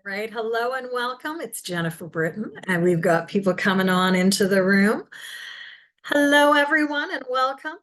Right. Hello and welcome. It's Jennifer Britton, and we've got people coming on into the room. Hello, everyone, and welcome.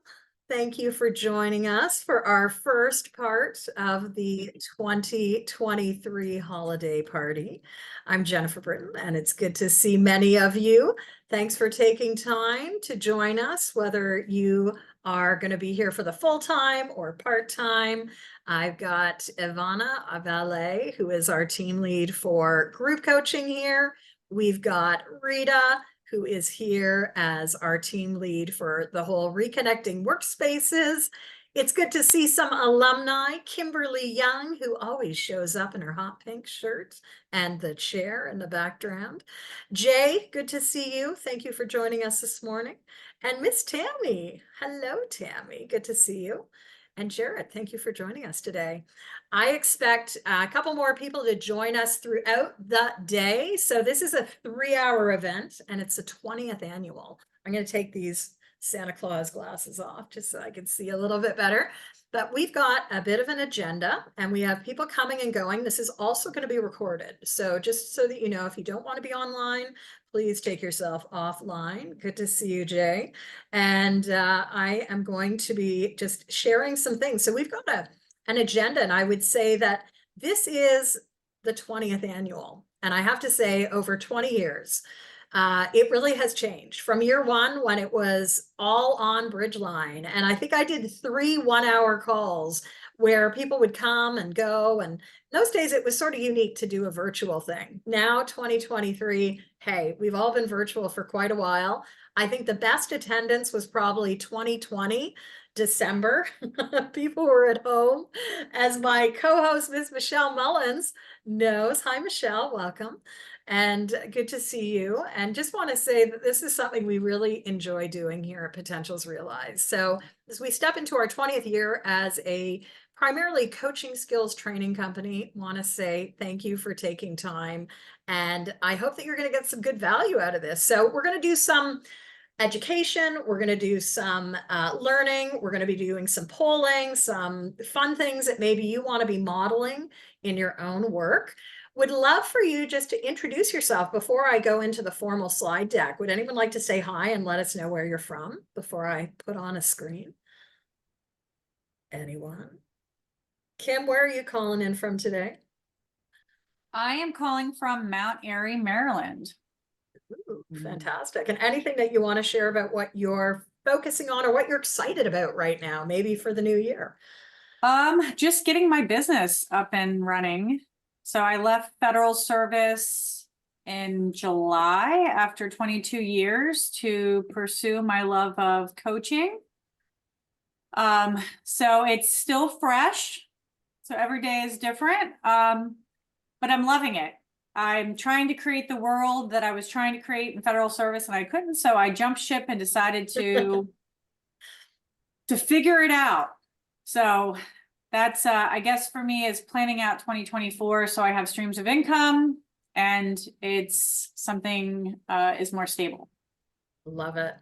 Thank you for joining us for our first part of the 2023 holiday party. I'm Jennifer Britton, and it's good to see many of you. Thanks for taking time to join us, whether you are going to be here for the full time or part time. I've got Evana, a valet, who is our team lead for group coaching here. We've got Rita, who is here as our team lead for the whole Reconnecting Workspaces. It's good to see some alumni, Kimberly Young, who always shows up in her hot pink shirt and the chair in the background. Jay, good to see you. Thank you for joining us this morning. And Miss Tammy. Hello, Tammy. Good to see you. And Jared, thank you for joining us today. I expect a couple more people to join us throughout the day. So this is a 3-hour event and it's the 20th annual. I'm going to take these Santa Claus glasses off just so I can see a little bit better. But we've got a bit of an agenda and we have people coming and going. This is also going to be recorded. So just so that you know, if you don't want to be online, please take yourself offline. Good to see you, Jay. And I am going to be just sharing some things. So we've got an agenda, and I would say that this is the 20th annual. And I have to say, over 20 years, it really has changed from year one when it was all on Bridgeline. And I think I did 3 1-hour calls where people would come and go. And those days it was sort of unique to do a virtual thing. Now, 2023, hey, we've all been virtual for quite a while. I think the best attendance was probably 2020, December. People were at home. As my co-host, Ms. Michelle Mullins, knows. Hi, Michelle, welcome. And good to see you. And just want to say that this is something we really enjoy doing here at Potentials Realized. So as we step into our 20th year as a primarily coaching skills training company, want to say thank you for taking time. And I hope that you're going to get some good value out of this. So we're going to do some education, we're going to do some learning, we're going to be doing some polling, some fun things that maybe you want to be modeling in your own work. Would love for you just to introduce yourself before I go into the formal slide deck. Would anyone like to say hi and let us know where you're from before I put on a screen? Anyone? Kim, where are you calling in from today? I am calling from Mount Airy, Maryland. Ooh, fantastic. And anything that you want to share about what you're focusing on or what you're excited about right now, maybe for the new year? Just getting my business up and running. So I left federal service in July after 22 years to pursue my love of coaching. So it's still fresh. So every day is different. But I'm loving it. I'm trying to create the world that I was trying to create in federal service and I couldn't. So I jumped ship and decided to figure it out. So that's, I guess for me is planning out 2024. So I have streams of income and it's something is more stable. Love it.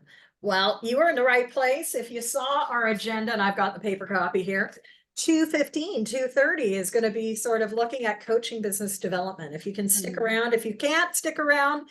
Well, you were in the right place. If you saw our agenda, and I've got the paper copy here, 2:15, 2:30 is going to be sort of looking at coaching business development. If you can stick around, if you can't stick around,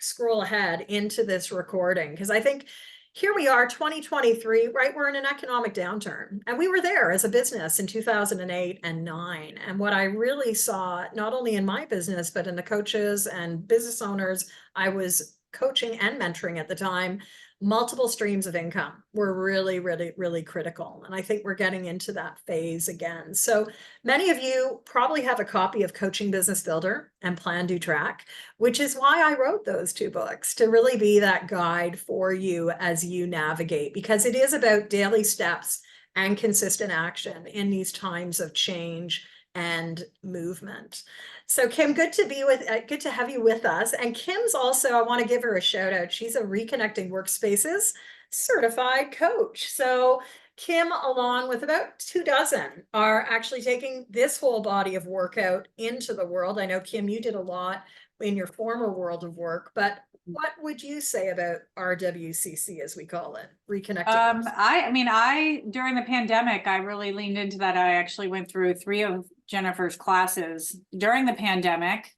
scroll ahead into this recording. Because I think here we are, 2023, right? We're in an economic downturn. And we were there as a business in 2008 and 9. And what I really saw, not only in my business, but in the coaches and business owners I was coaching and mentoring at the time, multiple streams of income were really, really, really critical. And I think we're getting into that phase again. So many of you probably have a copy of Coaching Business Builder and Plan, Do, Track, which is why I wrote those 2 books, to really be that guide for you as you navigate, because it is about daily steps and consistent action in these times of change and movement. So Kim, good to have you with us. And Kim's also, I want to give her a shout out. She's a Reconnecting Workspaces certified coach. So Kim, along with about 24, are actually taking this whole body of work out into the world. I know, Kim, you did a lot in your former world of work, but what would you say about RWCC, as we call it, Reconnecting? I mean, during the pandemic, I really leaned into that. I actually went through 3 Jennifer's classes during the pandemic.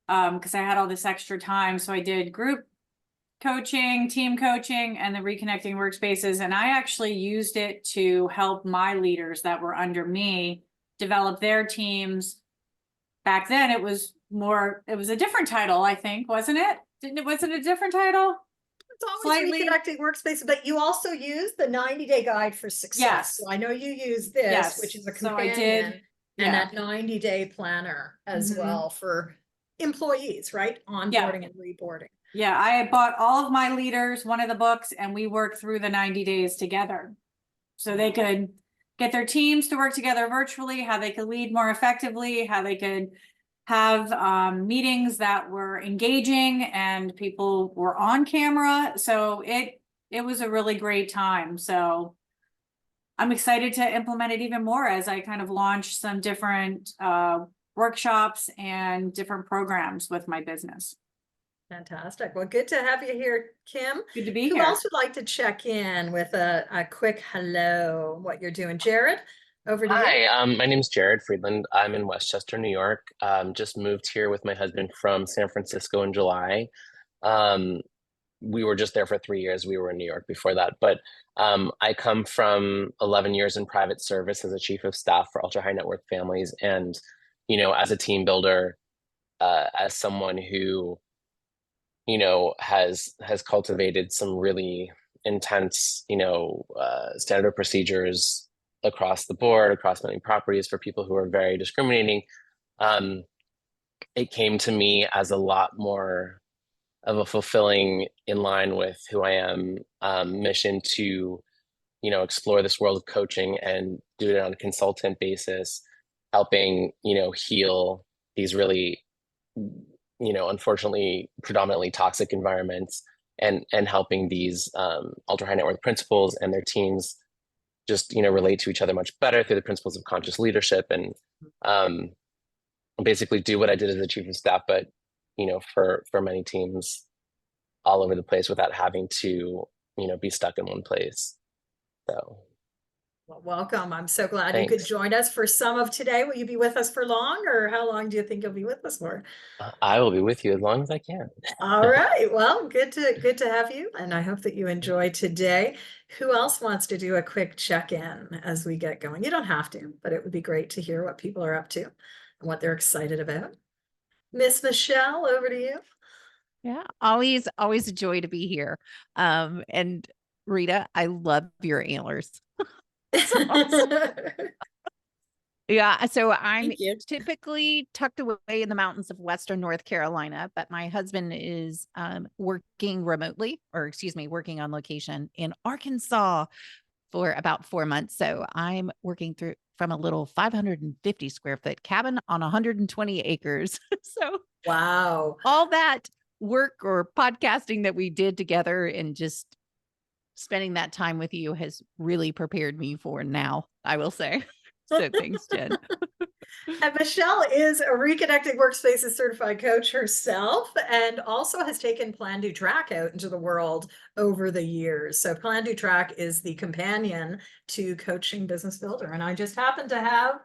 Because I had all this extra time. So I did group coaching, team coaching, and the Reconnecting Workspaces. And I actually used it to help my leaders that were under me develop their teams. Back then it was a different title, I think, wasn't it? Was it a different title? It's always Slightly. Reconnecting Workspaces, but you also use the 90-day guide for success. Yes. So I know you use this, Yes. which is a So I companion, did, and yeah. that 90-day planner as well for employees, right? Onboarding and reboarding. Yeah, I bought all of my leaders one of the books, and we worked through the 90 days together. So they could get their teams to work together virtually, how they could lead more effectively, how they could have meetings that were engaging and people were on camera. So it was a really great time. So I'm excited to implement it even more as I kind of launch some different workshops and different programs with my business. Fantastic. Well, good to have you here, Kim. Good to be Who here. else would like to check in with a quick hello, what you're doing? Jared, over to you. Hi, my name is Jared Friedland. I'm in Westchester, New York. Just moved here with my husband from San Francisco in July. We were just there for 3 years. We were in New York before that. But I come from 11 years in private service as a chief of staff for ultra high net worth families. And, as a team builder, as someone who, has cultivated some really intense, standard procedures across the board, across many properties for people who are very discriminating. It came to me as a lot more of a fulfilling, in line with who I am, mission to, explore this world of coaching and do it on a consultant basis, helping, heal these really, unfortunately, predominantly toxic environments, and helping these ultra high net worth principals and their teams just relate to each other much better through the principles of conscious leadership, and basically do what I did as a chief of staff, but for many teams all over the place without having to be stuck in one place. So Well, welcome. I'm so glad you thanks. could join us for some of today. Will you be with us for long, or how long do you think you'll be with us for? I will be with you as long as I can. All right. Well, good to have you, and I hope that you enjoy today. Who else wants to do a quick check-in as we get going? You don't have to, but it would be great to hear what people are up to and what they're excited about. Miss Michelle, over to you. Yeah, always a joy to be here. And Rita, I love your antlers. Yeah, so I'm Thank you. typically tucked away in the mountains of Western North Carolina, but my husband is working remotely, or excuse me, working on location in Arkansas for about 4 months. So I'm working from a little 550 square foot cabin on 120 acres. So Wow. all that work or podcasting that we did together and just spending that time with you has really prepared me for now, I will say. So thanks, Jen. And Michelle is a Reconnecting Workspaces certified coach herself, and also has taken Plan Do Track out into the world over the years. So Plan Do Track is the companion to Coaching Business Builder. And I just happen to have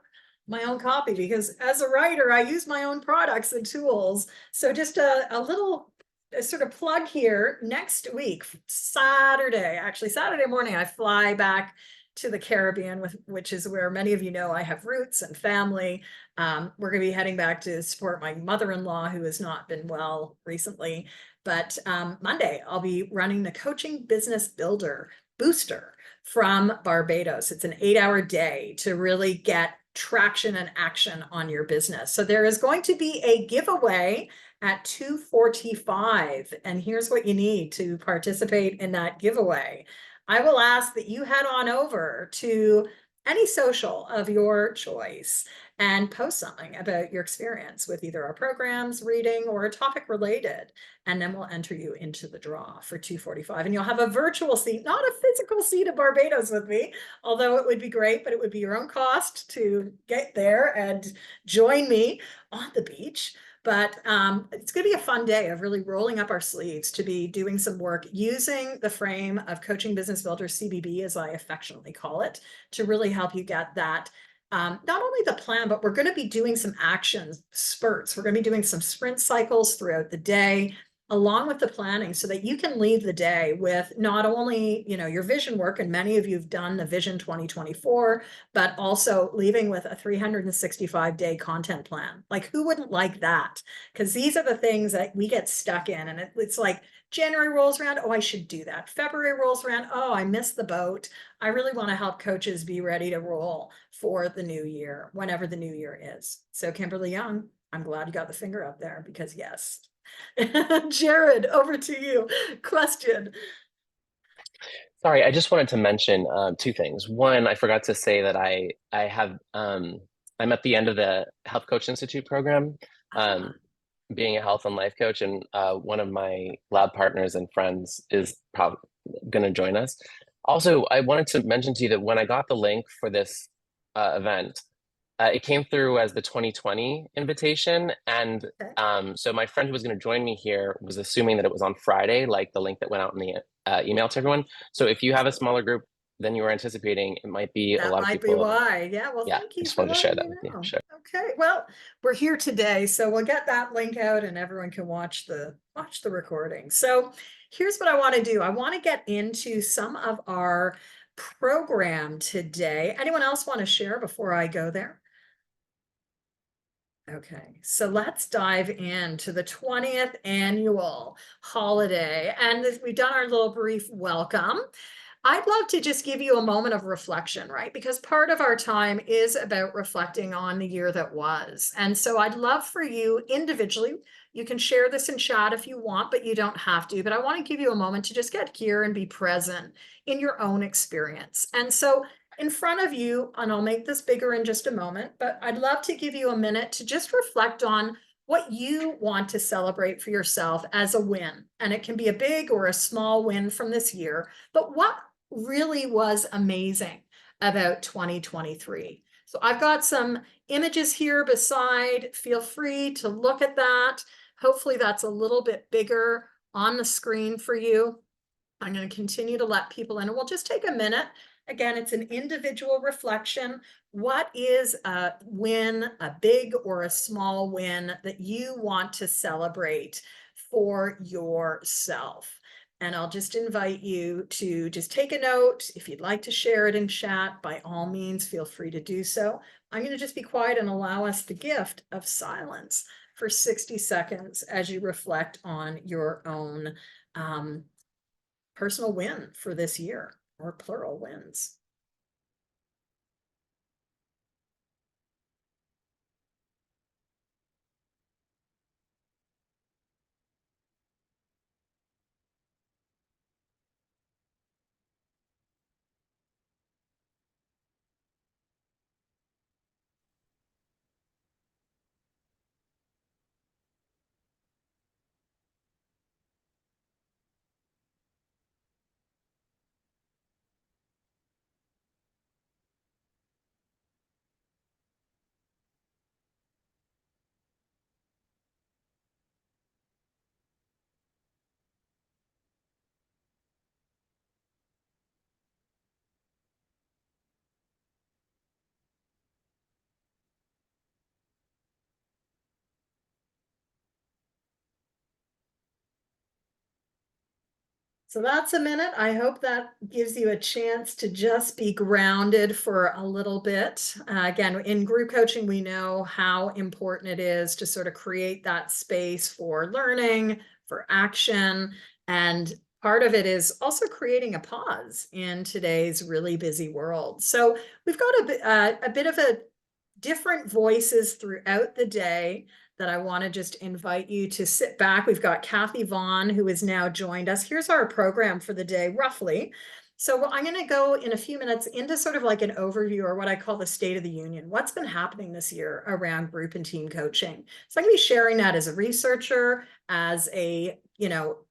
my own copy because as a writer, I use my own products and tools. So just a little sort of plug here. Next week, Saturday morning, I fly back to the Caribbean, which is where many of you know I have roots and family. We're going to be heading back to support my mother-in-law, who has not been well recently. But Monday, I'll be running the Coaching Business Builder Booster from Barbados. It's an 8-hour day to really get traction and action on your business. So there is going to be a giveaway at 2:45, and here's what you need to participate in that giveaway. I will ask that you head on over to any social of your choice and post something about your experience with either our programs, reading, or a topic related. And then we'll enter you into the draw for 2:45. And you'll have a virtual seat, not a physical seat in Barbados with me, although it would be great, but it would be your own cost to get there and join me on the beach. But it's going to be a fun day of really rolling up our sleeves to be doing some work using the frame of Coaching Business Builder, CBB, as I affectionately call it, to really help you get that not only the plan, but we're going to be doing some action spurts. We're going to be doing some sprint cycles throughout the day, along with the planning, so that you can leave the day with not only, you know, your vision work, and many of you have done the Vision 2024, but also leaving with a 365-day content plan. Like, who wouldn't like that? Because these are the things that we get stuck in, and it's like January rolls around, oh, I should do that. February rolls around, oh, I missed the boat. I really want to help coaches be ready to roll for the new year, whenever the new year is. So Kimberly Young, I'm glad you got the finger up there, because yes. Jared, over to you. Question. Sorry, I just wanted to mention two things. One, I forgot to say that I have I'm at the end of the Health Coach Institute program, being a health and life coach, and one of my lab partners and friends is probably going to join us. Also, I wanted to mention to you that when I got the link for this event, it came through as the 2020 invitation, and so my friend who was going to join me here was assuming that it was on Friday, like the link that went out in the email to everyone. So if you have a smaller group than you were anticipating, it might be a lot of people. That might be why. Yeah, well, yeah, thank you. I just wanted to share that with you. Sure. Okay, well, we're here today, so we'll get that link out and everyone can watch the recording. So here's what I want to do. I want to get into some of our program today. Anyone else want to share before I go there? Okay, so let's dive into the 20th annual holiday. And as we've done our little brief welcome, I'd love to just give you a moment of reflection, right? Because part of our time is about reflecting on the year that was. And so I'd love for you individually, you can share this in chat if you want, but you don't have to. But I want to give you a moment to just get here and be present in your own experience. And so in front of you, and I'll make this bigger in just a moment, but I'd love to give you a minute to just reflect on what you want to celebrate for yourself as a win. And it can be a big or a small win from this year, but what really was amazing about 2023. So I've got some images here beside. Feel free to look at that. Hopefully that's a little bit bigger on the screen for you. I'm going to continue to let people in, and we'll just take a minute. Again, it's an individual reflection. What is a win, a big or a small win that you want to celebrate for yourself? And I'll just invite you to just take a note. If you'd like to share it in chat, by all means, feel free to do so. I'm going to just be quiet and allow us the gift of silence for 60 seconds as you reflect on your own personal win for this year, or plural wins. So that's a minute. I hope that gives you a chance to just be grounded for a little bit. Again, in group coaching, we know how important it is to sort of create that space for learning, for action. And part of it is also creating a pause in today's really busy world. So we've got a bit of a different voices throughout the day that I want to just invite you to sit back. We've got Kathy Vaughn, who has now joined us. Here's our program for the day, roughly. So I'm going to go in a few minutes into sort of like an overview, or what I call the State of the Union. What's been happening this year around group and team coaching? So I'm going to be sharing that as a researcher, as a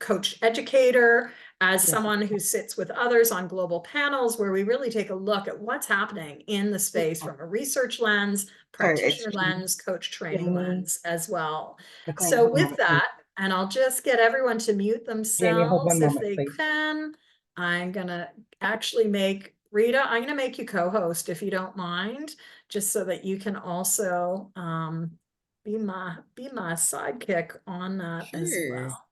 coach educator, as someone who sits with others on global panels where we really take a look at what's happening in the space from a research lens, practitioner lens, coach training lens as well. So with that, and I'll just get everyone to mute themselves if they can. I'm gonna actually make Rita, I'm gonna make you co-host if you don't mind, just so that you can also be my sidekick on that as Sure. well.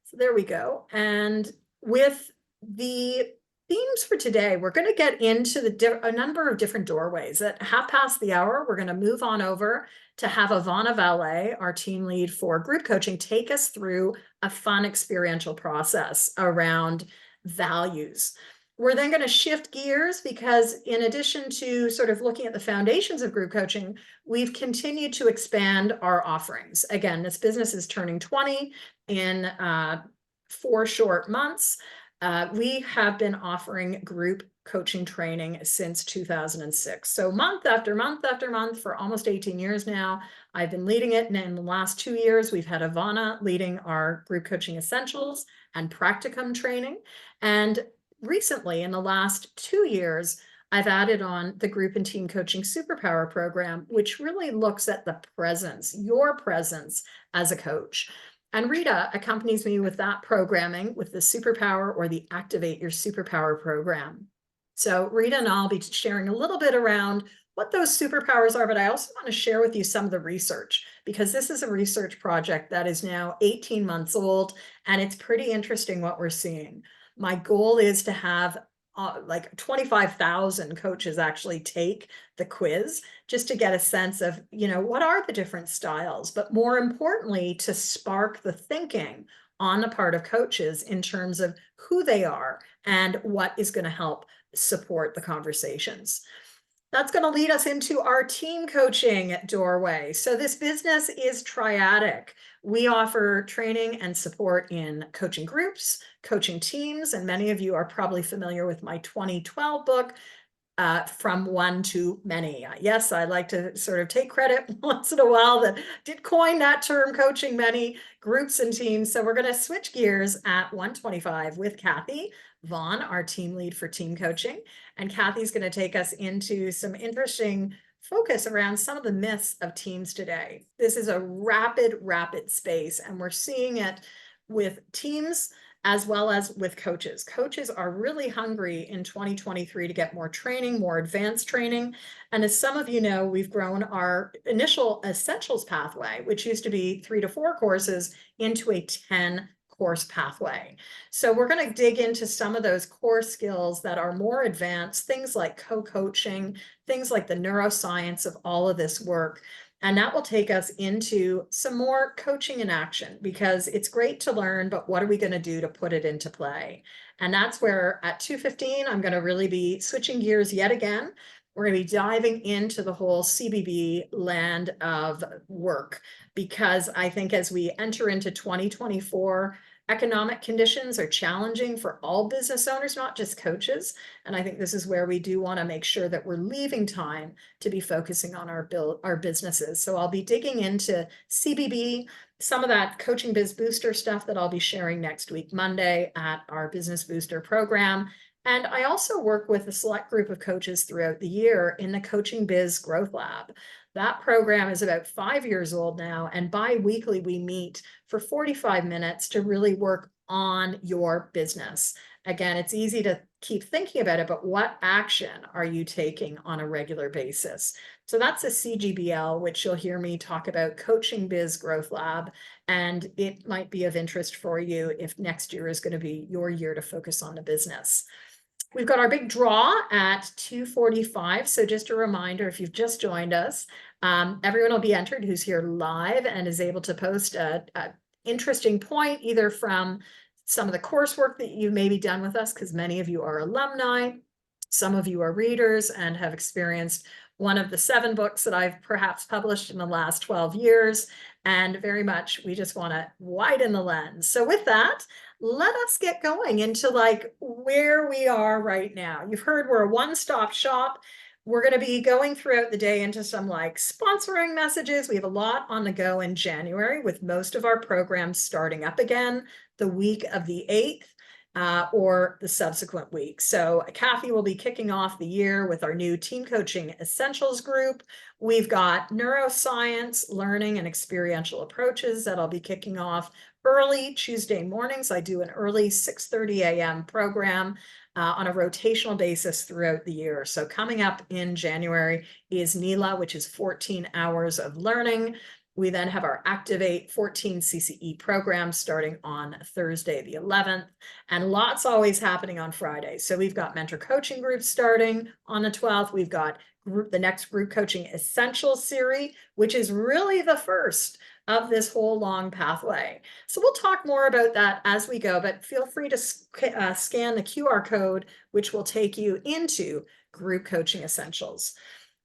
So there we go. And with the themes for today, we're going to get into a number of different doorways. At 1:30, we're going to move on over to have Evana Valet, our team lead for group coaching, take us through a fun experiential process around values. We're then going to shift gears because in addition to sort of looking at the foundations of group coaching, we've continued to expand our offerings. Again, this business is turning 20 in 4 short months. We have been offering group coaching training since 2006. So month after month after month for almost 18 years now, I've been leading it. And in the last 2 years, we've had Evana leading our group coaching essentials and practicum training. And recently, in the last 2 years, I've added on the group and team coaching superpower program, which really looks at the presence, your presence as a coach. And Rita accompanies me with that programming with the superpower or the activate your superpower program. So Rita and I'll be sharing a little bit around what those superpowers are, but I also want to share with you some of the research because this is a research project that is now 18 months old and it's pretty interesting what we're seeing. My goal is to have like 25,000 coaches actually take the quiz just to get a sense of, what are the different styles, but more importantly, to spark the thinking on the part of coaches in terms of who they are and what is going to help support the conversations. That's going to lead us into our team coaching doorway. So this business is triadic. We offer training and support in coaching groups, coaching teams, and many of you are probably familiar with my 2012 book, From One to Many. Yes, I like to sort of take credit once in a while that did coin that term, coaching many groups and teams. So we're going to switch gears at 1:25 with Kathy Vaughn, our team lead for team coaching. And Kathy's going to take us into some interesting focus around some of the myths of teams today. This is a rapid space, and we're seeing it with teams as well as with coaches. Coaches are really hungry in 2023 to get more training, more advanced training. And as some of you know, we've grown our initial essentials pathway, which used to be 3 to 4 courses, into a 10-course pathway. So we're going to dig into some of those core skills that are more advanced, things like co-coaching, things like the neuroscience of all of this work. And that will take us into some more coaching in action because it's great to learn, but what are we going to do to put it into play? And that's where at 2:15, I'm going to really be switching gears yet again. We're going to be diving into the whole CBB land of work because I think as we enter into 2024, economic conditions are challenging for all business owners, not just coaches. And I think this is where we do want to make sure that we're leaving time to be focusing on our businesses. So I'll be digging into CBB, some of that Coaching Biz Booster stuff that I'll be sharing next week, Monday, at our Business Booster program. And I also work with a select group of coaches throughout the year in the Coaching Biz Growth Lab. That program is about 5 years old now, and bi-weekly we meet for 45 minutes to really work on your business. Again, it's easy to keep thinking about it, but what action are you taking on a regular basis? So that's a CGBL, which you'll hear me talk about, Coaching Biz Growth Lab, and it might be of interest for you if next year is going to be your year to focus on the business. We've got our big draw at 2:45. So just a reminder, if you've just joined us, everyone will be entered who's here live and is able to post a interesting point, either from some of the coursework that you maybe done with us, because many of you are alumni, some of you are readers and have experienced one of the 7 books that I've perhaps published in the last 12 years. And very much, we just want to widen the lens. So with that, let us get going into like where we are right now. You've heard we're a one-stop shop. We're going to be going throughout the day into some like sponsoring messages. We have a lot on the go in January with most of our programs starting up again the week of the 8th. Or the subsequent week. So Kathy will be kicking off the year with our new Team Coaching Essentials group. We've got neuroscience, learning, and experiential approaches that I'll be kicking off early Tuesday mornings. I do an early 6:30 a.m. program. on a rotational basis throughout the year. So coming up in January is NELA, which is 14 hours of learning. We then have our Activate 14 CCE programs starting on Thursday, the 11th, and lots always happening on Friday. So we've got mentor coaching groups starting on the 12th. We've got the next group coaching essentials series, which is really the first of this whole long pathway. So we'll talk more about that as we go, but feel free to scan the QR code, which will take you into group coaching essentials.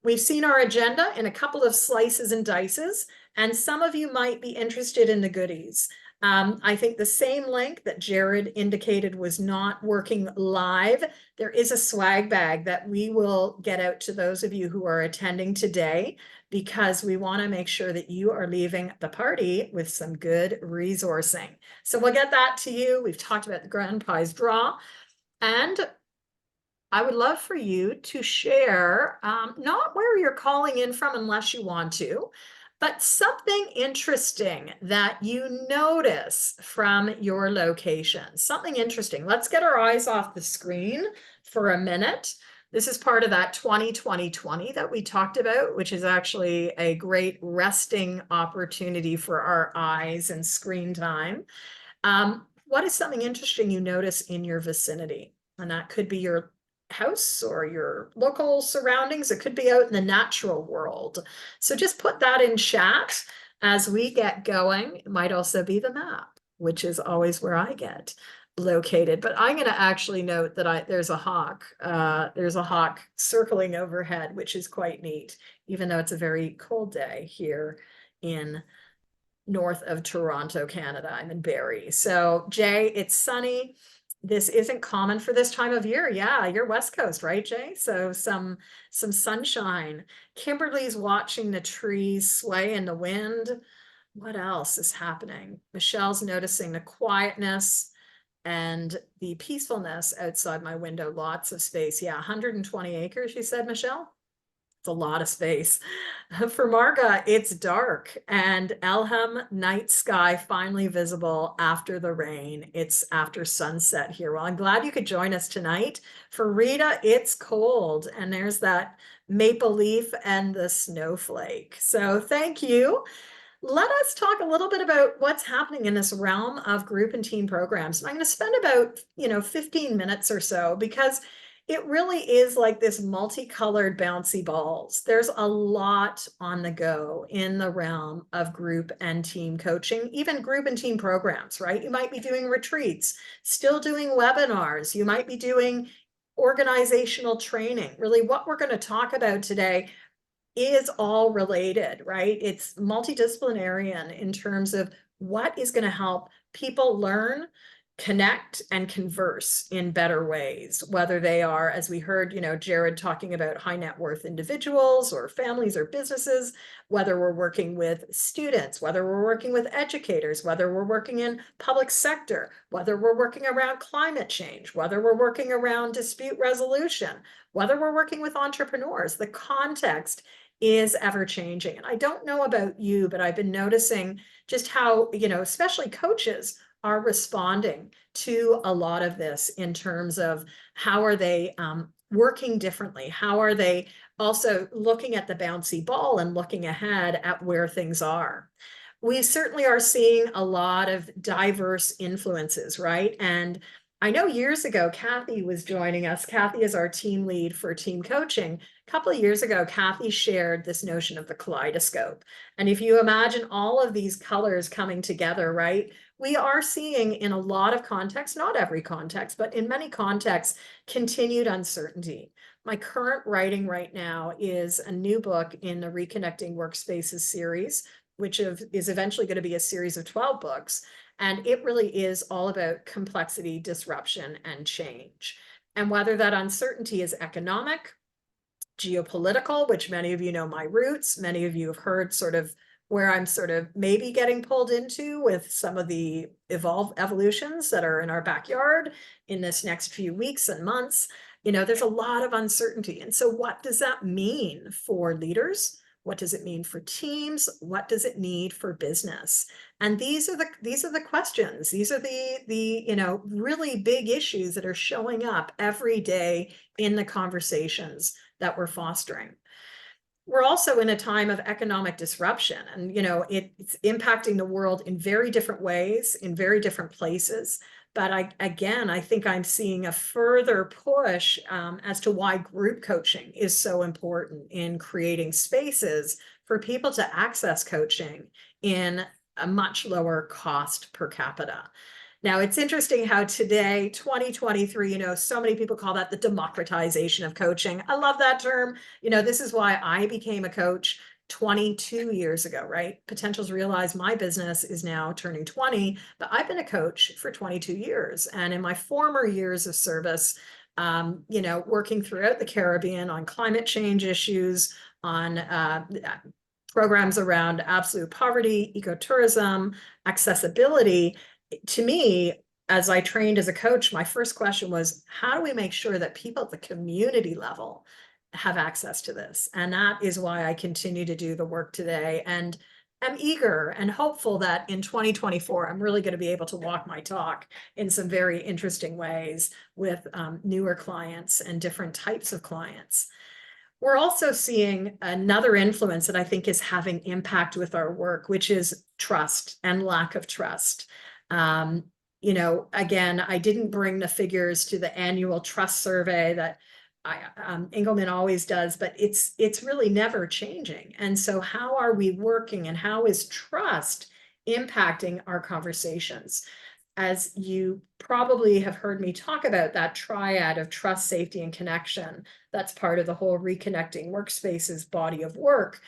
We've seen our agenda in a couple of slices and dices, and some of you might be interested in the goodies. I think the same link that Jared indicated was not working live. There is a swag bag that we will get out to those of you who are attending today, because we want to make sure that you are leaving the party with some good resourcing. So we'll get that to you. We've talked about the grand prize draw, and I would love for you to share, not where you're calling in from unless you want to, but something interesting that you notice from your location. Something interesting. Let's get our eyes off the screen for a minute. This is part of that 20-20-20 that we talked about, which is actually a great resting opportunity for our eyes and screen time. What is something interesting you notice in your vicinity? And that could be your house or your local surroundings. It could be out in the natural world. So just put that in chat as we get going. It might also be the map, which is always where I get located. But I'm going to actually note that there's a hawk. There's a hawk circling overhead, which is quite neat, even though it's a very cold day here in north of Toronto, Canada. I'm in Barrie. So Jay, it's sunny. This isn't common for this time of year. Yeah, you're West Coast, right, Jay? So some sunshine. Kimberly's watching the trees sway in the wind. What else is happening? Michelle's noticing the quietness and the peacefulness outside my window. Lots of space. Yeah, 120 acres, you said, Michelle? It's a lot of space. For Marga, it's dark, and Elham night sky finally visible after the rain. It's after sunset here. Well, I'm glad you could join us tonight. For Rita, it's cold, and there's that maple leaf and the snowflake. So thank you. Let us talk a little bit about what's happening in this realm of group and team programs. And I'm going to spend about, 15 minutes or so, because it really is like this multicolored bouncy balls. There's a lot on the go in the realm of group and team coaching, even group and team programs, right? You might be doing retreats, still doing webinars. You might be doing organizational training. Really, what we're going to talk about today is all related, right? It's multidisciplinary in terms of what is going to help people learn, connect, and converse in better ways, whether they are, as we heard, Jared talking about high net worth individuals or families or businesses, whether we're working with students, whether we're working with educators, whether we're working in public sector, whether we're working around climate change, whether we're working around dispute resolution, whether we're working with entrepreneurs. The context is ever changing. And I don't know about you, but I've been noticing just how, especially coaches are responding to a lot of this in terms of how are they working differently? How are they also looking at the bouncy ball and looking ahead at where things are? We certainly are seeing a lot of diverse influences, right? And I know years ago, Kathy was joining us. Kathy is our team lead for team coaching. A couple of years ago, Kathy shared this notion of the kaleidoscope. And if you imagine all of these colors coming together, right, we are seeing in a lot of contexts, not every context, but in many contexts, continued uncertainty. My current writing right now is a new book in the Reconnecting Workspaces series, which is eventually going to be a series of 12 books. And it really is all about complexity, disruption, and change. And whether that uncertainty is economic, geopolitical, which many of you know my roots, many of you have heard sort of where I'm sort of maybe getting pulled into with some of the evolutions that are in our backyard in this next few weeks and months. There's a lot of uncertainty. And so what does that mean for leaders? What does it mean for teams? What does it need for business? And these are the questions. These are the really big issues that are showing up every day in the conversations that we're fostering. We're also in a time of economic disruption, and it's impacting the world in very different ways, in very different places. But I think I'm seeing a further push as to why group coaching is so important in creating spaces for people to access coaching in a much lower cost per capita. Now, it's interesting how today, 2023, so many people call that the democratization of coaching. I love that term. This is why I became a coach 22 years ago, right? Potentials realized my business is now turning 20, but I've been a coach for 22 years. And in my former years of service, working throughout the Caribbean on climate change issues, on programs around absolute poverty, ecotourism, accessibility, to me, as I trained as a coach, my first question was, how do we make sure that people at the community level have access to this? And that is why I continue to do the work today. And I'm eager and hopeful that in 2024, I'm really going to be able to walk my talk in some very interesting ways with newer clients and different types of clients. We're also seeing another influence that I think is having impact with our work, which is trust and lack of trust. Again, I didn't bring the figures to the annual trust survey that Engelman always does, but it's really never changing. And so how are we working, and how is trust impacting our conversations? As you probably have heard me talk about, that triad of trust, safety, and connection, that's part of the whole Reconnecting Workspaces body of work.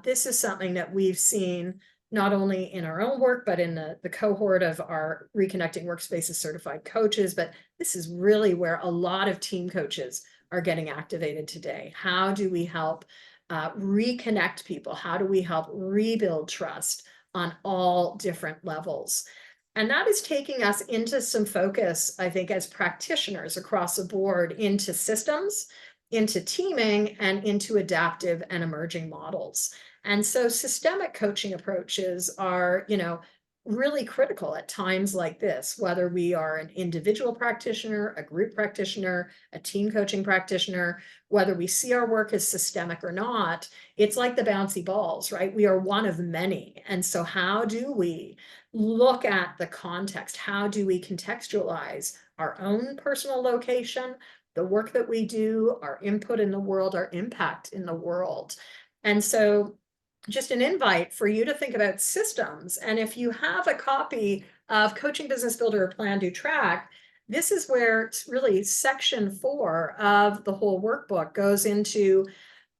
This is something that we've seen not only in our own work, but in the cohort of our Reconnecting Workspaces certified coaches. But this is really where a lot of team coaches are getting activated today. How do we help reconnect people? How do we help rebuild trust on all different levels? And that is taking us into some focus, I think, as practitioners across the board, into systems, into teaming, and into adaptive and emerging models. And so systemic coaching approaches are, really critical at times like this, whether we are an individual practitioner, a group practitioner, a team coaching practitioner, whether we see our work as systemic or not. It's like the bouncy balls, right? We are one of many. And so how do we look at the context? How do we contextualize our own personal location, the work that we do, our input in the world, our impact in the world? And so just an invite for you to think about systems. And if you have a copy of Coaching Business Builder or Plan, Do, Track, this is where really section 4 of the whole workbook goes into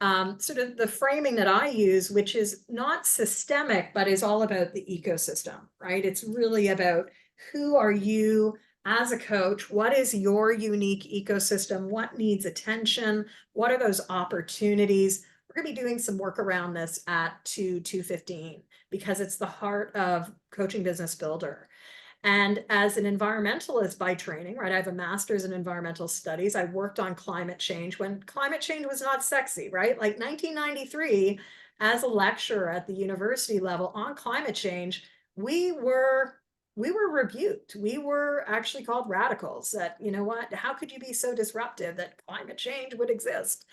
sort of the framing that I use, which is not systemic, but is all about the ecosystem, right? It's really about who are you as a coach? What is your unique ecosystem? What needs attention? What are those opportunities? We're going to be doing some work around this at 2:15 because it's the heart of Coaching Business Builder. And as an environmentalist by training, right, I have a master's in environmental studies. I worked on climate change when climate change was not sexy, right? Like 1993, as a lecturer at the university level on climate change, we were rebuked. We were actually called radicals. That, what, how could you be so disruptive that climate change would exist?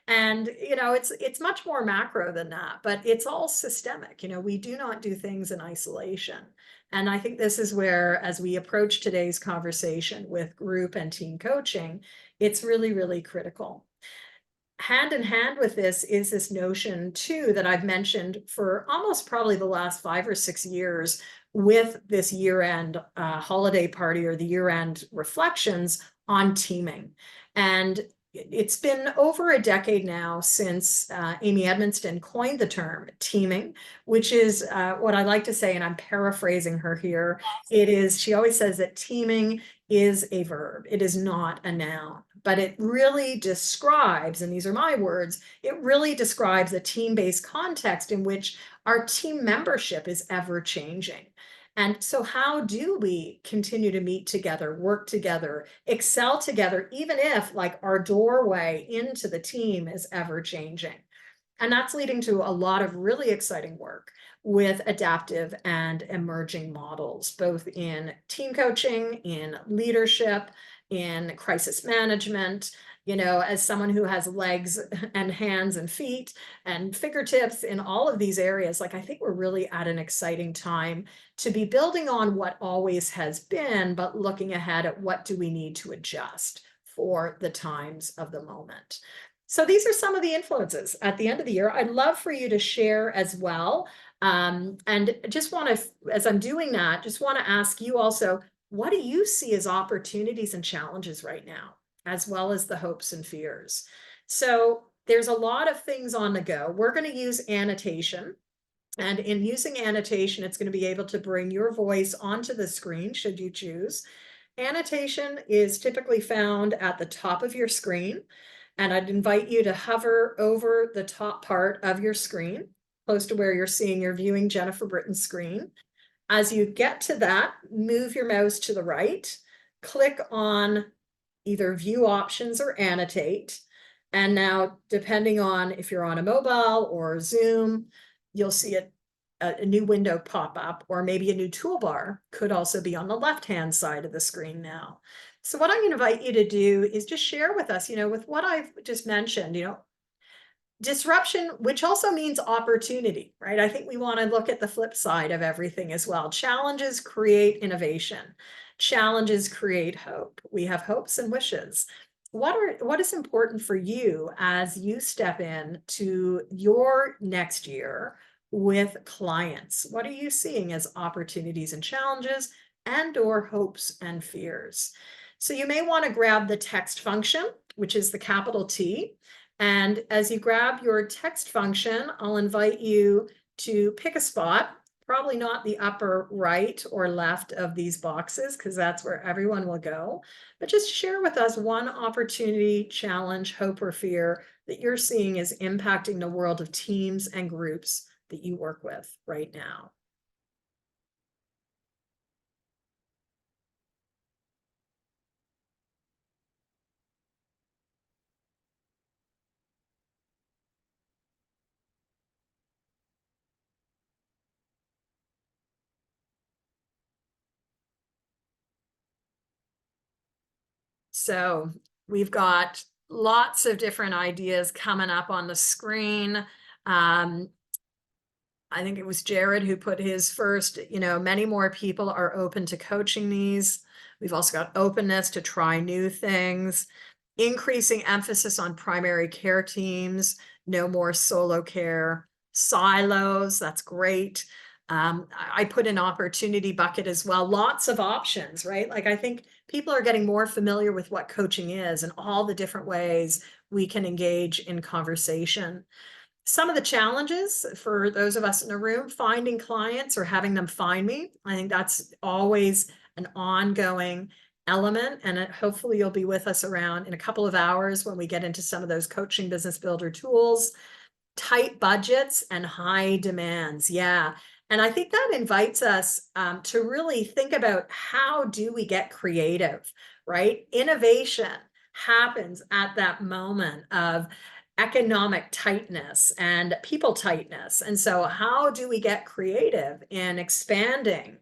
And, it's much more macro than that, but it's all systemic. We do not do things in isolation. And I think this is where, as we approach today's conversation with group and team coaching, it's really, really critical. Hand in hand with this is this notion too that I've mentioned for almost probably the last 5 or 6 years with this year-end holiday party, or the year-end reflections on teaming. And it's been over a decade now since Amy Edmonston coined the term teaming, which is what I like to say, and I'm paraphrasing her here. She always says that teaming is a verb. It is not a noun, but it really describes, and these are my words, it really describes a team-based context in which our team membership is ever changing. And so how do we continue to meet together, work together, excel together, even if like our doorway into the team is ever changing? And that's leading to a lot of really exciting work with adaptive and emerging models, both in team coaching, in leadership, in crisis management. You know, as someone who has legs and hands and feet and fingertips in all of these areas, like I think we're really at an exciting time to be building on what always has been, but looking ahead at what do we need to adjust for the times of the moment. So these are some of the influences at the end of the year. I'd love for you to share as well. And just want to, as I'm doing that, just want to ask you also, what do you see as opportunities and challenges right now, as well as the hopes and fears? So there's a lot of things on the go. We're going to use annotation. And in using annotation, it's going to be able to bring your voice onto the screen, should you choose. Annotation is typically found at the top of your screen. And I'd invite you to hover over the top part of your screen, close to where you're seeing, you're viewing Jennifer Britton's screen. As you get to that, move your mouse to the right, click on either view options or annotate. And now, depending on if you're on a mobile or Zoom, you'll see a new window pop up, or maybe a new toolbar could also be on the left-hand side of the screen now. So what I'm going to invite you to do is just share with us, with what I've just mentioned, disruption, which also means opportunity, right? I think we want to look at the flip side of everything as well. Challenges create innovation. Challenges create hope. We have hopes and wishes. What is important for you as you step in to your next year with clients? What are you seeing as opportunities and challenges, and or hopes and fears? So you may want to grab the text function, which is the capital T. And as you grab your text function, I'll invite you to pick a spot, probably not the upper right or left of these boxes, because that's where everyone will go. But just share with us one opportunity, challenge, hope, or fear that you're seeing is impacting the world of teams and groups that you work with right now. So we've got lots of different ideas coming up on the screen. I think it was Jared who put his first, many more people are open to coaching these. We've also got openness to try new things, increasing emphasis on primary care teams, no more solo care, silos, that's great. I put an opportunity bucket as well, lots of options, right? Like I think people are getting more familiar with what coaching is and all the different ways we can engage in conversation. Some of the challenges for those of us in the room, finding clients or having them find me. I think that's always an ongoing element. And hopefully you'll be with us around in a couple of hours when we get into some of those coaching business builder tools. Tight budgets and high demands. Yeah. And I think that invites us to really think about how do we get creative, right? Innovation happens at that moment of economic tightness and people tightness. And so how do we get creative in expanding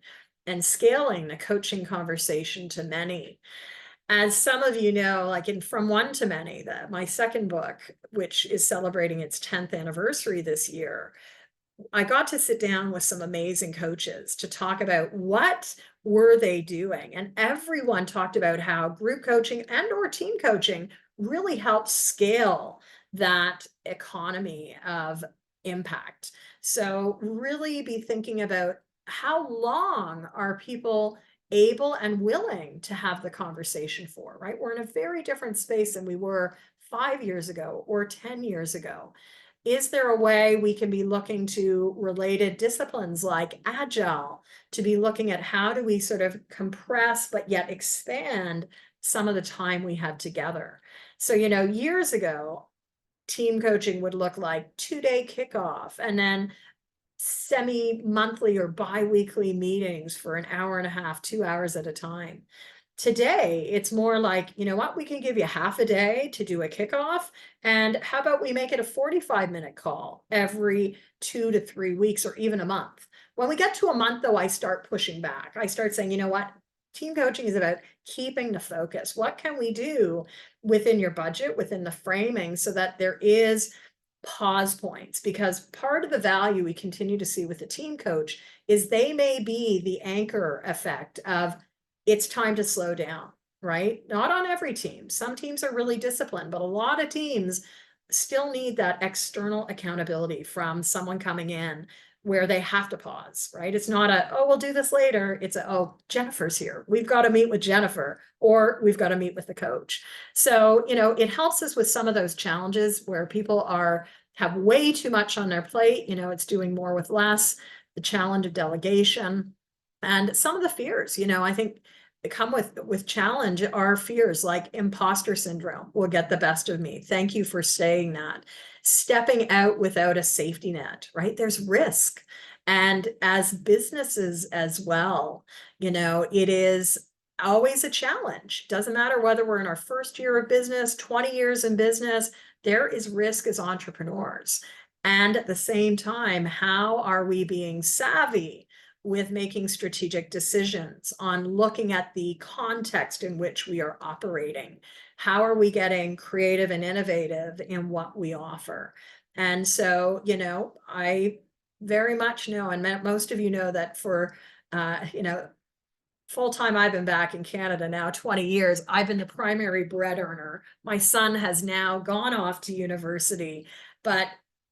and scaling the coaching conversation to many? As some of you know, like in From One to Many, my second book, which is celebrating its 10th anniversary this year, I got to sit down with some amazing coaches to talk about what were they doing. And everyone talked about how group coaching and or team coaching really helps scale that economy of impact. So really be thinking about how long are people able and willing to have the conversation for, right? We're in a very different space than we were 5 years ago or 10 years ago. Is there a way we can be looking to related disciplines like Agile to be looking at how do we sort of compress but yet expand some of the time we have together? So, years ago, team coaching would look like 2-day kickoff and then semi-monthly or bi-weekly meetings for an hour and a half, 2 hours at a time. Today, it's more like, you know what, we can give you half a day to do a kickoff. And how about we make it a 45-minute call every 2 to 3 weeks or even a month? When we get to a month, though, I start pushing back. I start saying, you know what, team coaching is about keeping the focus. What can we do within your budget, within the framing, so that there is pause points? Because part of the value we continue to see with the team coach is they may be the anchor effect of it's time to slow down, right? Not on every team. Some teams are really disciplined, but a lot of teams still need that external accountability from someone coming in where they have to pause, right? It's not a, oh, we'll do this later. It's a, oh, Jennifer's here. We've got to meet with Jennifer, or we've got to meet with the coach. So, you know, it helps us with some of those challenges where people have way too much on their plate. You know, it's doing more with less, the challenge of delegation, and some of the fears. You know, I think come with challenge are fears like imposter syndrome will get the best of me. Thank you for saying that. Stepping out without a safety net, right? There's risk. And as businesses as well, you know, it is always a challenge. Doesn't matter whether we're in our first year of business, 20 years in business, there is risk as entrepreneurs. And at the same time, how are we being savvy with making strategic decisions on looking at the context in which we are operating? How are we getting creative and innovative in what we offer? And so, you know, I very much know, and most of you know that for, you know, full-time, I've been back in Canada now 20 years. I've been the primary bread earner. My son has now gone off to university, but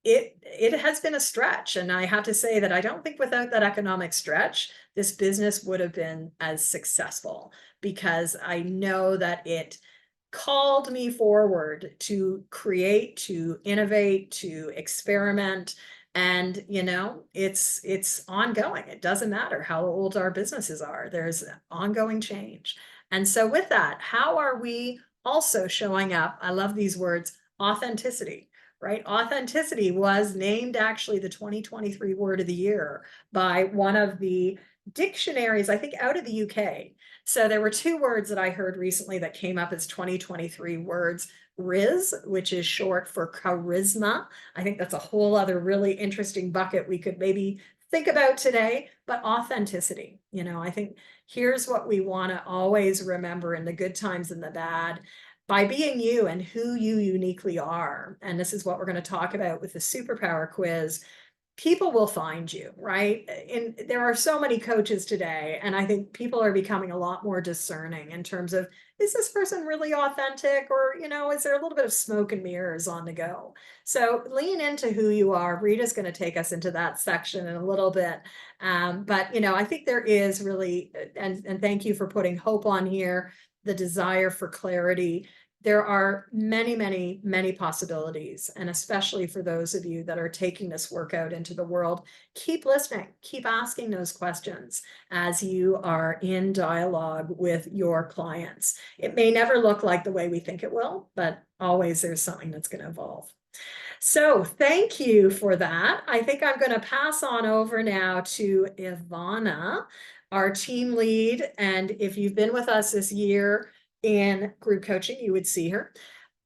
it has been a stretch. And I have to say that I don't think without that economic stretch, this business would have been as successful, because I know that it called me forward to create, to innovate, to experiment. And, you know, it's ongoing. It doesn't matter how old our businesses are. There's ongoing change. And so with that, how are we also showing up? I love these words, authenticity, right? Authenticity was named actually the 2023 word of the year by one of the dictionaries, I think out of the UK. So there were two words that I heard recently that came up as 2023 words. Riz, which is short for charisma. I think that's a whole other really interesting bucket we could maybe think about today. But authenticity, you know, I think here's what we want to always remember in the good times and the bad. By being you and who you uniquely are, and this is what we're going to talk about with the superpower quiz, people will find you, right? And there are so many coaches today, and I think people are becoming a lot more discerning in terms of, is this person really authentic, or, you know, is there a little bit of smoke and mirrors on the go? So lean into who you are. Rita's going to take us into that section in a little bit. But, you know, I think there is really, and thank you for putting hope on here, the desire for clarity. There are many, many, many possibilities. And especially for those of you that are taking this work out into the world, keep listening, keep asking those questions as you are in dialogue with your clients. It may never look like the way we think it will, but always there's something that's going to evolve. So thank you for that. I think I'm going to pass on over now to Evana, our team lead. And if you've been with us this year in group coaching, you would see her.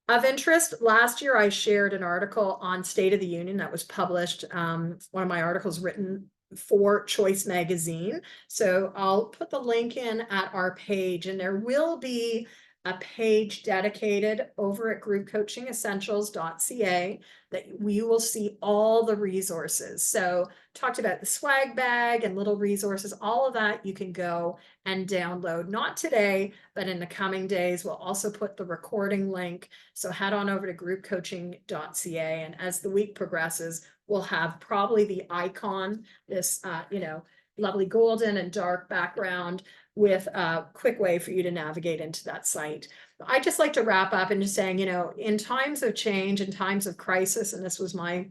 Of interest, last year I shared an article on State of the Union that was published, one of my articles written for Choice Magazine. So I'll put the link in at our page, and there will be a page dedicated over at groupcoachingessentials.ca that we will see all the resources. So talked about the swag bag and little resources, all of that you can go and download, not today, but in the coming days. We'll also put the recording link. So head on over to groupcoaching.ca. And as the week progresses, we'll have probably the icon, this, you know, lovely golden and dark background with a quick way for you to navigate into that site. I just like to wrap up and just saying, you know, in times of change, in times of crisis, and this was my,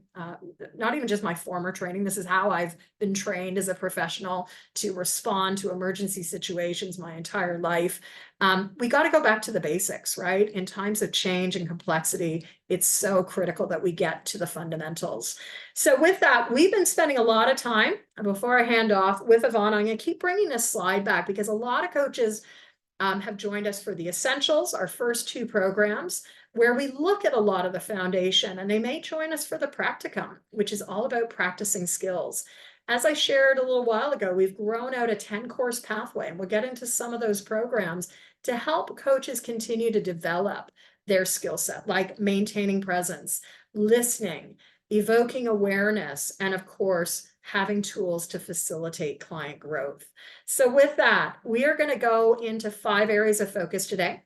not even just my former training, this is how I've been trained as a professional to respond to emergency situations my entire life. We got to go back to the basics, right? In times of change and complexity, it's so critical that we get to the fundamentals. So with that, we've been spending a lot of time, before I hand off with Evana, I'm going to keep bringing this slide back because a lot of coaches have joined us for the Essentials, our first 2 programs, where we look at a lot of the foundation, and they may join us for the Practicum, which is all about practicing skills. As I shared a little while ago, we've grown out a 10-course pathway, and we'll get into some of those programs to help coaches continue to develop their skill set, like maintaining presence, listening, evoking awareness, and of course, having tools to facilitate client growth. So with that, we are going to go into 5 areas of focus today.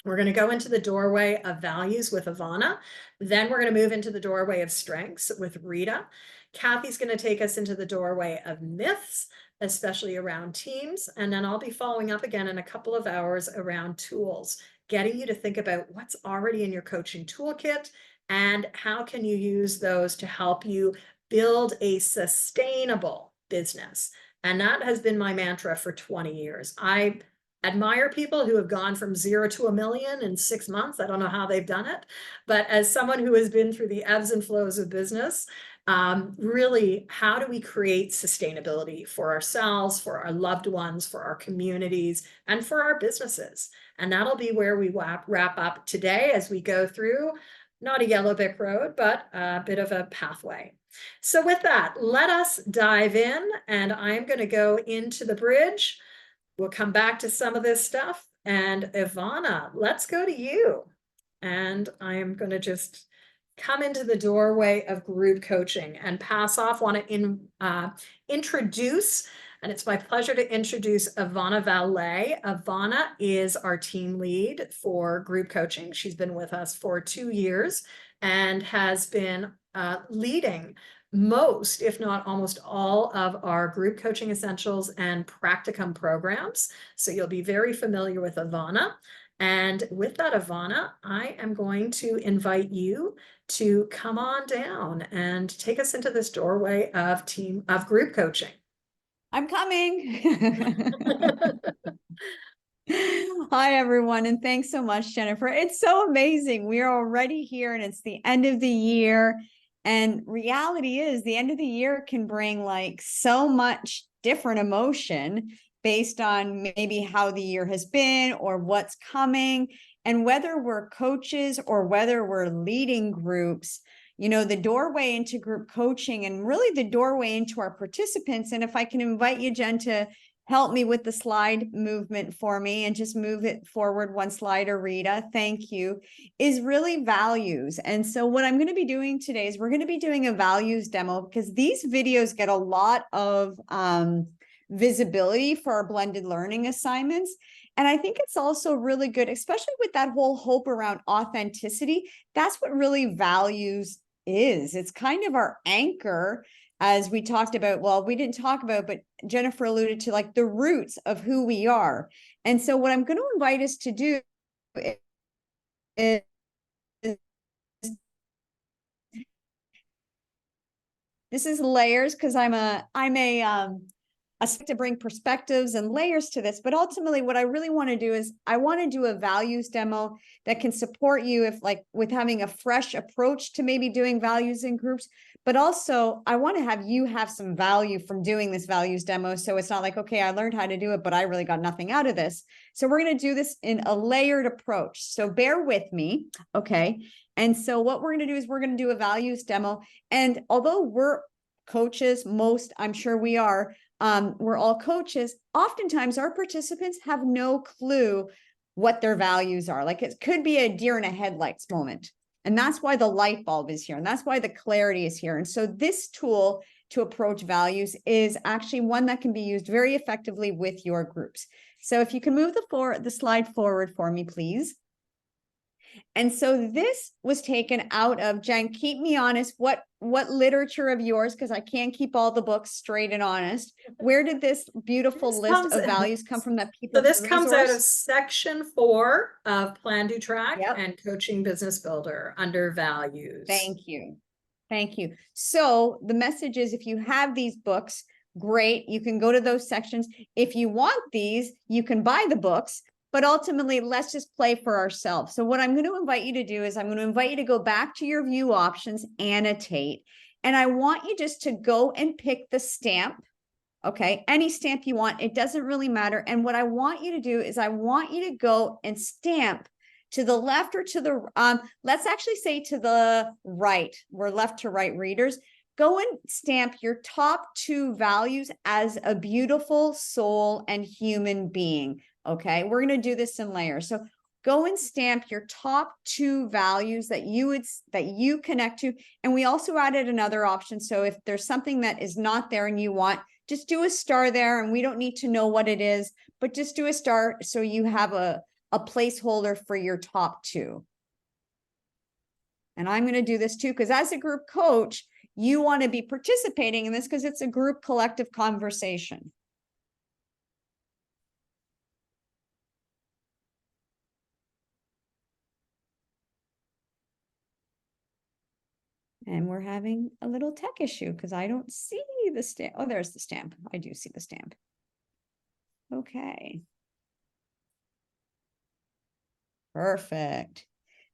We're going to go into the doorway of values with Evana. Then we're going to move into the doorway of strengths with Rita. Kathy's going to take us into the doorway of myths, especially around teams. And then I'll be following up again in a couple of hours around tools, getting you to think about what's already in your coaching toolkit and how can you use those to help you build a sustainable business. And that has been my mantra for 20 years. I admire people who have gone from 0 to 1 million in 6 months. I don't know how they've done it, but as someone who has been through the ebbs and flows of business, really, how do we create sustainability for ourselves, for our loved ones, for our communities, and for our businesses? And that'll be where we wrap up today as we go through, not a yellow brick road, but a bit of a pathway. So with that, let us dive in, and I'm going to go into the bridge. We'll come back to some of this stuff. And Evana, let's go to you. And I am going to just come into the doorway of group coaching and pass off. Want to introduce, and it's my pleasure to introduce Evana Valet. Evana is our team lead for group coaching. She's been with us for 2 years and has been leading most, if not almost all, of our group coaching essentials and practicum programs. So you'll be very familiar with Evana. And with that, Evana, I am going to invite you to come on down and take us into this doorway of group coaching. I'm coming. Hi, everyone, and thanks so much, Jennifer. It's so amazing. We are already here, and it's the end of the year. And reality is, the end of the year can bring like so much different emotion based on maybe how the year has been or what's coming. And whether we're coaches or whether we're leading groups, you know, the doorway into group coaching and really the doorway into our participants. And if I can invite you, Jen, to help me with the slide movement for me and just move it forward 1 slide, or Rita, thank you, is really values. And so what I'm going to be doing today is we're going to be doing a values demo, because these videos get a lot of visibility for our blended learning assignments. And I think it's also really good, especially with that whole hope around authenticity. That's what really values is. It's kind of our anchor, as we talked about. Well, we didn't talk about, but Jennifer alluded to, like, the roots of who we are. And so what I'm going to invite us to do is this is layers, because I'm a to bring perspectives and layers to this. But ultimately, what I really want to do is I want to do a values demo that can support you if, like, with having a fresh approach to maybe doing values in groups. But also, I want to have you have some value from doing this values demo. So it's not like, okay, I learned how to do it, but I really got nothing out of this. So we're going to do this in a layered approach. So bear with me. Okay. And so what we're going to do is we're going to do a values demo. And although we're coaches, I'm sure we are, we're all coaches. Oftentimes our participants have no clue what their values are. Like, it could be a deer in a headlights moment. And that's why the light bulb is here. And that's why the clarity is here. And so this tool to approach values is actually one that can be used very effectively with your groups. So if you can move the slide forward for me, please. And so this was taken out of, Jen, keep me honest, what literature of yours, because I can't keep all the books straight and honest. Where did this beautiful list of values come from that people? So this comes out of section 4 of Plan, Do, Track and Coaching Business Builder under values. Thank you. Thank you. So the message is, if you have these books, great. You can go to those sections. If you want these, you can buy the books. But ultimately, let's just play for ourselves. So what I'm going to invite you to do is I'm going to invite you to go back to your view options, annotate, and I want you just to go and pick the stamp. Okay, any stamp you want, it doesn't really matter. And what I want you to do is I want you to go and stamp to the left or to the, let's actually say to the right. We're left to right readers. Go and stamp your top 2 values as a beautiful soul and human being. Okay, we're going to do this in layers. So go and stamp your top 2 values that you connect to. And we also added another option. So if there's something that is not there and you want, just do a star there, and we don't need to know what it is, but just do a star so you have a placeholder for your top 2. And I'm going to do this too, because as a group coach, you want to be participating in this because it's a group collective conversation. And we're having a little tech issue because I don't see the stamp. Oh, there's the stamp. I do see the stamp. Okay. Perfect.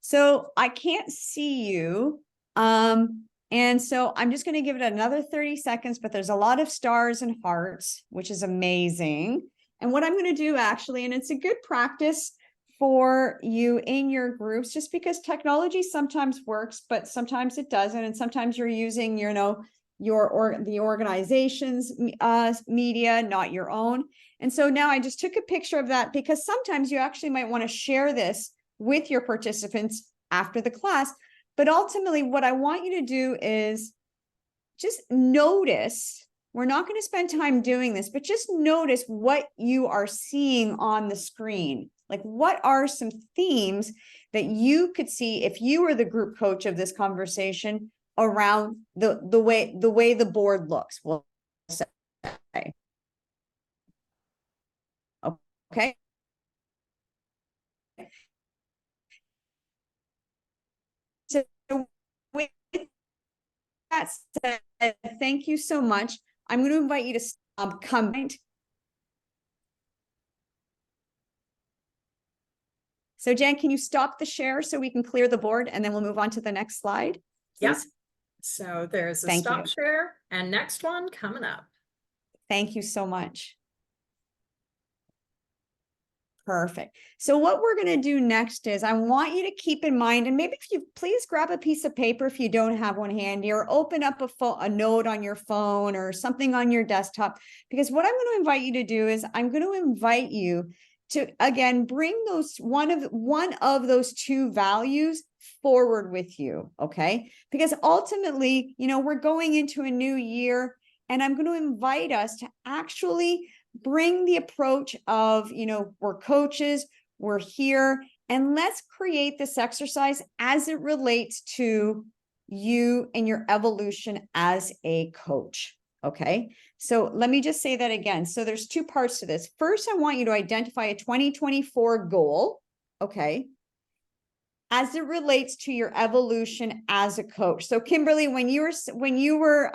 So I can't see you. And so I'm just going to give it another 30 seconds, but there's a lot of stars and hearts, which is amazing. And what I'm going to do actually, and it's a good practice for you in your groups, just because technology sometimes works, but sometimes it doesn't. And sometimes you're using, the organization's media, not your own. And so now I just took a picture of that because sometimes you actually might want to share this with your participants after the class. But ultimately, what I want you to do is just notice. We're not going to spend time doing this, but just notice what you are seeing on the screen. Like, what are some themes that you could see if you were the group coach of this conversation around the way the board looks? We'll say. Okay. So with that said, thank you so much. I'm going to invite you to come. So Jen, can you stop the share so we can clear the board and then we'll move on to the next slide? Yep. Please? So there's a Thank stop you. share and next one coming up. Thank you so much. Perfect. So what we're going to do next is I want you to keep in mind, and maybe if you please grab a piece of paper if you don't have one handy, or open up a note on your phone or something on your desktop, because what I'm going to invite you to do is I'm going to invite you to, again, bring those one of those 2 values forward with you. Okay. Because ultimately, we're going into a new year, and I'm going to invite us to actually bring the approach of, we're coaches, we're here, and let's create this exercise as it relates to you and your evolution as a coach. Okay. So let me just say that again. So there's 2 parts to this. First, I want you to identify a 2024 goal. Okay. As it relates to your evolution as a coach. So Kimberly, when you were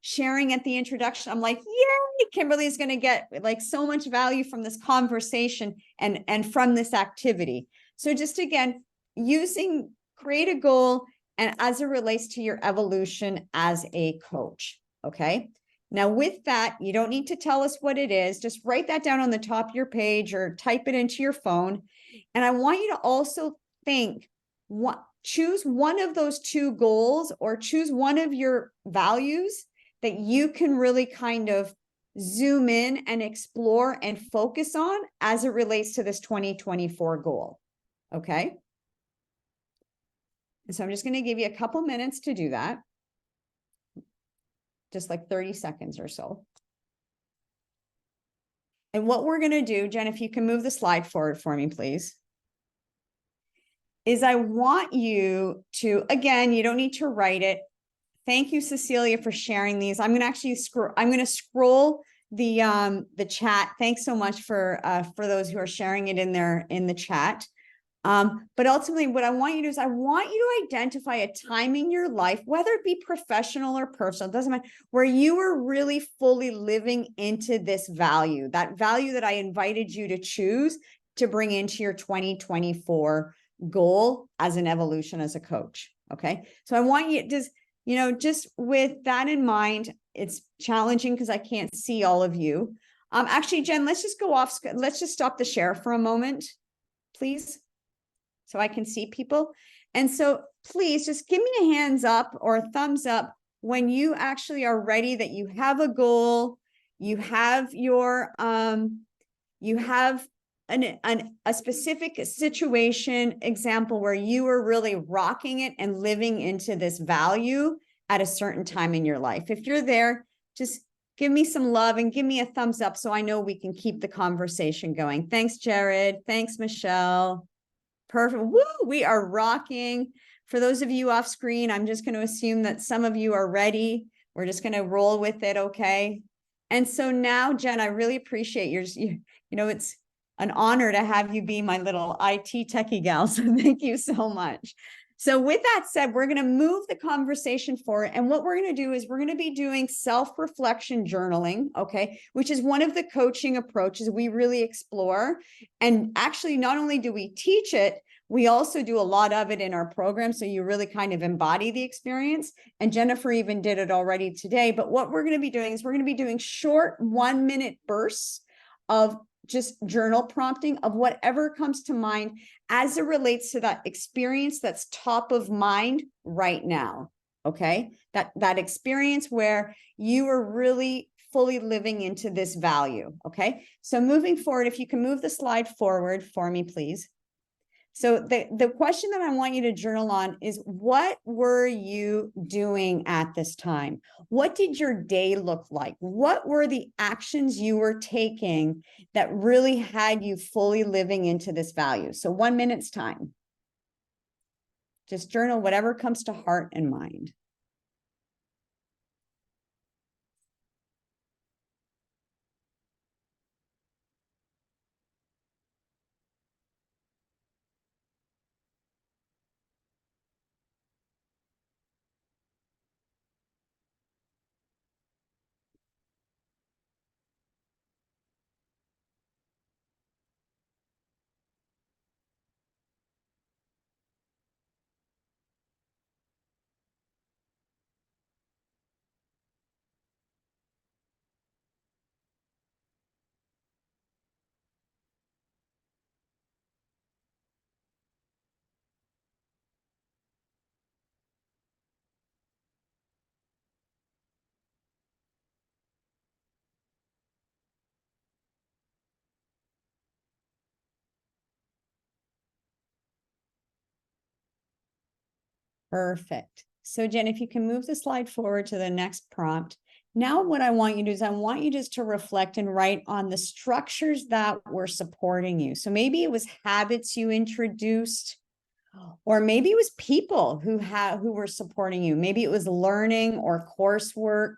sharing at the introduction, I'm like, yay, Kimberly is going to get like so much value from this conversation and from this activity. So just again, create a goal and as it relates to your evolution as a coach. Okay. Now with that, you don't need to tell us what it is. Just write that down on the top of your page or type it into your phone. And I want you to also choose one of those 2 goals or choose one of your values that you can really kind of zoom in and explore and focus on as it relates to this 2024 goal. Okay. And so I'm just going to give you a couple minutes to do that. Just like 30 seconds or so. And what we're going to do, Jen, if you can move the slide forward for me, please, is I want you to, again, you don't need to write it. Thank you, Cecilia, for sharing these. I'm going to actually scroll the chat. Thanks so much for those who are sharing it in the chat. But ultimately what I want you to do is I want you to identify a time in your life, whether it be professional or personal, it doesn't matter, where you were really fully living into this value, that value that I invited you to choose to bring into your 2024 goal as an evolution as a coach. Okay. So I want you, just with that in mind, it's challenging because I can't see all of you. Actually, Jen, let's just go off. Let's just stop the share for a moment, please, so I can see people. And so please just give me a hands up or a thumbs up when you actually are ready, that you have a goal, you have your, you have a specific situation example where you are really rocking it and living into this value at a certain time in your life. If you're there, just give me some love and give me a thumbs up so I know we can keep the conversation going. Thanks, Jared. Thanks, Michelle. Perfect. Woo, we are rocking. For those of you off screen, I'm just going to assume that some of you are ready. We're just going to roll with it, okay? And so now, Jen, I really appreciate yours. It's an honor to have you be my little IT techie gal. So thank you so much. So with that said, we're going to move the conversation forward. And what we're going to do is we're going to be doing self-reflection journaling, okay, which is one of the coaching approaches we really explore. And actually, not only do we teach it, we also do a lot of it in our program. So you really kind of embody the experience. And Jennifer even did it already today. But what we're going to be doing is we're going to be doing short 1-minute bursts of just journal prompting of whatever comes to mind as it relates to that experience that's top of mind right now. Okay. That experience where you are really fully living into this value. Okay. So moving forward, if you can move the slide forward for me, please. So the question that I want you to journal on is, what were you doing at this time? What did your day look like? What were the actions you were taking that really had you fully living into this value? So 1 minute's time. Just journal whatever comes to heart and mind. Perfect. So Jen, if you can move the slide forward to the next prompt. Now what I want you to do is I want you just to reflect and write on the structures that were supporting you. So maybe it was habits you introduced, or maybe it was people who were supporting you. Maybe it was learning or coursework,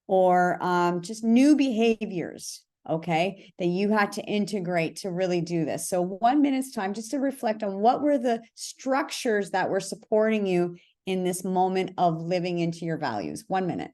or just new behaviors, okay, that you had to integrate to really do this. So 1 minute's time just to reflect on what were the structures that were supporting you in this moment of living into your values. 1 minute.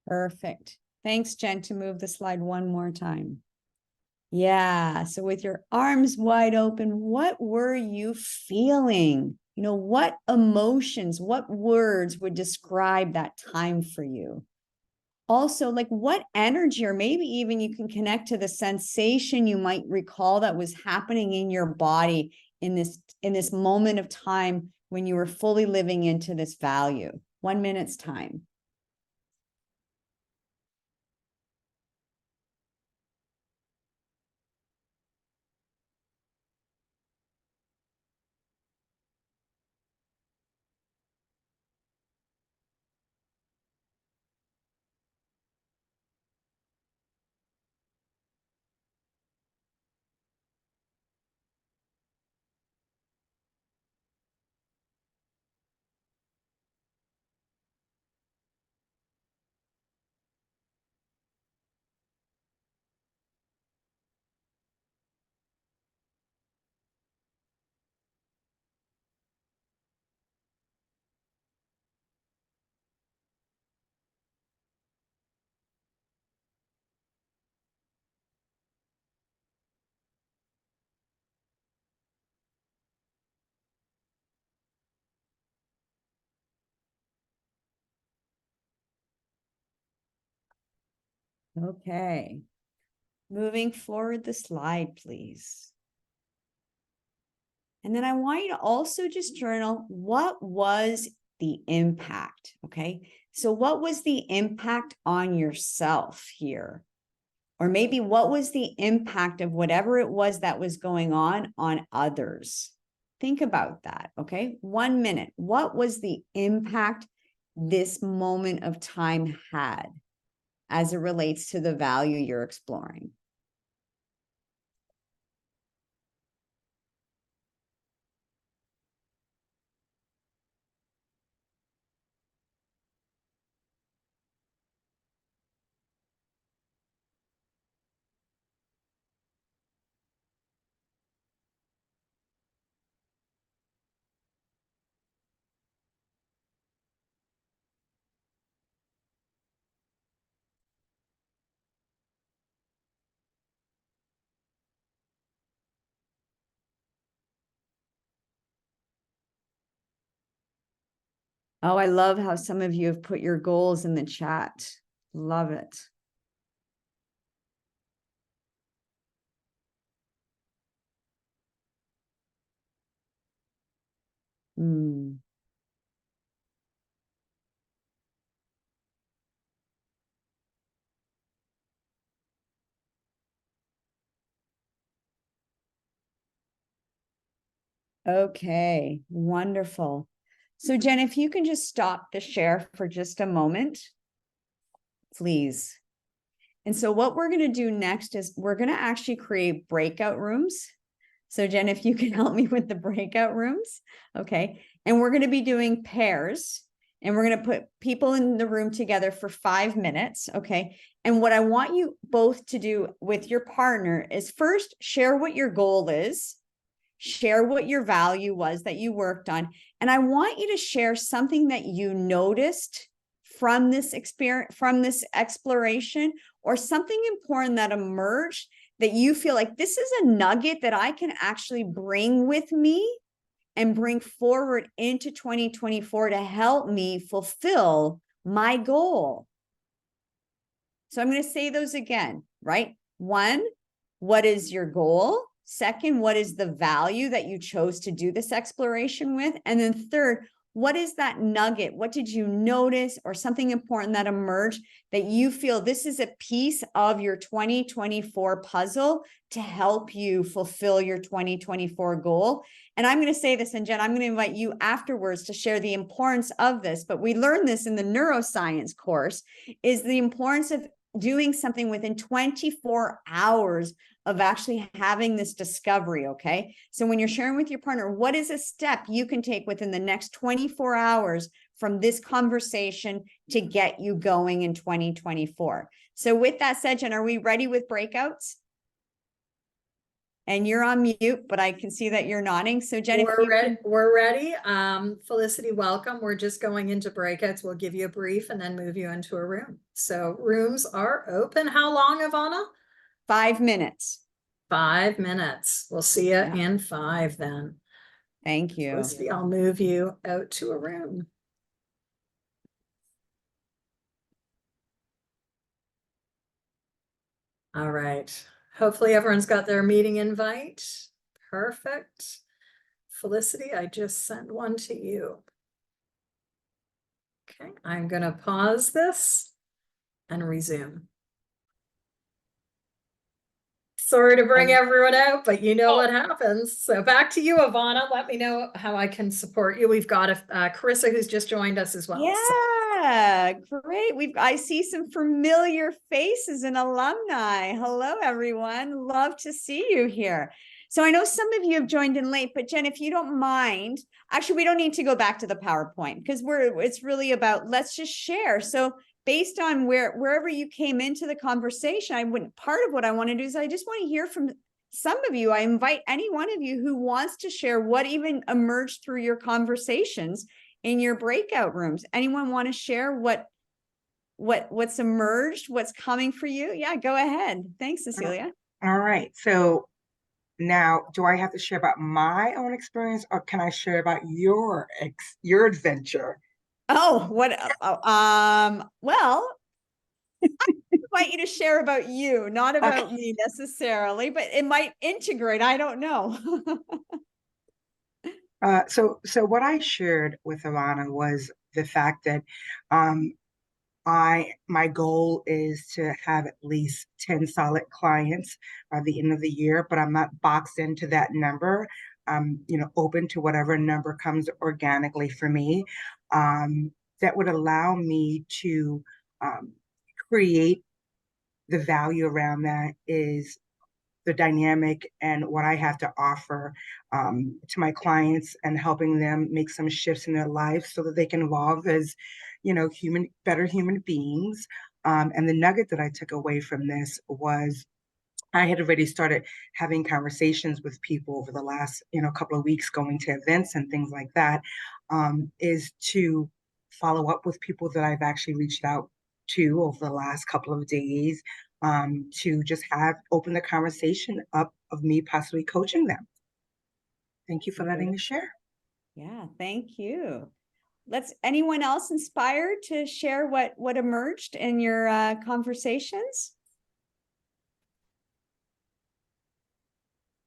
Perfect. Thanks, Jen, to move the slide one more time. Yeah. So with your arms wide open, what were you feeling? What emotions, what words would describe that time for you? Also, like what energy, or maybe even you can connect to the sensation you might recall that was happening in your body in this moment of time when you were fully living into this value? 1 minute's time. Okay. Moving forward the slide, please. And then I want you to also just journal, what was the impact? Okay. So what was the impact on yourself here? Or maybe what was the impact of whatever it was that was going on others? Think about that. Okay. 1 minute. What was the impact this moment of time had as it relates to the value you're exploring? Oh, I love how some of you have put your goals in the chat. Love it. Hmm. Okay, wonderful. So Jen, if you can just stop the share for just a moment, please. And so what we're going to do next is we're going to actually create breakout rooms. So Jen, if you can help me with the breakout rooms, okay. And we're going to be doing pairs, and we're going to put people in the room together for 5 minutes, okay. And what I want you both to do with your partner is first share what your goal is, share what your value was that you worked on. And I want you to share something that you noticed from this experience, from this exploration, or something important that emerged that you feel like this is a nugget that I can actually bring with me and bring forward into 2024 to help me fulfill my goal. So I'm going to say those again, right? 1, what is your goal? 2nd, what is the value that you chose to do this exploration with? And then 3rd, what is that nugget? What did you notice or something important that emerged that you feel this is a piece of your 2024 puzzle to help you fulfill your 2024 goal? And I'm going to say this, and Jen, I'm going to invite you afterwards to share the importance of this, but we learned this in the neuroscience course, is the importance of doing something within 24 hours of actually having this discovery, okay? So when you're sharing with your partner, what is a step you can take within the next 24 hours from this conversation to get you going in 2024? So with that said, Jen, are we ready with breakouts? And you're on mute, but I can see that you're nodding. So Jen, we're ready. Felicity, welcome. We're just going into breakouts. We'll give you a brief and then move you into a room. So rooms are open. How long, Evana? 5 minutes. 5 minutes. We'll see you Yeah. in 5 then. Thank you. Felicity, I'll move you out to a room. All right. Hopefully everyone's got their meeting invite. Perfect. Felicity, I just sent one to you. Okay, I'm gonna pause this and resume. Sorry to bring everyone out, but you know what happens. So back to you, Evana. Let me know how I can support you. We've got Carissa who's just joined us as well. Yeah, great. I see some familiar faces and alumni. Hello, everyone. Love to see you here. So I know some of you have joined in late, but Jen, if you don't mind, actually, we don't need to go back to the PowerPoint because it's really about, let's just share. So based on wherever you came into the conversation, part of what I want to do is I just want to hear from some of you. I invite any one of you who wants to share what even emerged through your conversations in your breakout rooms. Anyone want to share what's emerged, what's coming for you? Yeah, go ahead. Thanks, Cecilia. All right. So now, do I have to share about my own experience, or can I share about your adventure? Oh, well, I invite you to share about you, not about me necessarily, but it might integrate. I don't know. So what I shared with Evana was the fact that my goal is to have at least 10 solid clients by the end of the year, but I'm not boxed into that number. I'm, open to whatever number comes organically for me. That would allow me to create the value around that is the dynamic and what I have to offer to my clients and helping them make some shifts in their life so that they can evolve as, better human beings. And the nugget that I took away from this was I had already started having conversations with people over the last, couple of weeks, going to events and things like that, is to follow up with people that I've actually reached out to over the last couple of days, to just open the conversation up of me possibly coaching them. Thank you for letting me share. Yeah, thank you. Anyone else inspired to share what emerged in your conversations?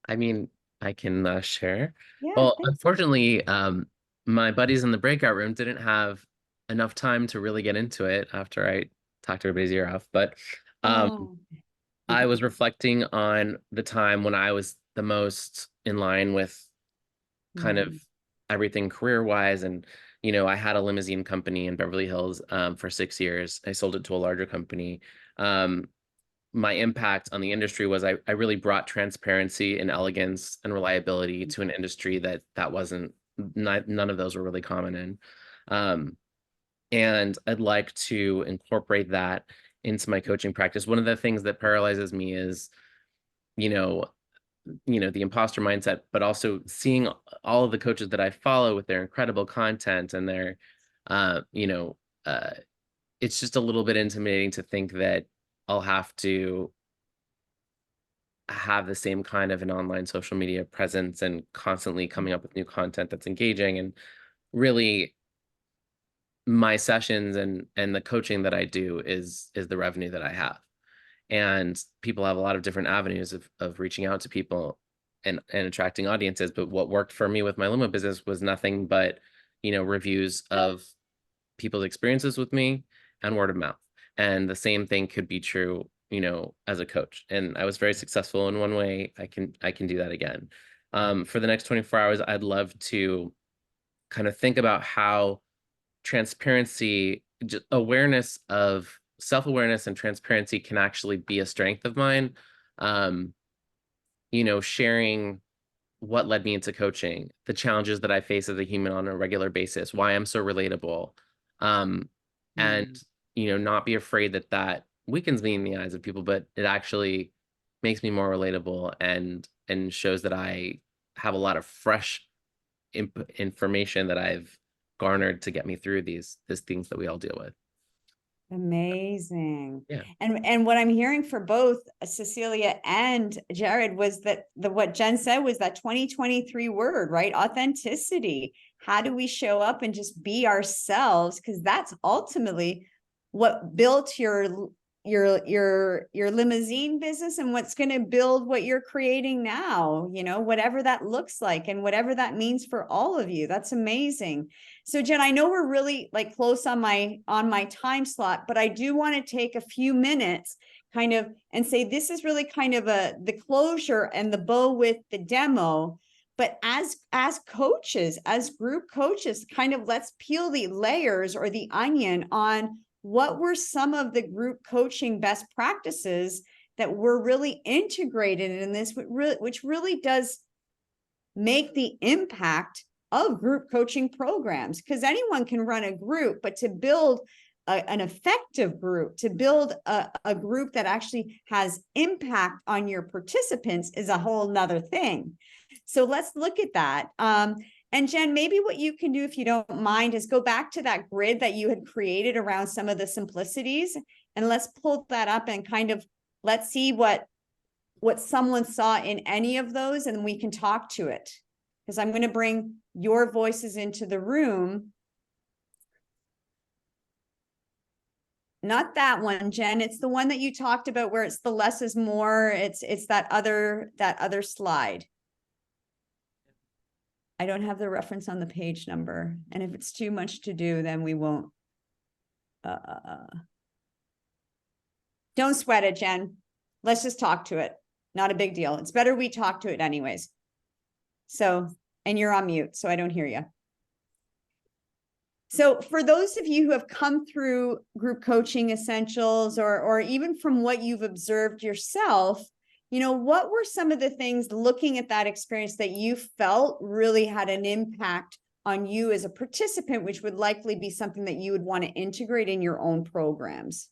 I mean, I can share. Yeah, Well, thanks. unfortunately, my buddies in the breakout room didn't have enough time to really get into it after I talked everybody's ear off. But Oh. I was reflecting on the time when I was the most in line with kind of everything career-wise. And, I had a limousine company in Beverly Hills for 6 years. I sold it to a larger company. My impact on the industry was I really brought transparency and elegance and reliability to an industry that wasn't, none of those were really common in. And I'd like to incorporate that into my coaching practice. One of the things that paralyzes me is, the imposter mindset, but also seeing all of the coaches that I follow with their incredible content and their, it's just a little bit intimidating to think that I'll have to have the same kind of an online social media presence and constantly coming up with new content that's engaging. And really my sessions and the coaching that I do is the revenue that I have. And people have a lot of different avenues of reaching out to people and attracting audiences. But what worked for me with my limo business was nothing but, reviews of people's experiences with me and word of mouth. And the same thing could be true, as a coach. And I was very successful in one way. I can do that again. For the next 24 hours, I'd love to kind of think about how transparency, awareness of self-awareness and transparency can actually be a strength of mine. Sharing what led me into coaching, the challenges that I face as a human on a regular basis, why I'm so relatable. And, not be afraid that weakens me in the eyes of people, but it actually makes me more relatable and shows that I have a lot of fresh information that I've garnered to get me through these things that we all deal with. Amazing. Yeah. And what I'm hearing for both Cecilia and Jared was that what Jen said was that 2023 word, right? Authenticity. How do we show up and just be ourselves? Because that's ultimately what built your your limousine business and what's going to build what you're creating now, you know, whatever that looks like and whatever that means for all of you. That's amazing. So Jen, I know we're really like close on my time slot, but I do want to take a few minutes kind of and say this is really kind of the closure and the bow with the demo. But as coaches, as group coaches, kind of let's peel the layers or the onion on what were some of the group coaching best practices that were really integrated in this, which really does make the impact of group coaching programs, because anyone can run a group, but to build an effective group, to build a group that actually has impact on your participants is a whole nother thing. So let's look at that. And Jen, maybe what you can do, if you don't mind, is go back to that grid that you had created around some of the simplicities, and let's pull that up and kind of, let's see what someone saw in any of those, and we can talk to it. Because I'm going to bring your voices into the room. Not that one, Jen. It's the one that you talked about where it's the less is more. It's that other slide. I don't have the reference on the page number. And if it's too much to do, then we won't. Don't sweat it, Jen. Let's just talk to it. Not a big deal. It's better we talk to it anyways. So, and you're on mute, so I don't hear you. So for those of you who have come through group coaching essentials, or even from what you've observed yourself, you know, what were some of the things looking at that experience that you felt really had an impact on you as a participant, which would likely be something that you would want to integrate in your own programs?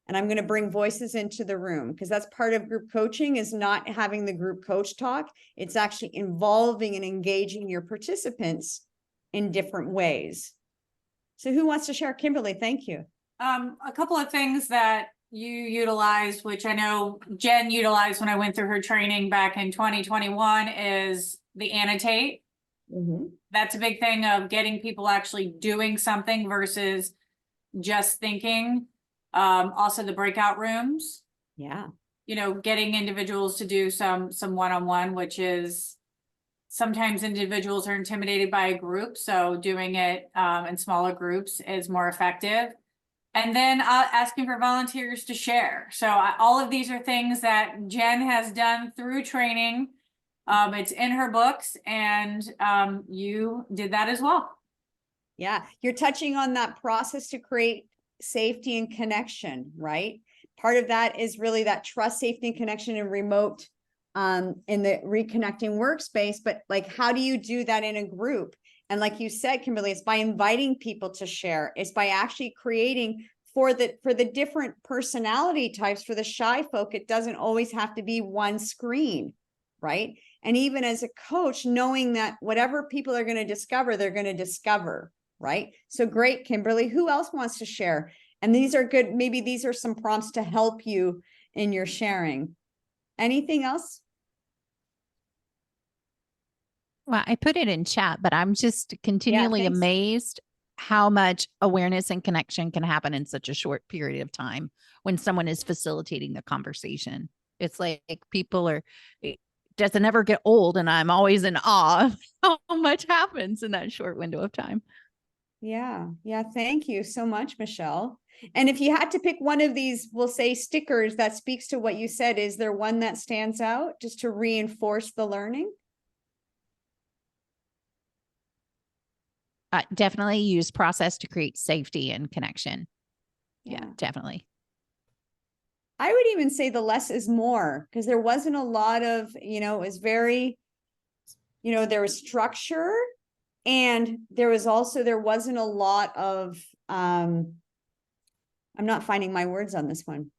And I'm going to bring voices into the room, because that's part of group coaching, is not having the group coach talk. It's actually involving and engaging your participants in different ways. So who wants to share? Kimberly, thank you. A couple of things that you utilized, which I know Jen utilized when I went through her training back in 2021, is the annotate. Mm-hmm. That's a big thing of getting people actually doing something versus just thinking. Also the breakout rooms. Yeah. You know, getting individuals to do some one-on-one, which is sometimes individuals are intimidated by a group. So doing it in smaller groups is more effective. And then asking for volunteers to share. So all of these are things that Jen has done through training. It's in her books, and you did that as well. Yeah. You're touching on that process to create safety and connection, right? Part of that is really that trust, safety, and connection in remote, in the reconnecting workspace. But like, how do you do that in a group? And like you said, Kimberly, it's by inviting people to share. It's by actually creating for the different personality types. For the shy folk, it doesn't always have to be one screen, right? And even as a coach, knowing that whatever people are going to discover, they're going to discover, right? So great, Kimberly. Who else wants to share? And these are good. Maybe these are some prompts to help you in your sharing. Anything else? Well, I put it in chat, but I'm just continually thanks. amazed how much awareness and connection can happen in such a short period of time when someone is facilitating the conversation. It's like people are, it doesn't ever get old, and I'm always in awe of how much happens in that short window of time. Yeah. Thank you so much, Michelle. And if you had to pick one of these, we'll say stickers that speaks to what you said, is there one that stands out just to reinforce the learning? Definitely use process to create safety and connection. Yeah, Yeah. definitely. I would even say the less is more, because there wasn't a lot of, it was very, there was structure, and there wasn't a lot of, I'm not finding my words on this one.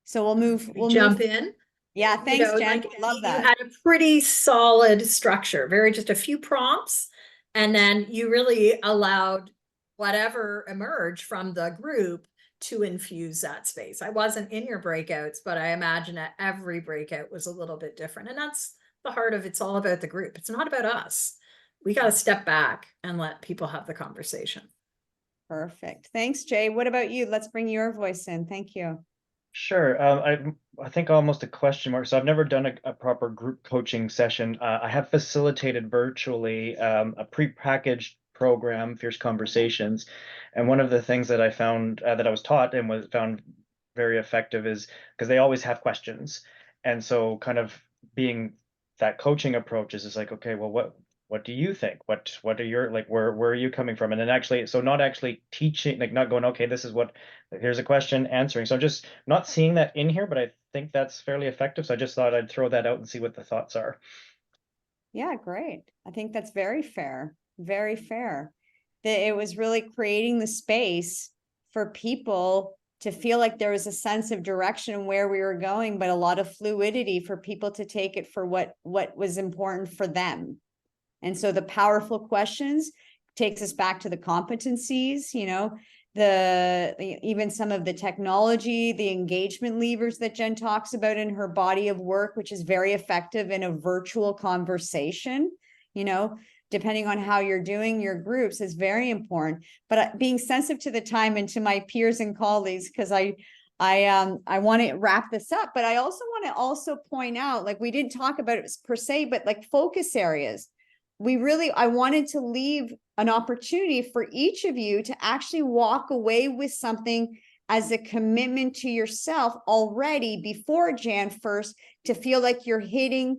So we'll Jump move. in. Yeah, thanks, Jen. Like, Love that. You had a pretty solid structure, just a few prompts, and then you really allowed whatever emerged from the group to infuse that space. I wasn't in your breakouts, but I imagine that every breakout was a little bit different. And that's the heart of it's all about the group. It's not about us. We got to step back and let people have the conversation. Perfect. Thanks, Jay. What about you? Let's bring your voice in. Thank you. Sure. I think almost a question mark. So I've never done a proper group coaching session. I have facilitated virtually a prepackaged program, Fierce Conversations, and one of the things that I found that I was taught and was found very effective is because they always have questions, and so kind of being that coaching approach is just like, okay, well, what do you think? What are your, like, where are you coming from? And then actually, so not actually teaching, like not going, okay, this is what, here's a question, answering. So just not seeing that in here, but I think that's fairly effective. So I just thought I'd throw that out and see what the thoughts are. Yeah, great. I think that's very fair. Very fair. That it was really creating the space for people to feel like there was a sense of direction where we were going, but a lot of fluidity for people to take it for what was important for them. And so the powerful questions takes us back to the competencies, you know, even some of the technology, the engagement levers that Jenn talks about in her body of work, which is very effective in a virtual conversation, you know, depending on how you're doing your groups is very important. But being sensitive to the time and to my peers and colleagues, because I want to wrap this up, but I also want to also point out, like we didn't talk about it per se, but like focus areas. I wanted to leave an opportunity for each of you to actually walk away with something as a commitment to yourself already before Jan 1st to feel like you're hitting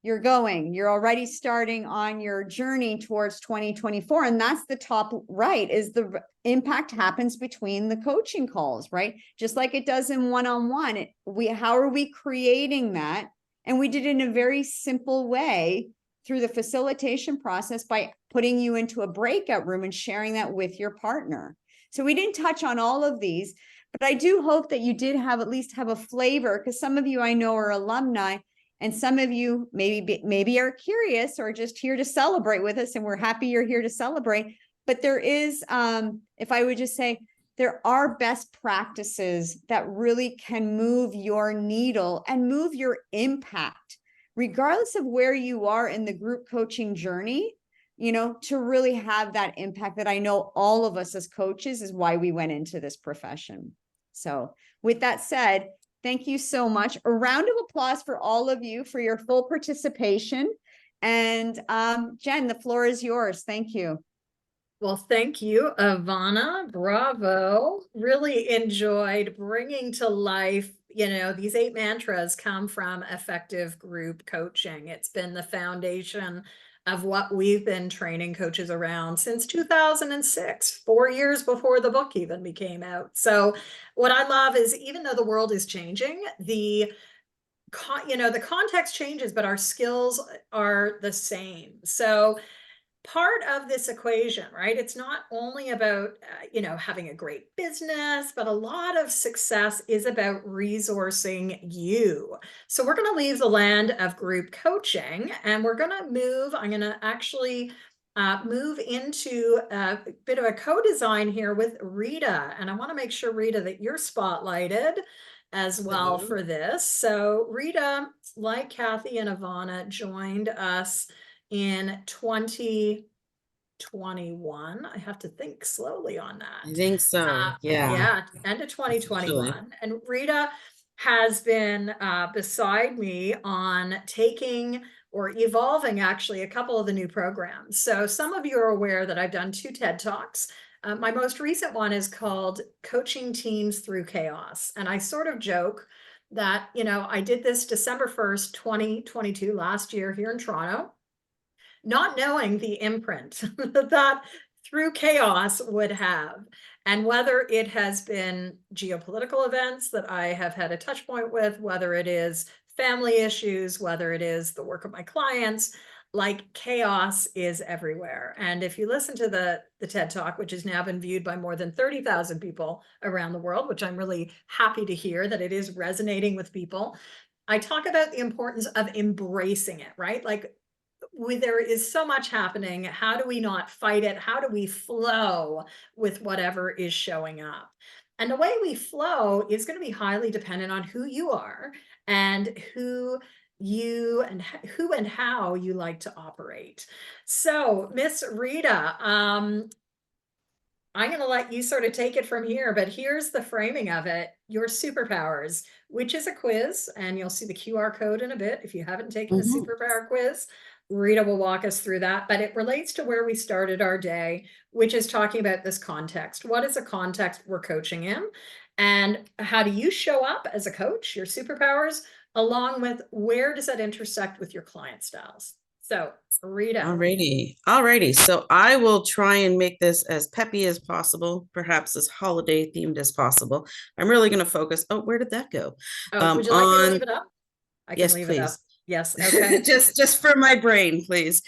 you're already starting on your journey towards 2024. And that's the top right, is the impact happens between the coaching calls, right? Just like it does in one-on-one. How are we creating that? And we did it in a very simple way through the facilitation process by putting you into a breakout room and sharing that with your partner. So we didn't touch on all of these, but I do hope that you did at least have a flavor, because some of you I know are alumni and some of you maybe are curious or just here to celebrate with us, and we're happy you're here to celebrate. But there is, if I would just say, there are best practices that really can move your needle and move your impact, regardless of where you are in the group coaching journey, you know, to really have that impact that I know all of us as coaches is why we went into this profession. So with that said, thank you so much. A round of applause for all of you for your full participation. And Jenn, the floor is yours. Thank you. Well, thank you, Evana. Bravo. Really enjoyed bringing to life, you know, these 8 mantras come from effective group coaching. It's been the foundation of what we've been training coaches around since 2006, 4 years before the book even came out. So what I love is, even though the world is changing, the context changes, but our skills are the same. So part of this equation, right? It's not only about, having a great business, but a lot of success is about resourcing you. So we're going to leave the land of group coaching and we're going to move. I'm going to actually move into a bit of a co-design here with Rita. And I want to make sure, Rita, that you're spotlighted as well for this. So Rita, like Kathy and Evana, joined us in 2021. I have to think slowly on that. I think so. Yeah. End of 2021. And Rita has been beside me on taking or evolving actually a couple of the new programs. So some of you are aware that I've done 2 TED Talks. My most recent one is called Coaching Teams Through Chaos. And I sort of joke that, I did this December 1st, 2022, last year here in Toronto, not knowing the imprint that Through Chaos would have, and whether it has been geopolitical events that I have had a touch point with, whether it is family issues, whether it is the work of my clients, like chaos is everywhere. And if you listen to the TED Talk, which has now been viewed by more than 30,000 people around the world, which I'm really happy to hear that it is resonating with people, I talk about the importance of embracing it, right? Like, there is so much happening. How do we not fight it? How do we flow with whatever is showing up? And the way we flow is going to be highly dependent on who you are and who you and who and how you like to operate. So, Miss Rita, I'm going to let you sort of take it from here, but here's the framing of it. Your superpowers, which is a quiz, and you'll see the QR code in a bit. If you haven't taken the superpower quiz, Rita will walk us through that, but it relates to where we started our day, which is talking about this context. What is a context we're coaching in? And how do you show up as a coach, your superpowers, along with where does that intersect with your client styles? So, Rita. Alrighty. So I will try and make this as peppy as possible, perhaps as holiday themed as possible. I'm really going to focus. Oh, where did that go? Oh, would you like me to leave it up? I can yes, leave please. it up. Yes. Okay. just for my brain, please.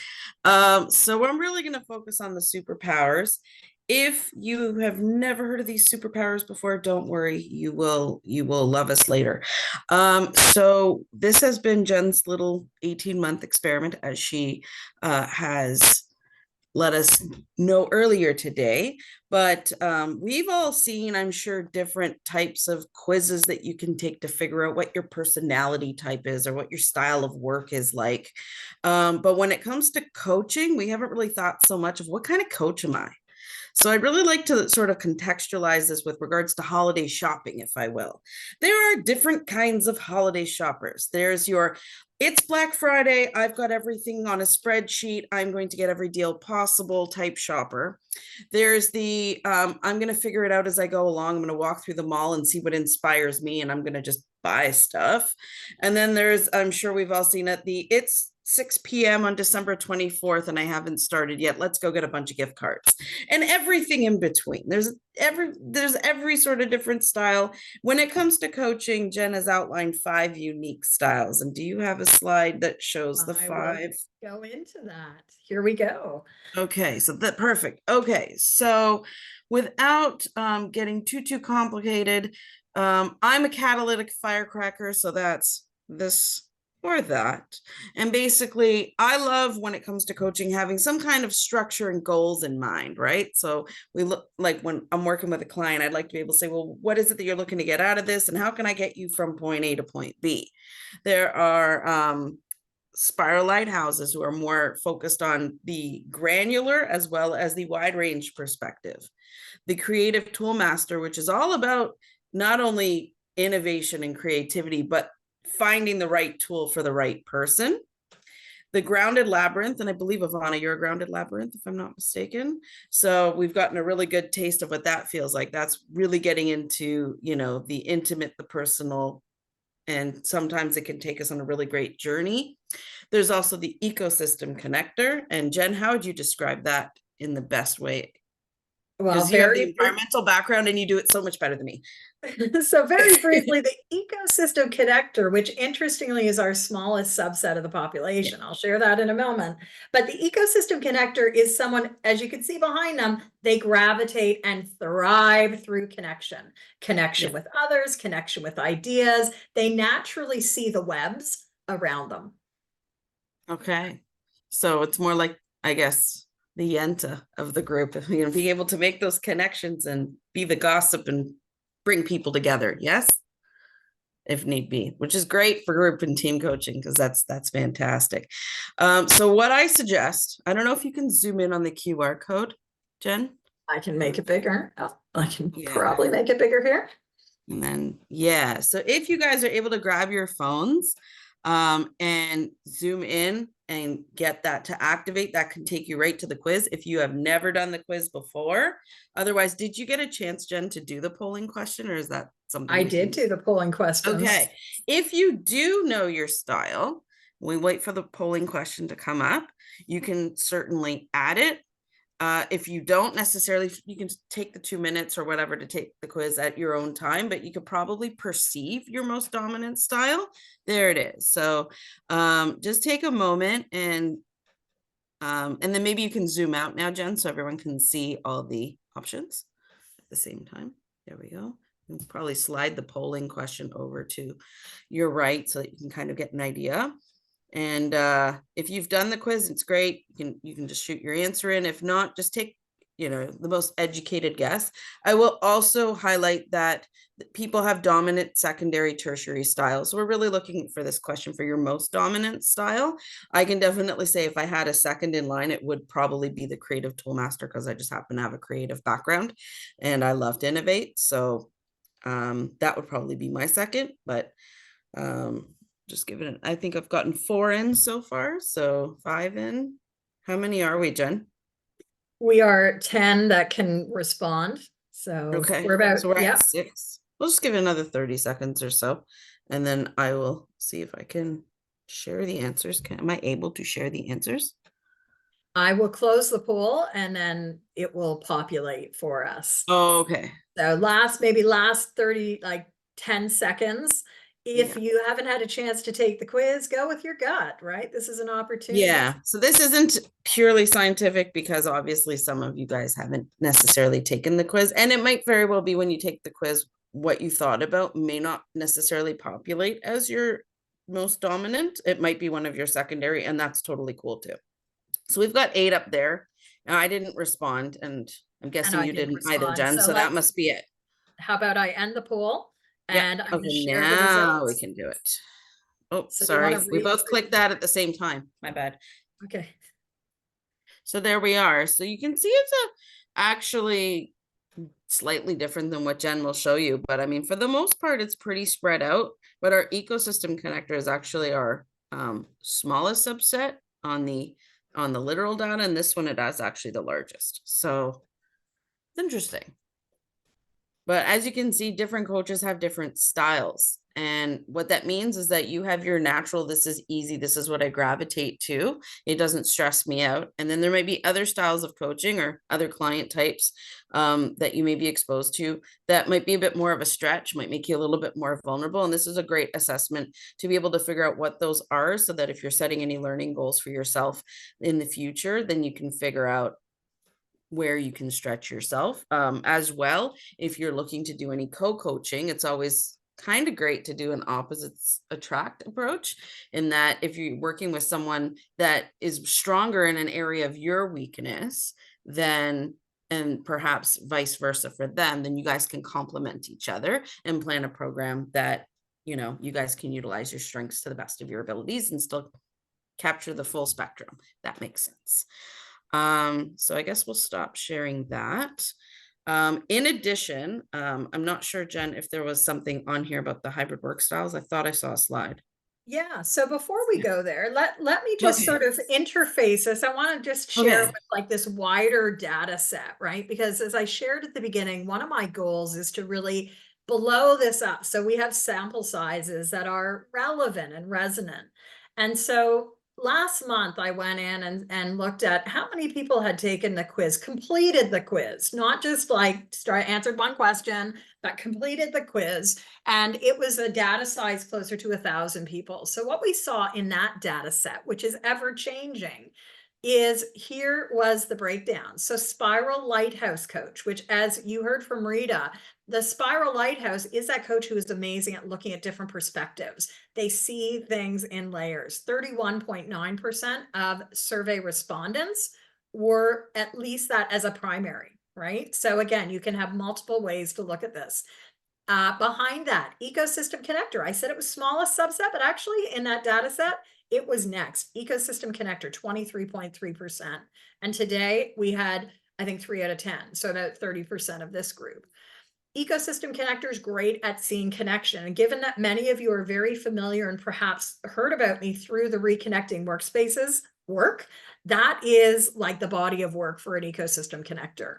So I'm really going to focus on the superpowers. If you have never heard of these superpowers before, don't worry, you will love us later. So this has been Jenn's little 18-month experiment, as she has let us know earlier today. But we've all seen, I'm sure, different types of quizzes that you can take to figure out what your personality type is or what your style of work is like. But when it comes to coaching, we haven't really thought so much of what kind of coach am I? So I'd really like to sort of contextualize this with regards to holiday shopping, if I will. There are different kinds of holiday shoppers. There's your, it's Black Friday, I've got everything on a spreadsheet, I'm going to get every deal possible type shopper. There's the, I'm going to figure it out as I go along. I'm going to walk through the mall and see what inspires me, and I'm going to just buy stuff. And then there's, I'm sure we've all seen it, the it's 6 p.m. on December 24th and I haven't started yet. Let's go get a bunch of gift cards and everything in between. There's every sort of different style. When it comes to coaching, Jenn has outlined 5 unique styles. And do you have a slide that shows the 5? Go into that. Here we go. Okay, so that perfect. Okay, so without getting too complicated, I'm a catalytic firecracker, so that's this or that. And basically, I love, when it comes to coaching, having some kind of structure and goals in mind, right? So we look, like when I'm working with a client, I'd like to be able to say, well, what is it that you're looking to get out of this? And how can I get you from point A to point B? There are spiral lighthouses who are more focused on the granular as well as the wide range perspective. The creative tool master, which is all about not only innovation and creativity, but finding the right tool for the right person. The grounded labyrinth, and I believe, Evana, you're a grounded labyrinth, if I'm not mistaken. So we've gotten a really good taste of what that feels like. That's really getting into, you know, the intimate, the personal, and sometimes it can take us on a really great journey. There's also the ecosystem connector. And Jenn, how would you describe that in the best way? Well, because you have the environmental background and you do it so much better than me. So very briefly, the ecosystem connector, which interestingly is our smallest subset of the population. I'll share that in a moment. But the ecosystem connector is someone, as you can see behind them, they gravitate and thrive through connection with others, connection with ideas. They naturally see the webs around them. Okay. So it's more like, I guess, the Yenta of the group, you know, being able to make those connections and be the gossip and bring people together. Yes, if need be, which is great for group and team coaching, because that's fantastic. So what I suggest, I don't know if you can zoom in on the QR code, Jenn. I can make it bigger. I can probably make it bigger here. And then, so if you guys are able to grab your phones and zoom in and get that to activate, that can take you right to the quiz if you have never done the quiz before. Otherwise, did you get a chance, Jenn, to do the polling question, or is that something I did do the polling questions? Okay. If you do know your style, we wait for the polling question to come up. You can certainly add it. If you don't necessarily, you can take the 2 minutes or whatever to take the quiz at your own time, but you could probably perceive your most dominant style. There it is. So just take a moment and then maybe you can zoom out now, Jenn, so everyone can see all the options at the same time. There we go. You can probably slide the polling question over to your right so that you can kind of get an idea. And if you've done the quiz, it's great. You can just shoot your answer in. If not, just take the most educated guess. I will also highlight that people have dominant, secondary, tertiary styles. We're really looking for this question for your most dominant style. I can definitely say if I had a second in line, it would probably be the creative toolmaster, because I just happen to have a creative background and I love to innovate. So that would probably be my second, but just give it I think I've gotten 4 in so far, so 5 in. How many are we, Jen? We are 10 that can respond. So Okay, we're about, so we're yeah. at 6. We'll just give it another 30 seconds or so, and then I will see if I can share the answers. Am I able to share the answers? I will close the poll and then it will populate for us. Okay. So maybe last 30, like 10 seconds. If you haven't had a chance to take the quiz, go with your gut, right? This is an opportunity. Yeah, so this isn't purely scientific, because obviously some of you guys haven't necessarily taken the quiz, and it might very well be when you take the quiz, what you thought about may not necessarily populate as your most dominant. It might be one of your secondary, and that's totally cool too. So we've got 8 up there. Now I didn't respond, and I'm guessing you didn't either, Jen, so that must be it. How about I end the poll? And I'm Okay, share the now we results. can do it. Oh, So sorry. We both clicked that at the same time. My bad. Okay. So there we are. So you can see it's actually slightly different than what Jen will show you. But I mean, for the most part, it's pretty spread out. But our ecosystem connector is actually our smallest subset on the literal data. And this one, it is actually the largest. So it's interesting. But as you can see, different coaches have different styles. And what that means is that you have your natural, this is easy, this is what I gravitate to. It doesn't stress me out. And then there may be other styles of coaching or other client types that you may be exposed to that might be a bit more of a stretch, might make you a little bit more vulnerable. And this is a great assessment to be able to figure out what those are, so that if you're setting any learning goals for yourself in the future, then you can figure out where you can stretch yourself. As well, if you're looking to do any co-coaching, it's always kind of great to do an opposites attract approach, in that if you're working with someone that is stronger in an area of your weakness, then and perhaps vice versa for them, then you guys can complement each other and plan a program that you guys can utilize your strengths to the best of your abilities and still capture the full spectrum. That makes sense. So I guess we'll stop sharing that. In addition, I'm not sure, Jen, if there was something on here about the hybrid work styles. I thought I saw a slide. Yeah. So before we go there, let me just sort of interface this. I want to just share with like this wider data set, right? Because as I shared at the beginning, one of my goals is to really blow this up. So we have sample sizes that are relevant and resonant. And so last month I went in and looked at how many people had taken the quiz, completed the quiz, not just like answered one question, but completed the quiz. And it was a data size closer to 1,000 people. So what we saw in that data set, which is ever changing, is here was the breakdown. So Spiral Lighthouse coach, which as you heard from Rita, the Spiral Lighthouse is that coach who is amazing at looking at different perspectives. They see things in layers. 31.9% of survey respondents were at least that as a primary, right? So again, you can have multiple ways to look at this. Behind that, ecosystem connector. I said it was smallest subset, but actually in that data set, it was next. Ecosystem connector, 23.3%. And today we had, I think, 3 out of 10. So about 30% of this group. Ecosystem connector is great at seeing connection. And given that many of you are very familiar and perhaps heard about me through the Reconnecting Workspaces work, that is like the body of work for an ecosystem connector.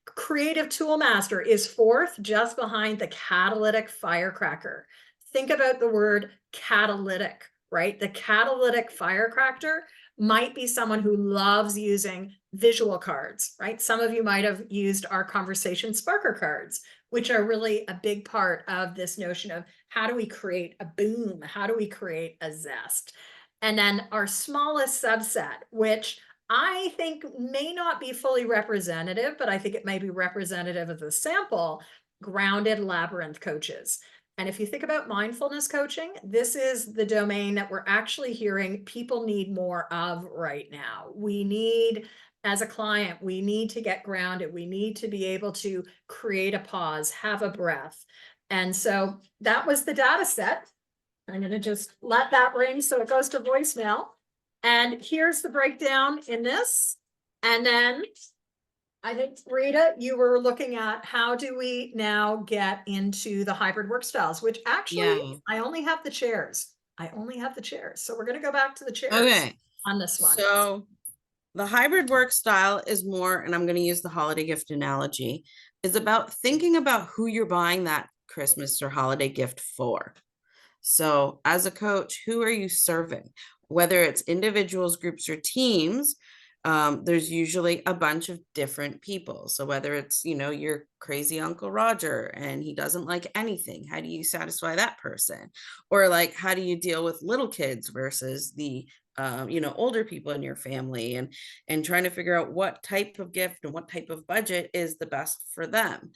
Creative Toolmaster is 4th, just behind the catalytic firecracker. Think about the word catalytic, right? The catalytic firecracker might be someone who loves using visual cards, right? Some of you might have used our conversation sparker cards, which are really a big part of this notion of how do we create a boom? How do we create a zest? And then our smallest subset, which I think may not be fully representative, but I think it may be representative of the sample, grounded labyrinth coaches. And if you think about mindfulness coaching, this is the domain that we're actually hearing people need more of right now. We need as a client, we need to get grounded. We need to be able to create a pause, have a breath. And so that was the data set. I'm going to just let that ring so it goes to voicemail. And here's the breakdown in this. And then I think, Rita, you were looking at how do we now get into the hybrid work styles, which actually Yeah. I only have the chairs. I only have the chairs. So we're going to go back to the chairs Okay. on this one. So the hybrid work style is more, and I'm going to use the holiday gift analogy, is about thinking about who you're buying that Christmas or holiday gift for. So as a coach, who are you serving? Whether it's individuals, groups, or teams, there's usually a bunch of different people. So whether it's, you know, your crazy Uncle Roger and he doesn't like anything, how do you satisfy that person? Or like, how do you deal with little kids versus the you know, older people in your family, and trying to figure out what type of gift and what type of budget is the best for them.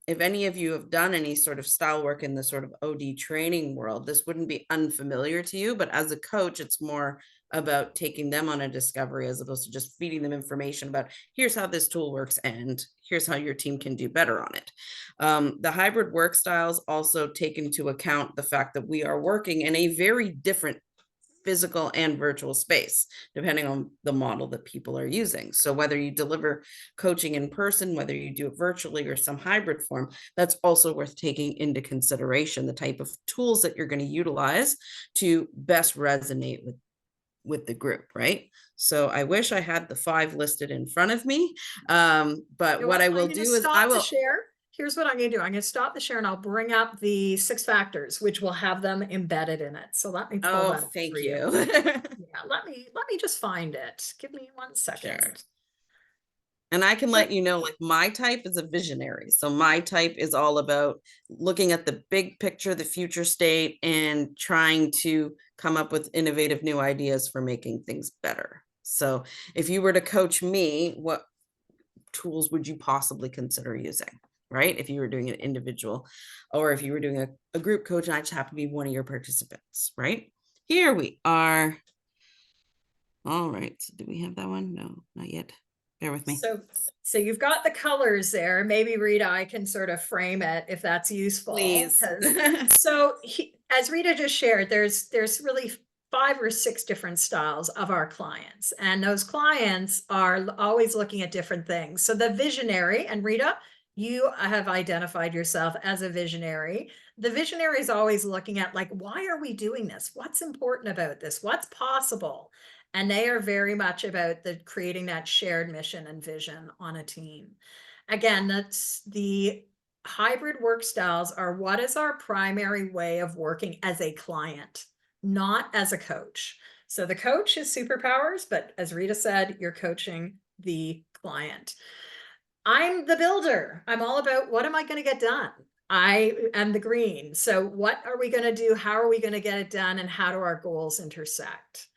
If any of you have done any sort of style work in the sort of OD training world, this wouldn't be unfamiliar to you, but as a coach, it's more about taking them on a discovery as opposed to just feeding them information about here's how this tool works and here's how your team can do better on it. The hybrid work styles also take into account the fact that we are working in a very different physical and virtual space, depending on the model that people are using. So whether you deliver coaching in person, whether you do it virtually or some hybrid form, that's also worth taking into consideration, the type of tools that you're going to utilize to best resonate with the group, right? So I wish I had the 5 listed in front of me, but You know what I will I'm gonna do is stop I the will share. Here's what I'm going to do. I'm going to stop the share and I'll bring up the 6 factors, which will have them embedded in it. So let me pull oh, that up thank for you. Yeah, let me just find it. Give me 1 second. Sure. And I can let you know, like, my type is a visionary. So my type is all about looking at the big picture, the future state, and trying to come up with innovative new ideas for making things better. So if you were to coach me, what tools would you possibly consider using? Right? If you were doing an individual, or if you were doing a group coach and I just happen to be one of your participants, right? Here we are. All right. So do we have that one? No, not yet. Bear with me. So you've got the colors there. Maybe Rita, I can sort of frame it if that's useful. Please. So as Rita just shared, there's really 5 or 6 different styles of our clients, and those clients are always looking at different things. So the visionary, and Rita, you have identified yourself as a visionary. The visionary is always looking at, like, why are we doing this? What's important about this? What's possible? And they are very much about creating that shared mission and vision on a team. Again, that's the hybrid work styles are what is our primary way of working as a client, not as a coach. So the coach is Superpowers, but as Rita said, you're coaching the client. I'm the builder. I'm all about what am I going to get done? I am the green. So what are we going to do? How are we going to get it done? And how do our goals intersect?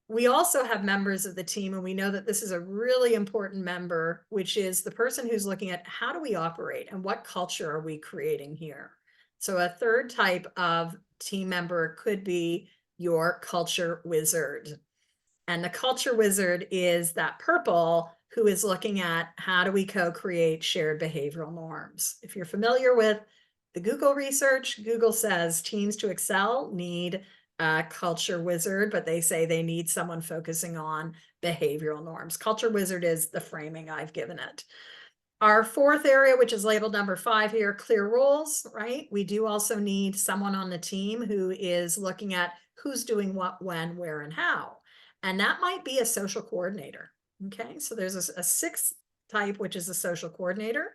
We also have members of the team, and we know that this is a really important member, which is the person who's looking at how do we operate and what culture are we creating here? So a third type of team member could be your culture wizard. And the culture wizard is that purple who is looking at how do we co-create shared behavioral norms. If you're familiar with the Google research, Google says teams to excel need culture wizard, but they say they need someone focusing on behavioral norms. Culture wizard is the framing I've given it. Our 4th area, which is labeled number 5 here, clear roles, right? We do also need someone on the team who is looking at who's doing what, when, where, and how. And that might be a social coordinator. Okay, so there's a 6th type, which is a social coordinator.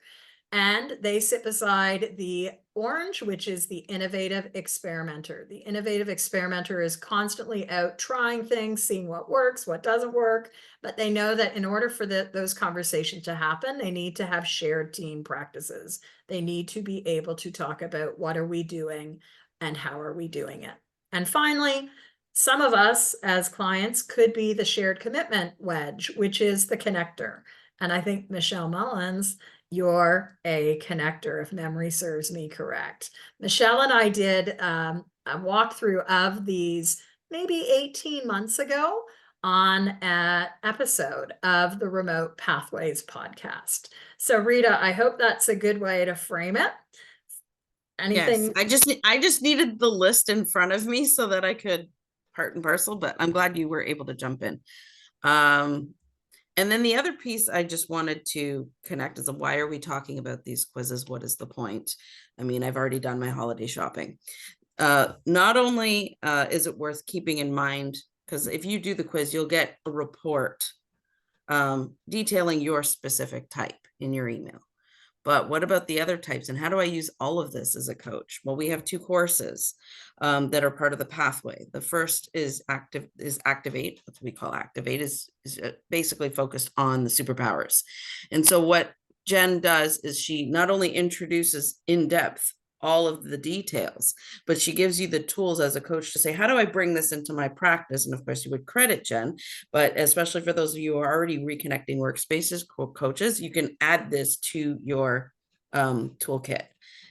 And they sit beside the orange, which is the innovative experimenter. The innovative experimenter is constantly out trying things, seeing what works, what doesn't work. But they know that in order for those conversations to happen, they need to have shared team practices. They need to be able to talk about what are we doing and how are we doing it. And finally, some of us as clients could be the shared commitment wedge, which is the connector. And I think Michelle Mullins, you're a connector, if memory serves me correct. Michelle and I did a walkthrough of these maybe 18 months ago on an episode of the Remote Pathways podcast. So Rita, I hope that's a good way to frame it. Anything? Yes, I just needed the list in front of me so that I could part and parcel, but I'm glad you were able to jump in. And then the other piece I just wanted to connect is why are we talking about these quizzes? What is the point? I mean, I've already done my holiday shopping. Not only is it worth keeping in mind, because if you do the quiz, you'll get a report detailing your specific type in your email. But what about the other types, and how do I use all of this as a coach? Well, we have 2 courses that are part of the pathway. The first is Activate. What we call Activate is basically focused on the superpowers. And so what Jenn does is she not only introduces in depth all of the details, but she gives you the tools as a coach to say, how do I bring this into my practice? And of course you would credit Jenn, but especially for those of you who are already reconnecting workspaces coaches, you can add this to your toolkit.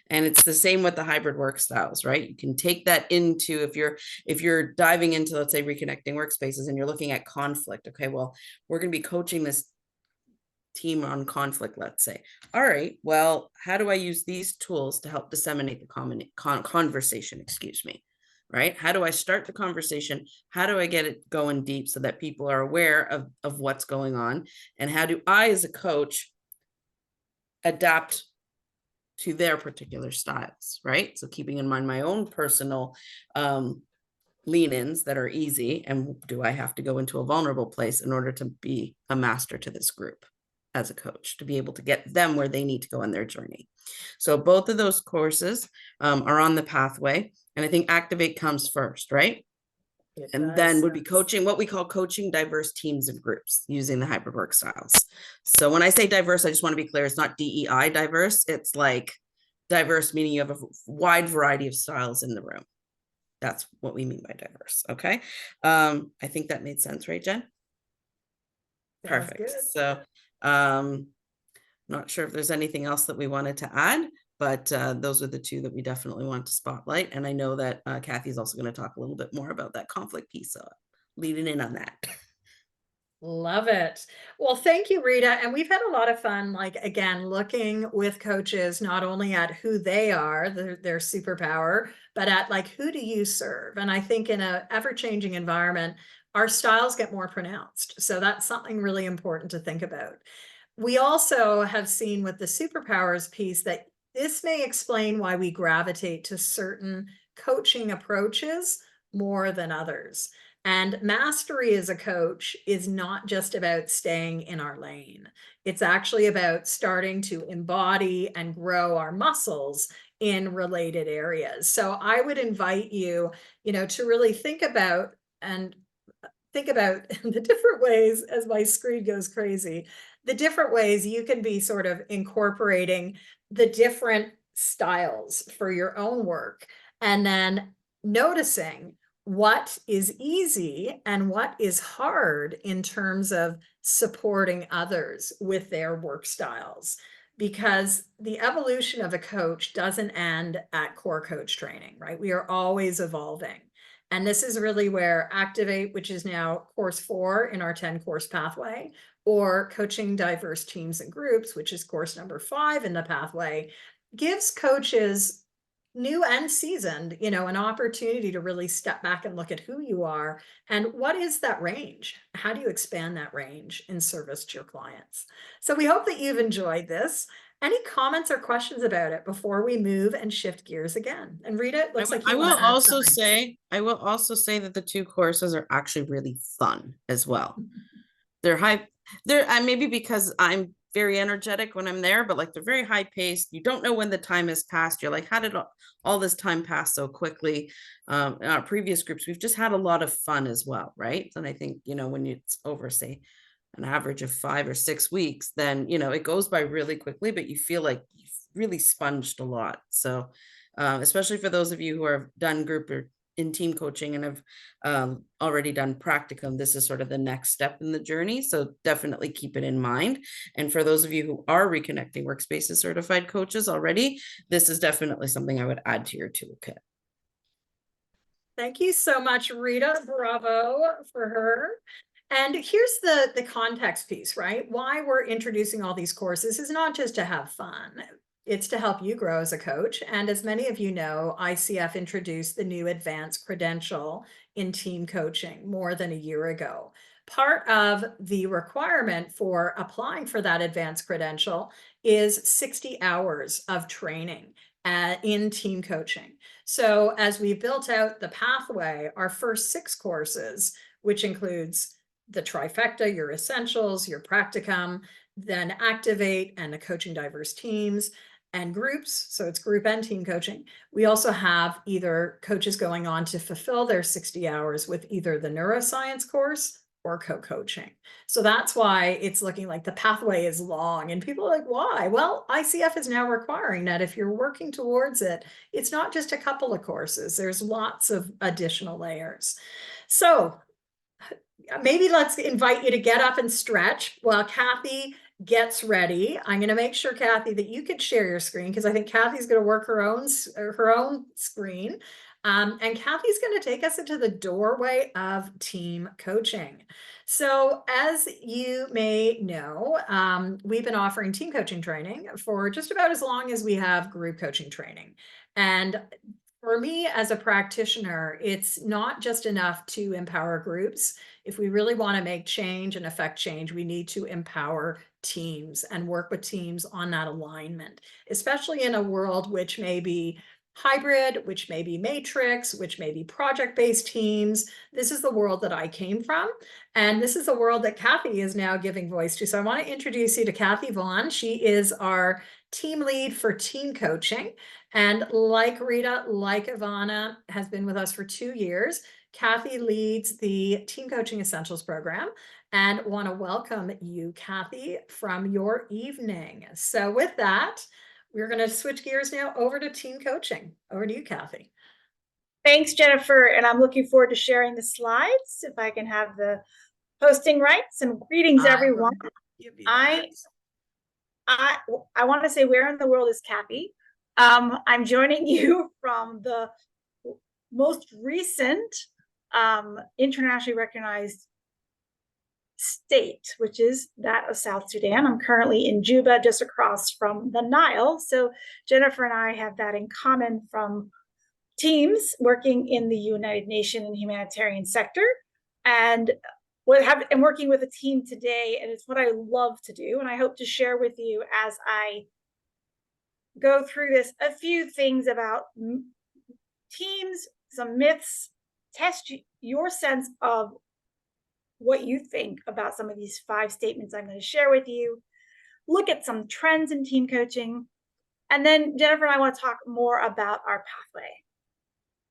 And it's the same with the hybrid work styles, right? You can take that into, if you're diving into, let's say, reconnecting workspaces and you're looking at conflict. Okay, well, we're going to be coaching this team on conflict, let's say. All right, well, how do I use these tools to help disseminate the conversation, excuse me, right? How do I start the conversation? How do I get it going deep so that people are aware of what's going on? And how do I, as a coach, adapt to their particular styles, right? So keeping in mind my own personal lean-ins that are easy, and do I have to go into a vulnerable place in order to be a master to this group as a coach, to be able to get them where they need to go on their journey. So both of those courses are on the pathway. And I think Activate comes first, right? And then would be coaching, what we call coaching diverse teams and groups using the hybrid work styles. So when I say diverse, I just want to be clear, it's not DEI diverse. It's like diverse, meaning you have a wide variety of styles in the room. That's what we mean by diverse. Okay. I think that made sense, right, Jenn? Perfect. So not sure if there's anything else that we wanted to add, but those are the 2 that we definitely want to spotlight. And I know that Kathy's also going to talk a little bit more about that conflict piece. So leading in on that. Love it. Well, thank you, Rita. And we've had a lot of fun, like, again, looking with coaches, not only at who they are, their superpower, but at like, who do you serve? And I think in an ever-changing environment, our styles get more pronounced. So that's something really important to think about. We also have seen with the superpowers piece that this may explain why we gravitate to certain coaching approaches more than others. And mastery as a coach is not just about staying in our lane. It's actually about starting to embody and grow our muscles in related areas. So I would invite you, to really think about the different ways, as my screen goes crazy, the different ways you can be sort of incorporating the different styles for your own work, and then noticing what is easy and what is hard in terms of supporting others with their work styles. Because the evolution of a coach doesn't end at core coach training, right? We are always evolving. And this is really where Activate, which is now course 4 in our 10-course pathway, or Coaching Diverse Teams and Groups, which is course number 5 in the pathway, gives coaches, new and seasoned, an opportunity to really step back and look at who you are and what is that range? How do you expand that range in service to your clients? So we hope that you've enjoyed this. Any comments or questions about it before we move and shift gears again? And Rita, it looks like I you will want to add also something. say that the 2 courses are actually really fun as well. They're maybe because I'm very energetic when I'm there, but like they're very high paced. You don't know when the time has passed. You're like, how did all this time pass so quickly? In our previous groups, we've just had a lot of fun as well, right? And I think, when it's over, say, an average of 5 or 6 weeks, then, it goes by really quickly, but you feel like you've really sponged a lot. So especially for those of you who have done group or in team coaching and have already done practicum, this is sort of the next step in the journey. So definitely keep it in mind. And for those of you who are Reconnecting Workspaces certified coaches already, this is definitely something I would add to your toolkit. Thank you so much, Rita. Bravo for her. And here's the context piece, right? Why we're introducing all these courses is not just to have fun. It's to help you grow as a coach. And as many of you know, ICF introduced the new advanced credential in team coaching more than a year ago. Part of the requirement for applying for that advanced credential is 60 hours of training in team coaching. So as we built out the pathway, our first 6 courses, which includes the trifecta, your essentials, your practicum, then activate and the coaching diverse teams and groups. So it's group and team coaching. We also have either coaches going on to fulfill their 60 hours with either the neuroscience course or co-coaching. So that's why it's looking like the pathway is long, and people are like, why? Well, ICF is now requiring that if you're working towards it, it's not just a couple of courses, there's lots of additional layers. So maybe let's invite you to get up and stretch while Kathy gets ready. I'm going to make sure, Kathy, that you could share your screen, because I think Kathy's going to work her own screen. And Kathy's going to take us into the doorway of team coaching. So as you may know, we've been offering team coaching training for just about as long as we have group coaching training. And for me as a practitioner, it's not just enough to empower groups. If we really want to make change and affect change, we need to empower teams and work with teams on that alignment, especially in a world which may be hybrid, which may be matrix, which may be project-based teams. This is the world that I came from, and this is the world that Kathy is now giving voice to. So I want to introduce you to Kathy Vaughn. She is our team lead for team coaching. And like Rita, like Evana, has been with us for 2 years. Kathy leads the Team Coaching Essentials program, and want to welcome you, Kathy, from your evening. So with that, we're going to switch gears now over to team coaching. Over to you, Kathy. Thanks, Jennifer. And I'm looking forward to sharing the slides, if I can have the hosting rights. And greetings, everyone. I want to say, where in the world is Kathy? I'm joining you from the most recent internationally recognized state, which is that of South Sudan. I'm currently in Juba, just across from the Nile. So Jennifer and I have that in common from teams working in the United Nations and humanitarian sector, and working with a team today. And it's what I love to do. And I hope to share with you, as I go through this, a few things about teams, some myths, test your sense of what you think about some of these 5 statements I'm going to share with you, look at some trends in team coaching, and then Jennifer and I want to talk more about our pathway.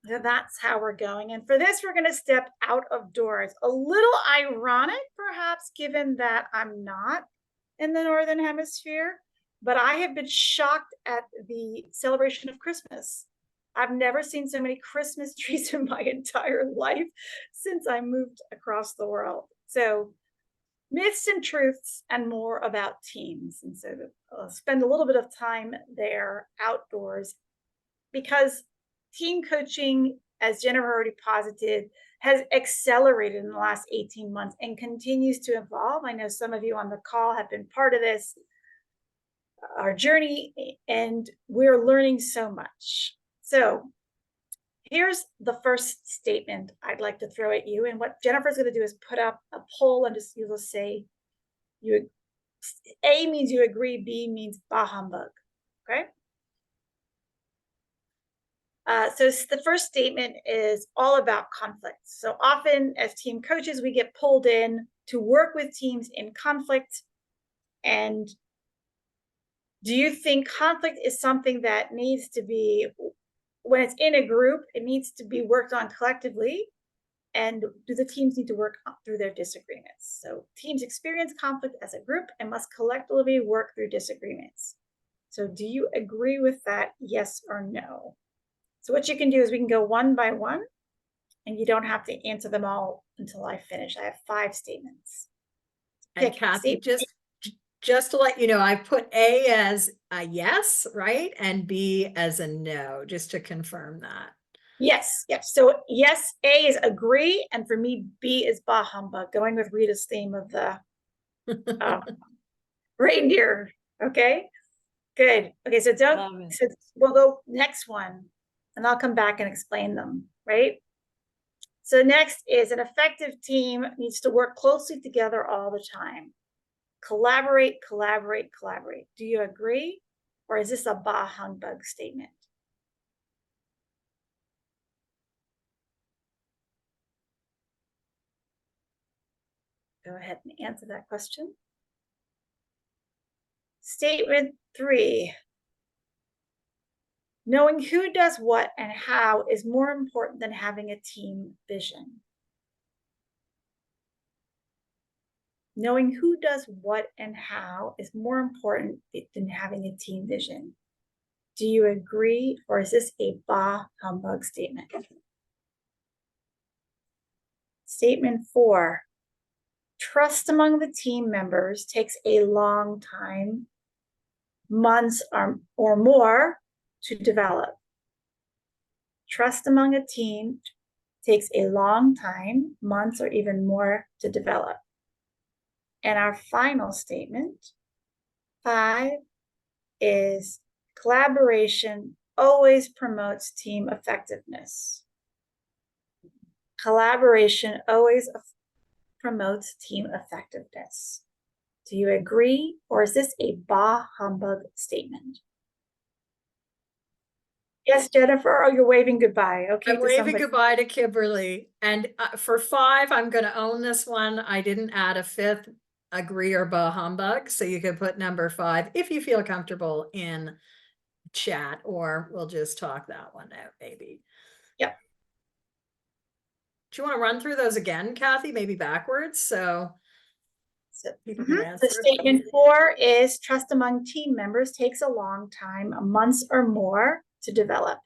So that's how we're going. And for this, we're going to step out of doors. A little ironic, perhaps, given that I'm not in the Northern Hemisphere, but I have been shocked at the celebration of Christmas. I've never seen so many Christmas trees in my entire life since I moved across the world. So myths and truths, and more about teams. And so I'll spend a little bit of time there outdoors, because team coaching, as Jennifer already posited, has accelerated in the last 18 months and continues to evolve. I know some of you on the call have been part of this, our journey, and we're learning so much. So here's the first statement I'd like to throw at you. And what Jennifer's going to do is put up a poll, and you'll just say, A means you agree, B means bah humbug. Okay. So the first statement is all about conflict. So often as team coaches, we get pulled in to work with teams in conflict. And do you think conflict is something that needs to be, when it's in a group, it needs to be worked on collectively? And do the teams need to work through their disagreements? So teams experience conflict as a group and must collectively work through disagreements. So do you agree with that? Yes or no? So what you can do is we can go one by one, and you don't have to answer them all until I finish. I have 5 statements. And Kathy, just to let you know, I put A as a yes, right? And B as a no, just to confirm that. Yes, yes. So yes, A is agree, and for me, B is bah humbug, going with Rita's theme of the reindeer. Okay, good. Okay, so Love don't, it. so we'll go next one, and I'll come back and explain them, right? So next is an effective team needs to work closely together all the time. Collaborate, collaborate, collaborate. Do you agree? Or is this a bah humbug statement? Go ahead and answer that question. Statement 3. Knowing who does what and how is more important than having a team vision. Knowing who does what and how is more important than having a team vision. Do you agree, or is this a bah humbug statement? Statement 4. Trust among the team members takes a long time, months or more, to develop. Trust among a team takes a long time, months or even more, to develop. And our final statement, 5, is collaboration always promotes team effectiveness. Collaboration always promotes team effectiveness. Do you agree, or is this a bah humbug statement? Yes, Jennifer. Oh, you're waving goodbye. Okay, I'm waving goodbye to Kimberly. And for 5, I'm going to own this one. I didn't add a 5th agree or bah humbug. So you could put number 5 if you feel comfortable in chat, or we'll just talk that one out maybe. Yep. Do you want to run through those again, Kathy? Maybe backwards, so people can answer. The statement 4 is trust among team members takes a long time, months or more, to develop.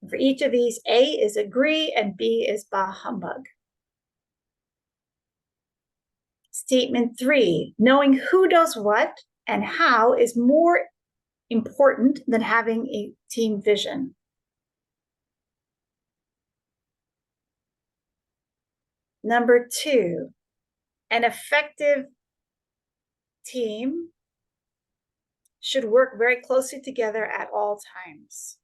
For each of these, A is agree and B is bah humbug. Statement 3, knowing who does what and how is more important than having a team vision. Number 2, an effective team should work very closely together at all times.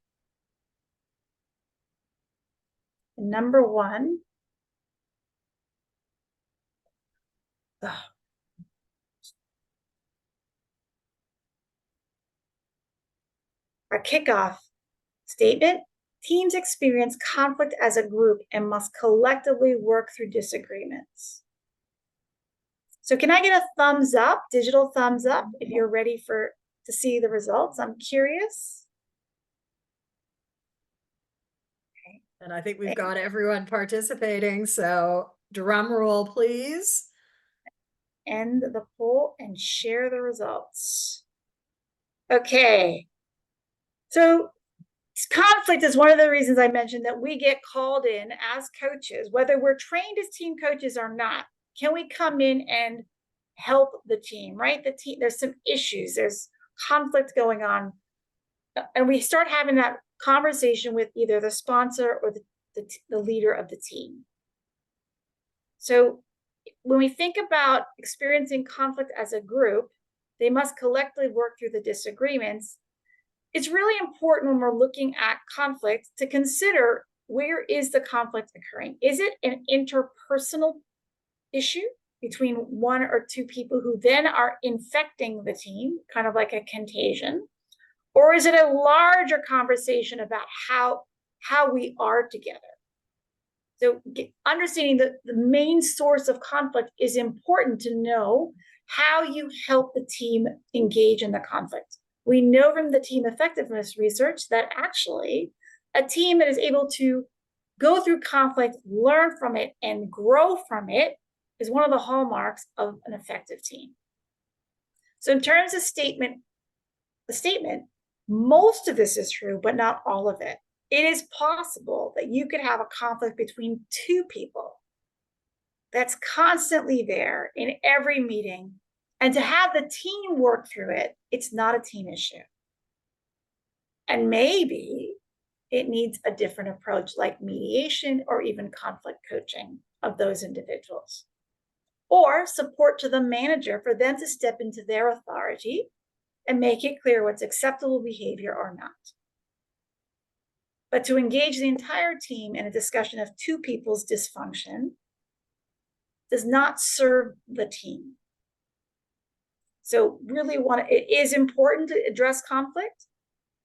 And number 1, our kickoff statement, teams experience conflict as a group and must collectively work through disagreements. So can I get a thumbs up, digital thumbs up, if you're ready to see the results? I'm curious. Okay. And I think we've got everyone participating. So drum roll, please. End the poll and share the results. Okay. So conflict is one of the reasons I mentioned that we get called in as coaches, whether we're trained as team coaches or not. Can we come in and help the team, right? The team, there's some issues, there's conflict going on. And we start having that conversation with either the sponsor or the leader of the team. So when we think about experiencing conflict as a group, they must collectively work through the disagreements. It's really important when we're looking at conflict to consider, where is the conflict occurring? Is it an interpersonal issue between 1 or 2 people who then are infecting the team, kind of like a contagion? Or is it a larger conversation about how we are together? So understanding the main source of conflict is important to know how you help the team engage in the conflict. We know from the team effectiveness research that actually a team that is able to go through conflict, learn from it, and grow from it is one of the hallmarks of an effective team. So in terms of the statement, most of this is true, but not all of it. It is possible that you could have a conflict between 2 people that's constantly there in every meeting, and to have the team work through it, it's not a team issue. And maybe it needs a different approach like mediation or even conflict coaching of those individuals. Or support to the manager for them to step into their authority and make it clear what's acceptable behavior or not. But to engage the entire team in a discussion of two people's dysfunction does not serve the team. So really it is important to address conflict,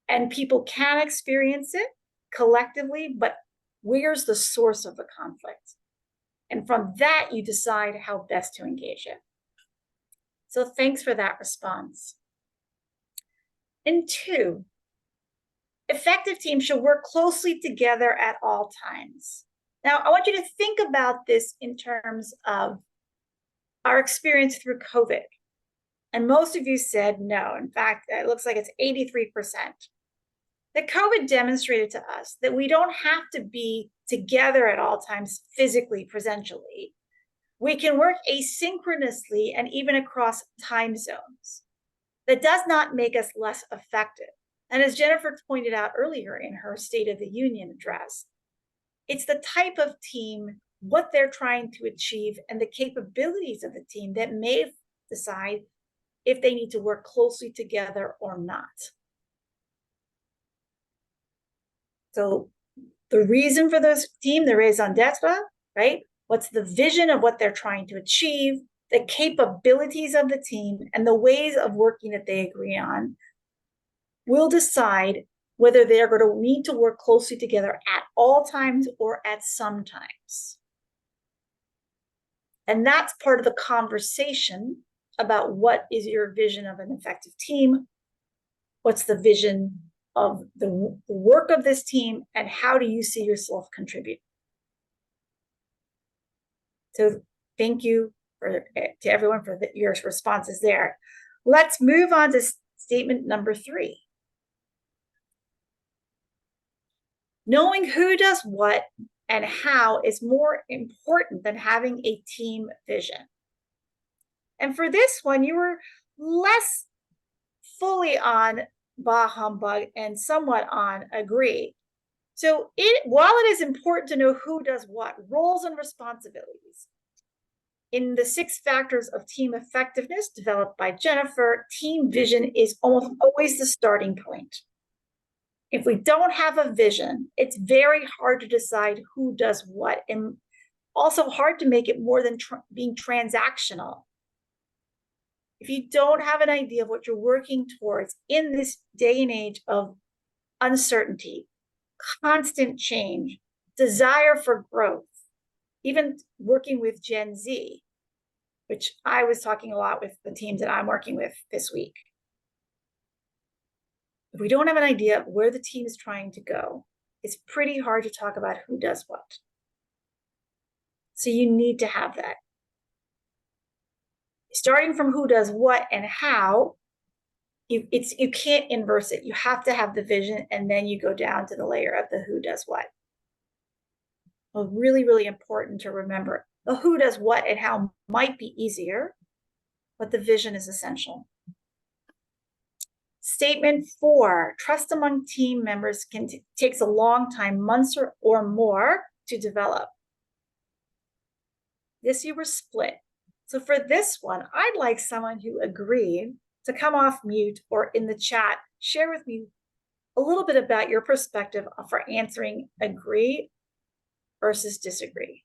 and people can experience it collectively, but where's the source of the conflict? And from that, you decide how best to engage it. So thanks for that response. And 2, effective teams should work closely together at all times. Now, I want you to think about this in terms of our experience through COVID. And most of you said no. In fact, it looks like it's 83%. That COVID demonstrated to us that we don't have to be together at all times physically, presentially. We can work asynchronously and even across time zones. That does not make us less effective. And as Jennifer pointed out earlier in her State of the Union address, it's the type of team, what they're trying to achieve, and the capabilities of the team that may decide if they need to work closely together or not. So the reason for this team, the raison d'etre, right? What's the vision of what they're trying to achieve, the capabilities of the team, and the ways of working that they agree on will decide whether they're going to need to work closely together at all times or at some times. And that's part of the conversation about what is your vision of an effective team, what's the vision of the work of this team, and how do you see yourself contribute? So thank you to everyone for your responses there. Let's move on to statement number 3. Knowing who does what and how is more important than having a team vision. And for this one, you were less fully on bah humbug and somewhat on agree. So while it is important to know who does what, roles and responsibilities, in the 6 factors of team effectiveness developed by Jennifer, team vision is almost always the starting point. If we don't have a vision, it's very hard to decide who does what, and also hard to make it more than being transactional. If you don't have an idea of what you're working towards in this day and age of uncertainty, constant change, desire for growth, even working with Gen Z, which I was talking a lot with the teams that I'm working with this week. If we don't have an idea of where the team is trying to go, it's pretty hard to talk about who does what. So you need to have that. Starting from who does what and how, you can't inverse it. You have to have the vision, and then you go down to the layer of the who does what. Well, really, really important to remember. The who does what and how might be easier, but the vision is essential. Statement 4, trust among team members takes a long time, months or more, to develop. This you were split. So for this one, I'd like someone who agreed to come off mute or in the chat, share with me a little bit about your perspective for answering agree versus disagree.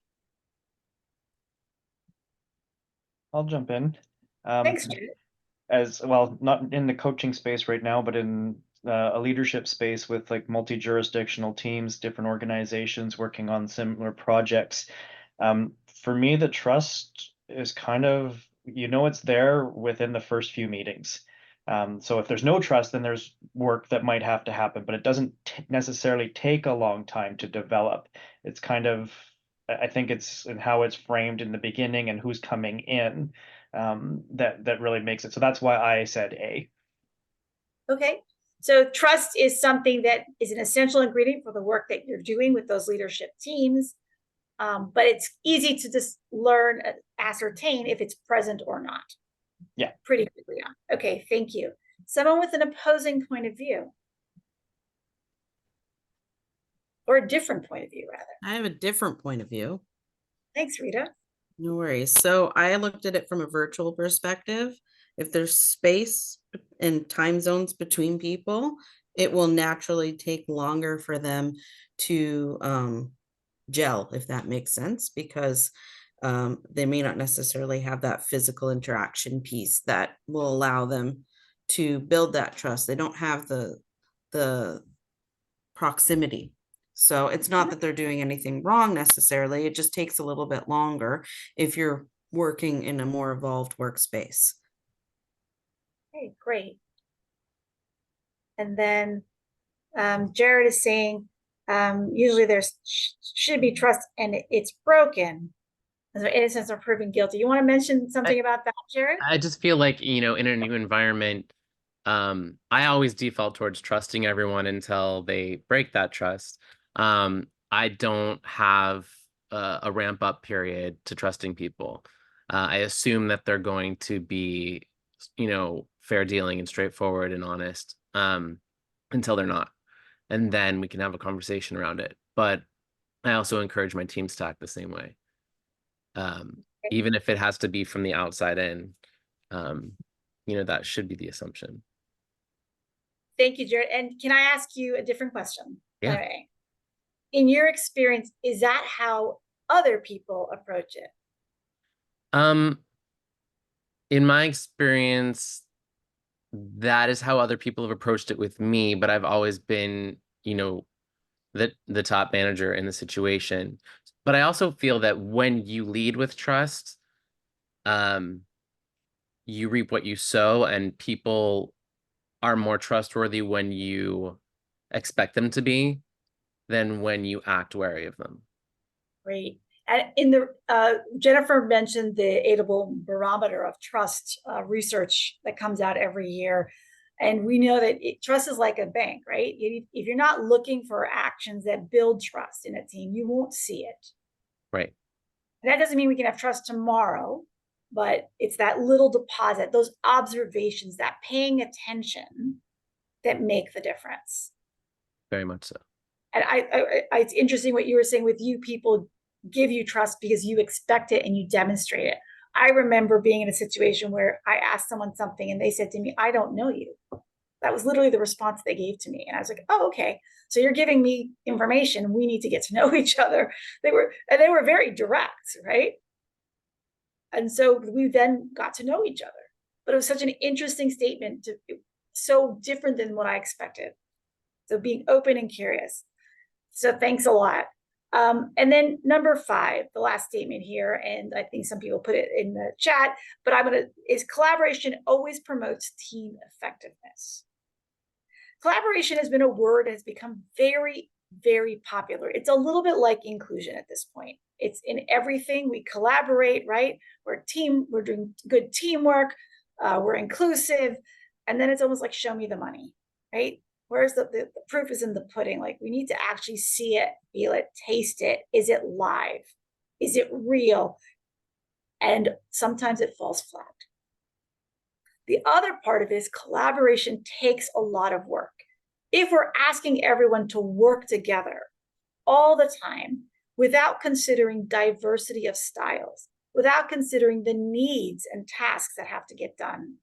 I'll jump in. Thanks, Jared. As well, not in the coaching space right now, but in a leadership space with like multi-jurisdictional teams, different organizations working on similar projects. For me, the trust is kind of, it's there within the first few meetings. So if there's no trust, then there's work that might have to happen, but it doesn't necessarily take a long time to develop. It's kind of, I think it's in how it's framed in the beginning and who's coming in, that really makes it. So that's why I said A. Okay. So trust is something that is an essential ingredient for the work that you're doing with those leadership teams. But it's easy to just learn, ascertain if it's present or not. Yeah. Pretty quickly on. Okay, thank you. Someone with an opposing point of view. or a different point of view, rather. I have a different point of view. Thanks, Rita. No worries. So I looked at it from a virtual perspective. If there's space and time zones between people, it will naturally take longer for them to gel, if that makes sense, because they may not necessarily have that physical interaction piece that will allow them to build that trust. They don't have the proximity. So it's not that they're doing anything wrong necessarily. It just takes a little bit longer if you're working in a more evolved workspace. Okay, great. And then Jared is saying, usually there's should be trust and it's broken. So innocence or proven guilty. You want to mention something about that, Jared? I just feel like, in a new environment, I always default towards trusting everyone until they break that trust. I don't have a ramp up period to trusting people. I assume that they're going to be, fair dealing and straightforward and honest, until they're not. And then we can have a conversation around it. But I also encourage my teams to act the same way. Even if it has to be from the outside in, that should be the assumption. Thank you, Jared. And can I ask you a different question? Yeah. Okay. In your experience, is that how other people approach it? In my experience, that is how other people have approached it with me, but I've always been, the top manager in the situation. But I also feel that when you lead with trust, you reap what you sow, and people are more trustworthy when you expect them to be than when you act wary of them. Great. And in the Jennifer mentioned the Aidable Barometer of Trust research that comes out every year. And we know that trust is like a bank, right? If you're not looking for actions that build trust in a team, you won't see it. Right. And that doesn't mean we can have trust tomorrow, but it's that little deposit, those observations, that paying attention that make the difference. Very much so. And it's interesting what you were saying with you, people give you trust because you expect it and you demonstrate it. I remember being in a situation where I asked someone something and they said to me, I don't know you. That was literally the response they gave to me. And I was like, oh, okay. So you're giving me information. We need to get to know each other. They were very direct, right? And so we then got to know each other. But it was such an interesting statement, so different than what I expected. So being open and curious. So thanks a lot. And then number 5, the last statement here, and I think some people put it in the chat, but is collaboration always promotes team effectiveness. Collaboration has been a word that has become very, very popular. It's a little bit like inclusion at this point. It's in everything. We collaborate, right? We're a team. We're doing good teamwork. We're inclusive. And then it's almost like, show me the money, right? Whereas the proof is in the pudding. Like, we need to actually see it, feel it, taste it. Is it live? Is it real? And sometimes it falls flat. The other part of it is collaboration takes a lot of work. If we're asking everyone to work together all the time without considering diversity of styles, without considering the needs and tasks that have to get done,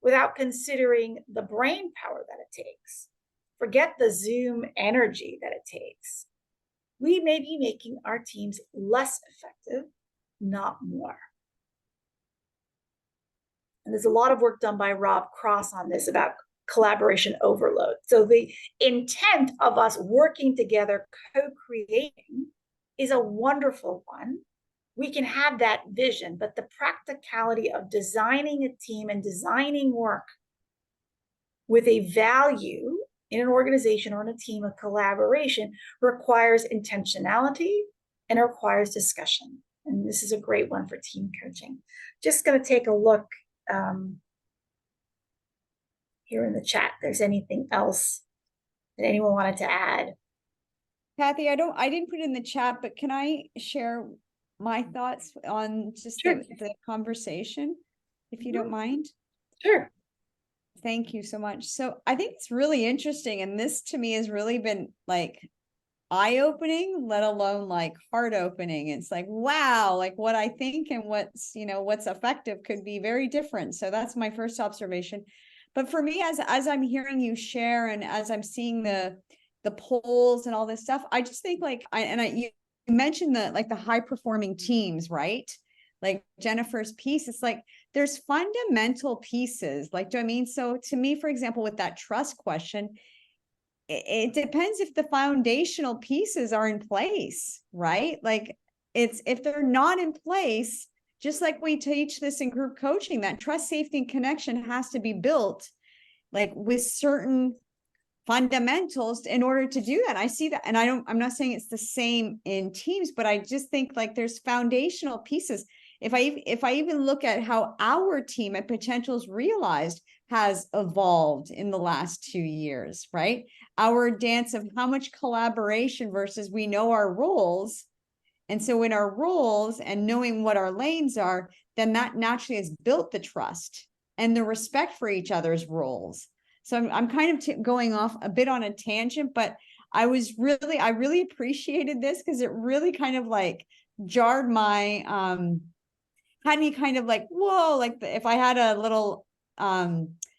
without considering the brain power that it takes, forget the Zoom energy that it takes, we may be making our teams less effective, not more. And there's a lot of work done by Rob Cross on this about collaboration overload. So the intent of us working together, co-creating, is a wonderful one. We can have that vision, but the practicality of designing a team and designing work with a value in an organization or in a team of collaboration requires intentionality and it requires discussion. And this is a great one for team coaching. Just going to take a look here in the chat. If there's anything else that anyone wanted to add? Kathy, I didn't put it in the chat, but can I share my thoughts on just Sure. the conversation, if you don't mind? Sure. Thank you so much. So I think it's really interesting. And this to me has really been like eye-opening, let alone like heart-opening. It's like, wow, like what I think and what's, what's effective could be very different. So that's my first observation. But for me, as I'm hearing you share and as I'm seeing the polls and all this stuff, I just think like you mentioned the high performing teams, right? Like Jennifer's piece, it's like there's fundamental pieces. Like, do I mean? So to me, for example, with that trust question, it depends if the foundational pieces are in place, right? Like if they're not in place, just like we teach this in group coaching, that trust, safety, and connection has to be built like with certain fundamentals in order to do that. I see that. And I'm not saying it's the same in teams, but I just think like there's foundational pieces. If I even look at how our team at Potentials Realized has evolved in the last 2 years, right? Our dance of how much collaboration versus we know our roles. And so in our roles and knowing what our lanes are, then that naturally has built the trust and the respect for each other's roles. So I'm kind of going off a bit on a tangent, but I really appreciated this because it really kind of like jarred my, had me kind of like, whoa, like if I had a little,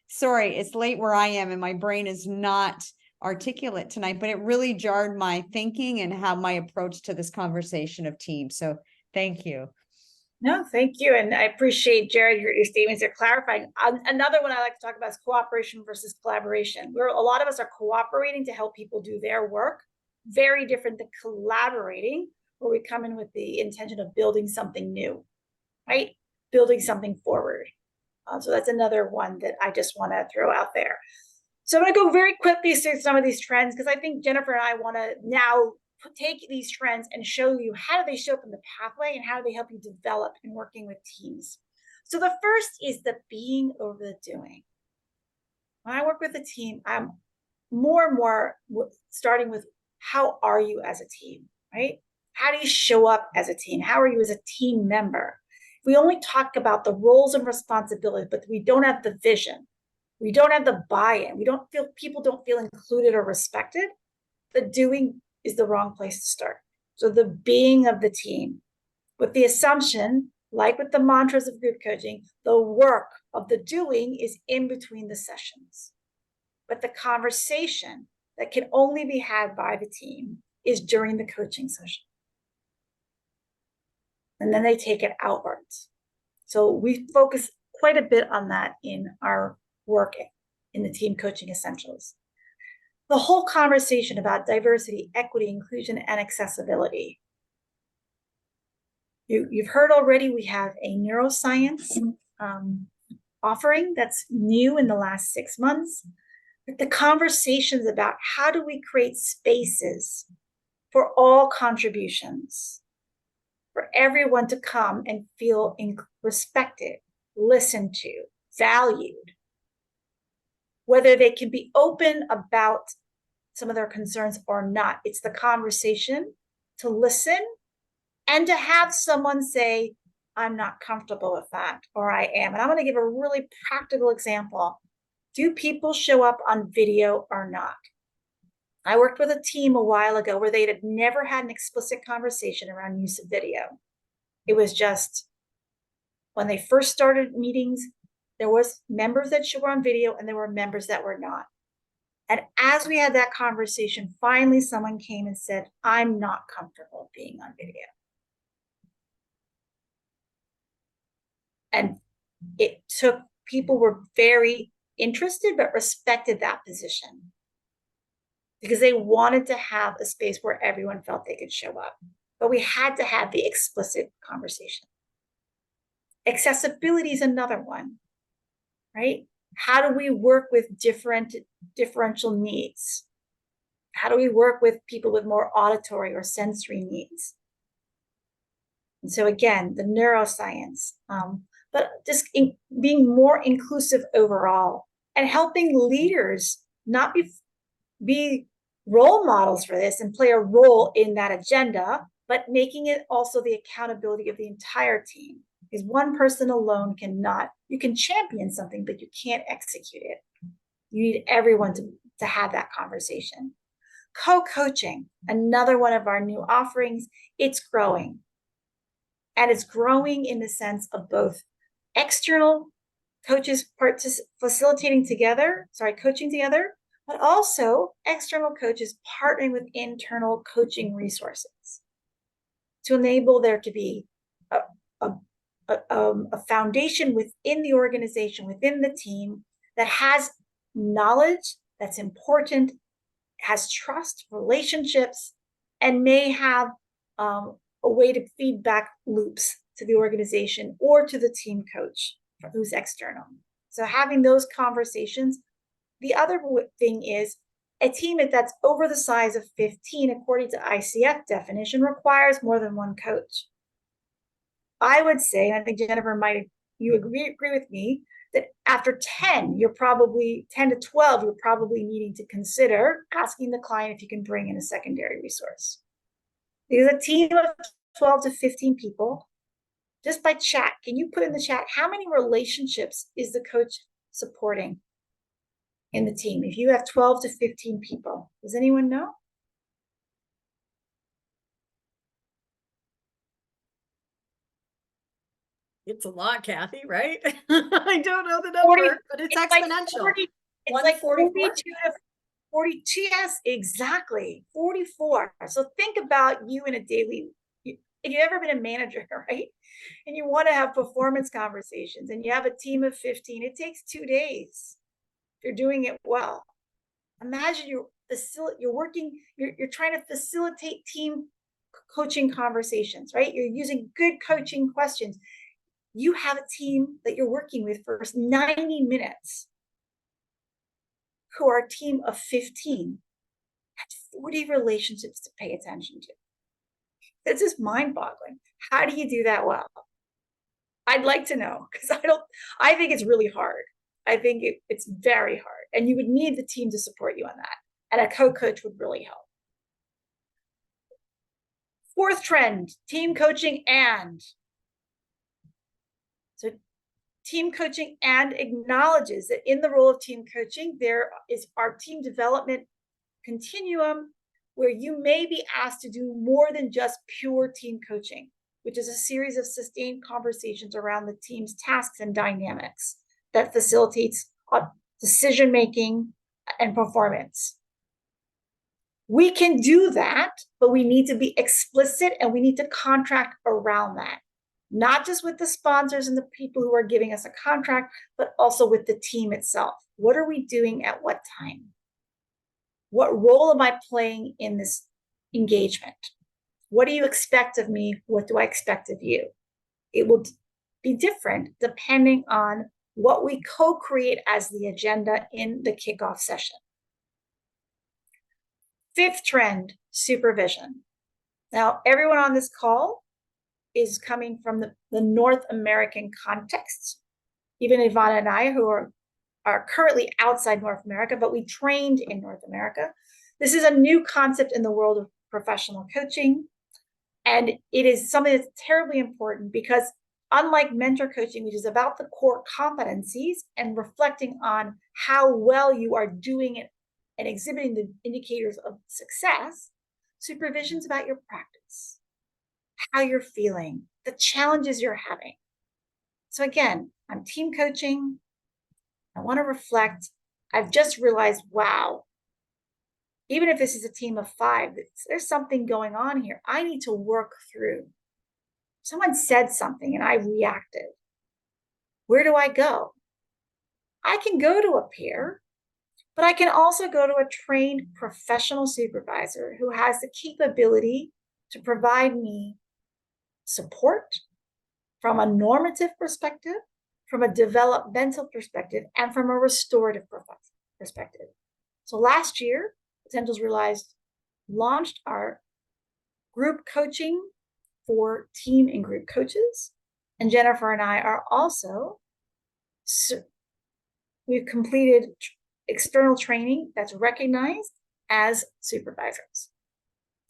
sorry, it's late where I am and my brain is not articulate tonight, but it really jarred my thinking and how my approach to this conversation of teams. So thank you. No, thank you. And I appreciate, Jared, your statements are clarifying. Another one I like to talk about is cooperation versus collaboration. A lot of us are cooperating to help people do their work. Very different than collaborating, where we come in with the intention of building something new, right? Building something forward. So that's another one that I just want to throw out there. So I'm going to go very quickly through some of these trends because I think Jennifer and I want to now take these trends and show you how do they show up in the pathway and how do they help you develop in working with teams. So the first is the being over the doing. When I work with a team, I'm more and more starting with how are you as a team, right? How do you show up as a team? How are you as a team member? We only talk about the roles and responsibilities, but we don't have the vision. We don't have the buy-in. People don't feel included or respected. The doing is the wrong place to start. So the being of the team, with the assumption, like with the mantras of group coaching, the work of the doing is in between the sessions. But the conversation that can only be had by the team is during the coaching session. And then they take it outwards. So we focus quite a bit on that in our work in the Team Coaching Essentials. The whole conversation about diversity, equity, inclusion, and accessibility. You've heard already we have a neuroscience offering that's new in the last 6 months. But the conversations about how do we create spaces for all contributions, for everyone to come and feel respected, listened to, valued, whether they can be open about some of their concerns or not. It's the conversation to listen and to have someone say, I'm not comfortable with that, or I am. And I'm going to give a really practical example. Do people show up on video or not? I worked with a team a while ago where they had never had an explicit conversation around use of video. It was just when they first started meetings, there was members that were on video and there were members that were not. And as we had that conversation, finally someone came and said, I'm not comfortable being on video. And it took, people were very interested, but respected that position because they wanted to have a space where everyone felt they could show up. But we had to have the explicit conversation. Accessibility is another one, right? How do we work with differential needs? How do we work with people with more auditory or sensory needs? And so again, the neuroscience, but just being more inclusive overall and helping leaders not be role models for this and play a role in that agenda, but making it also the accountability of the entire team. Because one person alone cannot, you can champion something, but you can't execute it. You need everyone to have that conversation. Co-coaching, another one of our new offerings. It's growing. And it's growing in the sense of both external coaches coaching together, but also external coaches partnering with internal coaching resources to enable there to be a foundation within the organization, within the team that has knowledge that's important, has trust, relationships, and may have a way to feedback loops to the organization or to the team coach who's external. So having those conversations. The other thing is a team that's over the size of 15, according to ICF definition, requires more than one coach. I would say, and I think Jennifer you agree with me, that after 10 to 12, you're probably needing to consider asking the client if you can bring in a secondary resource. Because a team of 12 to 15 people, just by chat, can you put in the chat, how many relationships is the coach supporting in the team? If you have 12 to 15 people, does anyone know? It's a lot, Kathy, right? I don't know the number, but it's exponential. It's 42 to 42. Yes, exactly. 44. So think about you in a daily, if you've ever been a manager, right? And you want to have performance conversations and you have a team of 15, it takes 2 days. If you're doing it well. Imagine you're trying to facilitate team coaching conversations, right? You're using good coaching questions. You have a team that you're working with for 90 minutes who are a team of 15. That's 40 relationships to pay attention to. It's just mind-boggling. How do you do that well? I'd like to know, because I think it's really hard. I think it's very hard. And you would need the team to support you on that. And a co-coach would really help. Fourth trend, team coaching and. So team coaching and acknowledges that in the role of team coaching, there is our team development continuum where you may be asked to do more than just pure team coaching, which is a series of sustained conversations around the team's tasks and dynamics that facilitates decision-making and performance. We can do that, but we need to be explicit and we need to contract around that. Not just with the sponsors and the people who are giving us a contract, but also with the team itself. What are we doing at what time? What role am I playing in this engagement? What do you expect of me? What do I expect of you? It will be different depending on what we co-create as the agenda in the kickoff session. Fifth trend, supervision. Now, everyone on this call is coming from the North American context. Even Evana and I, who are currently outside North America, but we trained in North America. This is a new concept in the world of professional coaching. And it is something that's terribly important because unlike mentor coaching, which is about the core competencies and reflecting on how well you are doing it and exhibiting the indicators of success, supervision is about your practice, how you're feeling, the challenges you're having. So again, I'm team coaching. I want to reflect. I've just realized, wow, even if this is a team of 5, there's something going on here. I need to work through. Someone said something and I reacted. Where do I go? I can go to a peer, but I can also go to a trained professional supervisor who has the capability to provide me support from a normative perspective, from a developmental perspective, and from a restorative perspective. So last year, Potentials Realized launched our group coaching for team and group coaches. And Jennifer and I are also, we've completed external training that's recognized as supervisors.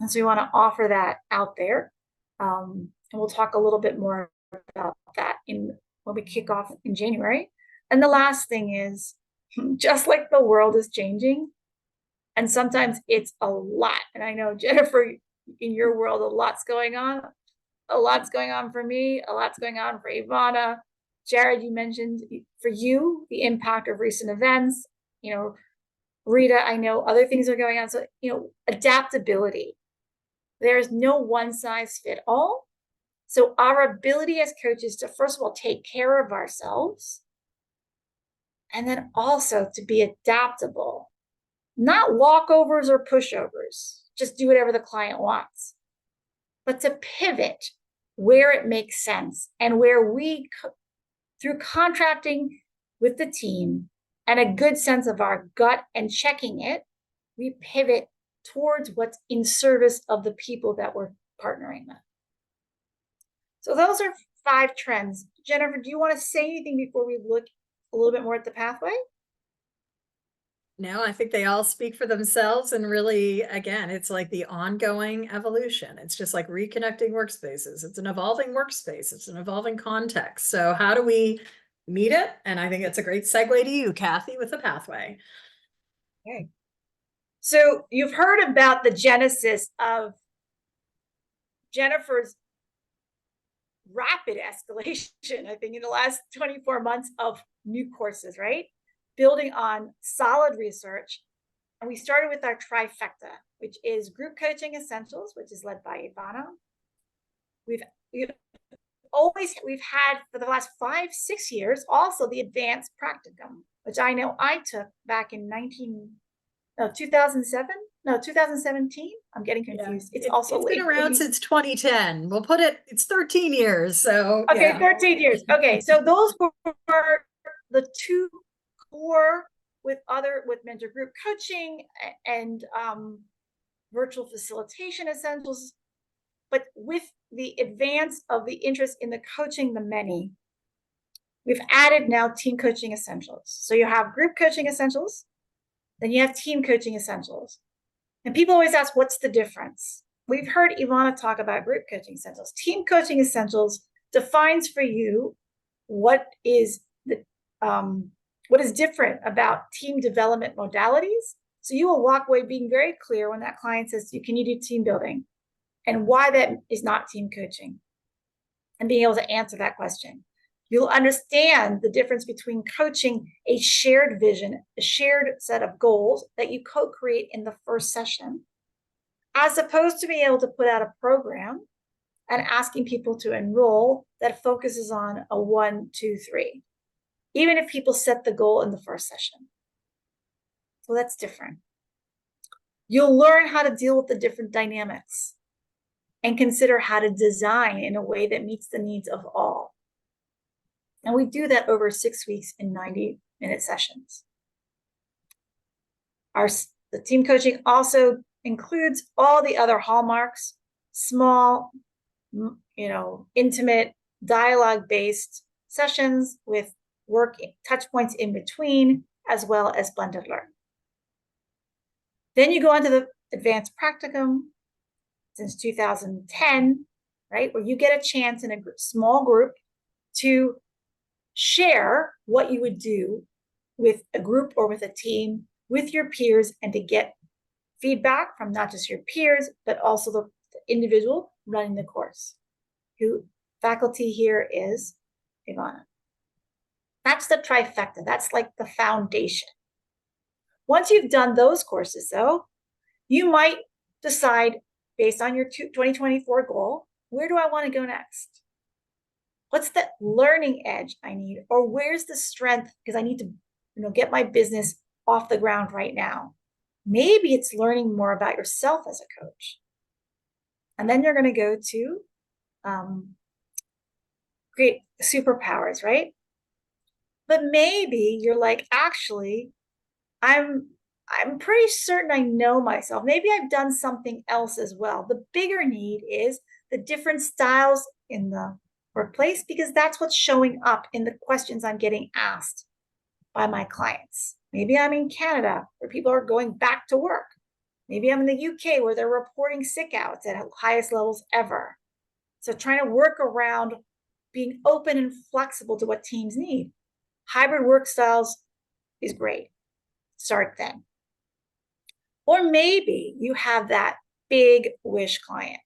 And so we want to offer that out there. And we'll talk a little bit more about that when we kick off in January. And the last thing is, just like the world is changing, And sometimes it's a lot. And I know, Jennifer, in your world, a lot's going on. A lot's going on for me. A lot's going on for Evana. Jared, you mentioned for you, the impact of recent events. You know, Rita, I know other things are going on. So, you know, adaptability. There's no one size fit all. So our ability as coaches to, first of all, take care of ourselves, and then also to be adaptable, not walkovers or pushovers, just do whatever the client wants, but to pivot where it makes sense and where we, through contracting with the team and a good sense of our gut and checking it, we pivot towards what's in service of the people that we're partnering with. So those are 5 trends. Jennifer, do you want to say anything before we look a little bit more at the pathway? No, I think they all speak for themselves, and really, again, it's like the ongoing evolution. It's just like reconnecting workspaces. It's an evolving workspace. It's an evolving context. So how do we meet it? And I think it's a great segue to you, Kathy, with the pathway. Okay. So you've heard about the genesis of Jennifer's rapid escalation, I think, in the last 24 months of new courses, right? Building on solid research. And we started with our trifecta, which is group coaching essentials, which is led by Evana. We've had for the last 5-6 years, also the advanced practicum, which I know I took back in 2017. I'm getting confused. Yeah. It's been around since 2010. We'll put it's 13 years. So okay, yeah. 13 years. Okay, so those were the 2 core with mentor group coaching and virtual facilitation essentials. But with the advance of the interest in the coaching the many, we've added now team coaching essentials. So you have group coaching essentials, then you have team coaching essentials. And people always ask, what's the difference? We've heard Evana talk about group coaching essentials. Team coaching essentials defines for you what is different about team development modalities. So you will walk away being very clear when that client says, can you do team building? And why that is not team coaching, and being able to answer that question. You'll understand the difference between coaching a shared vision, a shared set of goals that you co-create in the first session, as opposed to being able to put out a program and asking people to enroll that focuses on a 1, 2, 3, even if people set the goal in the first session. So that's different. You'll learn how to deal with the different dynamics and consider how to design in a way that meets the needs of all. And we do that over 6 weeks in 90-minute sessions. The team coaching also includes all the other hallmarks, small, intimate, dialogue-based sessions with work touch points in between, as well as blended learn. Then you go on to the advanced practicum since 2010, right? Where you get a chance in a small group to share what you would do with a group or with a team, with your peers, and to get feedback from not just your peers, but also the individual running the course, who faculty here is Evana. That's the trifecta. That's like the foundation. Once you've done those courses, though, you might decide, based on your 2024 goal, where do I want to go next? What's the learning edge I need? Or where's the strength? Because I need to get my business off the ground right now. Maybe it's learning more about yourself as a coach. And then you're going to go to create superpowers, right? But maybe you're like, actually, I'm pretty certain I know myself. Maybe I've done something else as well. The bigger need is the different styles in the workplace, because that's what's showing up in the questions I'm getting asked by my clients. Maybe I'm in Canada where people are going back to work. Maybe I'm in the UK where they're reporting sick outs at highest levels ever. So trying to work around being open and flexible to what teams need. Hybrid work styles is great. Start then. Or maybe you have that big wish client,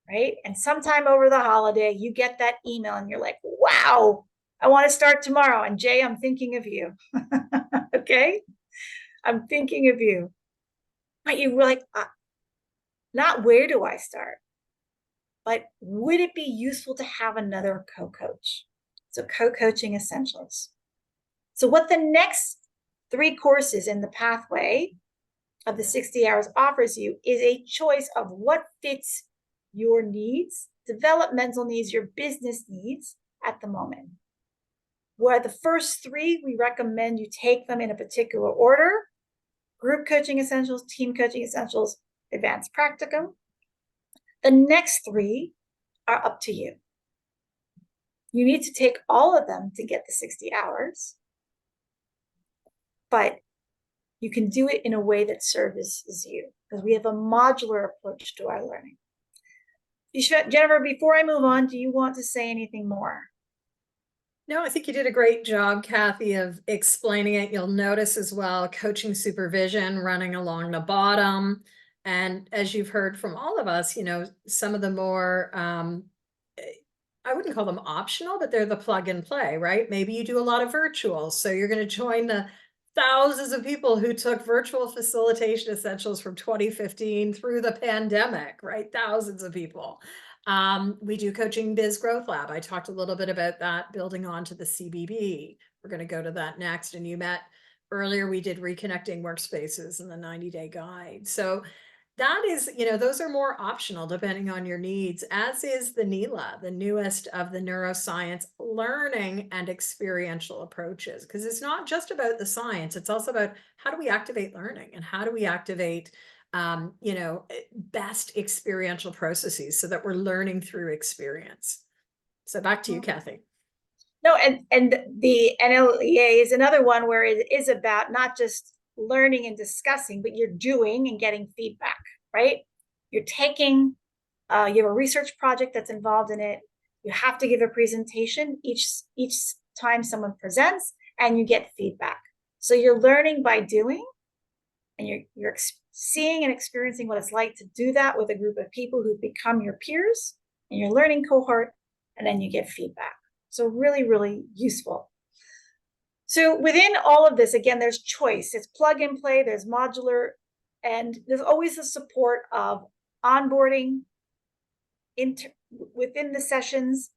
right? And sometime over the holiday, you get that email and you're like, wow, I want to start tomorrow. And Jay, I'm thinking of you. Okay? I'm thinking of you. But you were like, not where do I start? But would it be useful to have another co-coach? So co-coaching essentials. So what the next 3 courses in the pathway of the 60 hours offers you is a choice of what fits your needs, developmental needs, your business needs at the moment. Where the first 3, we recommend you take them in a particular order: group coaching essentials, team coaching essentials, advanced practicum. The next 3 are up to you. You need to take all of them to get the 60 hours, but you can do it in a way that services you, because we have a modular approach to our learning. Jennifer, before I move on, do you want to say anything more? No, I think you did a great job, Kathy, of explaining it. You'll notice as well, coaching supervision running along the bottom. And as you've heard from all of us, you know, some of the more, I wouldn't call them optional, but they're the plug and play, right? Maybe you do a lot of virtual. So you're going to join the thousands of people who took virtual facilitation essentials from 2015 through the pandemic, right? Thousands of people. We do coaching biz growth lab. I talked a little bit about that, building on to the CBB. We're going to go to that next. And you met earlier, we did Reconnecting Workspaces and the 90-day guide. So that is, you know, those are more optional depending on your needs, as is the NELA, the newest of the neuroscience learning and experiential approaches. Because it's not just about the science, it's also about how do we activate learning and how do we activate you know, best experiential processes so that we're learning through experience. So back to you, Kathy. No, and the NLEA is another one where it is about not just learning and discussing, but you're doing and getting feedback, right? You're taking, you have a research project that's involved in it. You have to give a presentation each time someone presents, and you get feedback. So you're learning by doing, and you're seeing and experiencing what it's like to do that with a group of people who become your peers and your learning cohort, and then you get feedback. So really, really useful. So within all of this, again, there's choice. It's plug and play, there's modular, and there's always the support of onboarding within the sessions,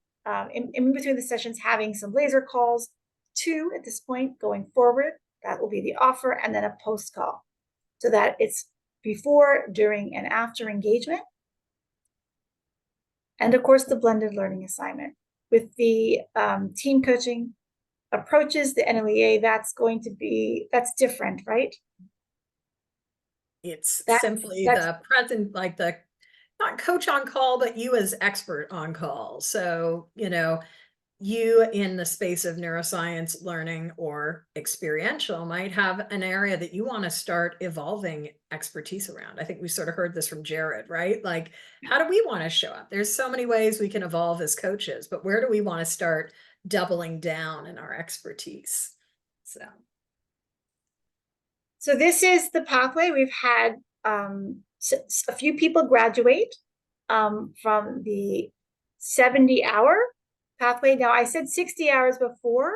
in between the sessions, having some laser calls, 2 at this point going forward. That will be the offer, and then a post call, so that it's before, during, and after engagement. And of course, the blended learning assignment. With the team coaching approaches, the NLEA, that's different, right? It's simply the present, like the, not coach on call, but you as expert on call. So, you know, you in the space of neuroscience learning or experiential might have an area that you want to start evolving expertise around. I think we sort of heard this from Jared, right? Like, how do we want to show up? There's so many ways we can evolve as coaches, but where do we want to start doubling down in our expertise? So this is the pathway. We've had a few people graduate from the 70-hour pathway. Now, I said 60 hours before,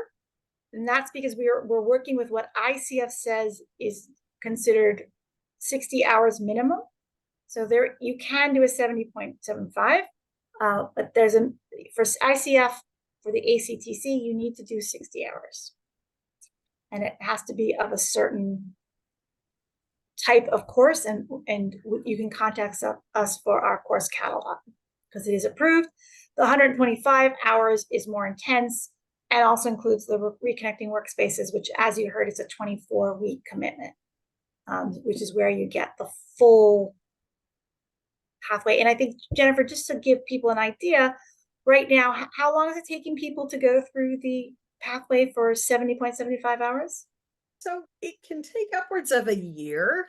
and that's because we're working with what ICF says is considered 60 hours minimum. So there you can do a 70.75, but there's for ICF, for the ACTC, you need to do 60 hours. And it has to be of a certain type of course, and you can contact us for our course catalog because it is approved. The 125 hours is more intense and also includes the Reconnecting Workspaces, which, as you heard, is a 24-week commitment, which is where you get the full pathway. And I think, Jennifer, just to give people an idea, right now, how long is it taking people to go through the pathway for 70.75 hours? So it can take upwards of a year.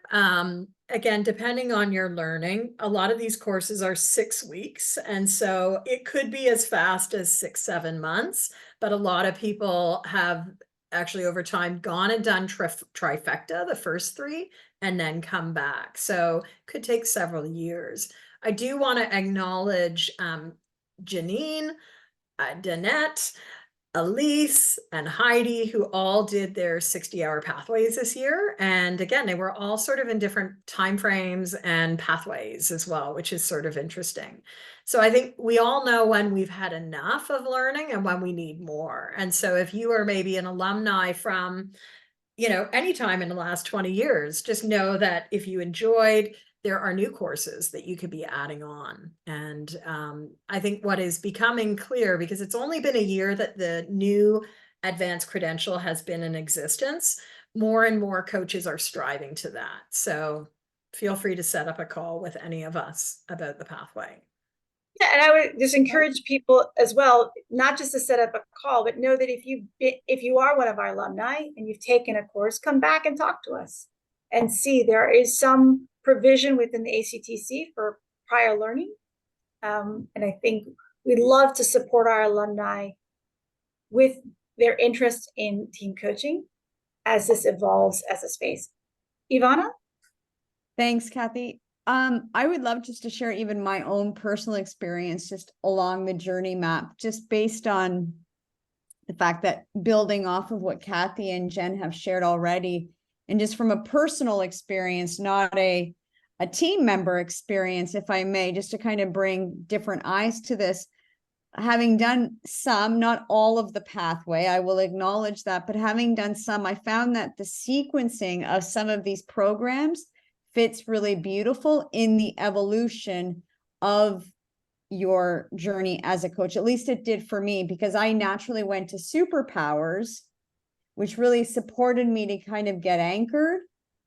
Again, depending on your learning, a lot of these courses are 6 weeks. And so it could be as fast as 6-7 months, but a lot of people have actually over time gone and done trifecta, the first 3, and then come back. So could take several years. I do want to acknowledge Janine, Danette, Elise, and Heidi, who all did their 60-hour pathways this year. And again, they were all sort of in different timeframes and pathways as well, which is sort of interesting. So I think we all know when we've had enough of learning and when we need more. And so if you are maybe an alumni from, any time in the last 20 years, just know that if you enjoyed, there are new courses that you could be adding on. And I think what is becoming clear, because it's only been a year that the new advanced credential has been in existence, more and more coaches are striving to that. So feel free to set up a call with any of us about the pathway. Yeah, and I would just encourage people as well, not just to set up a call, but know that if you are one of our alumni and you've taken a course, come back and talk to us and see there is some provision within the ACTC for prior learning. And I think we'd love to support our alumni with their interest in team coaching as this evolves as a space. Evana? Thanks, Kathy. I would love just to share even my own personal experience just along the journey map, just based on the fact that building off of what Kathy and Jen have shared already, and just from a personal experience, not a team member experience, if I may, just to kind of bring different eyes to this. Having done some, not all of the pathway, I will acknowledge that, but having done some, I found that the sequencing of some of these programs fits really beautiful in the evolution of your journey as a coach. At least it did for me, because I naturally went to Superpowers, which really supported me to kind of get anchored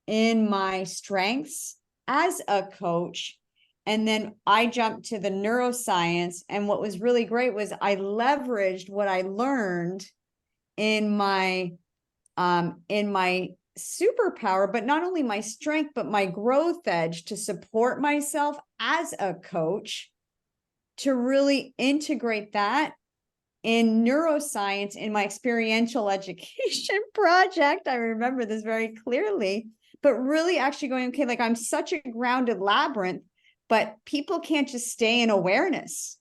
in my strengths as a coach. And then I jumped to the neuroscience. And what was really great was I leveraged what I learned in my superpower, but not only my strength, but my growth edge to support myself as a coach, to really integrate that in neuroscience in my experiential education project. I remember this very clearly, but really actually going, okay, like I'm such a grounded labyrinth, but people can't just stay in awareness.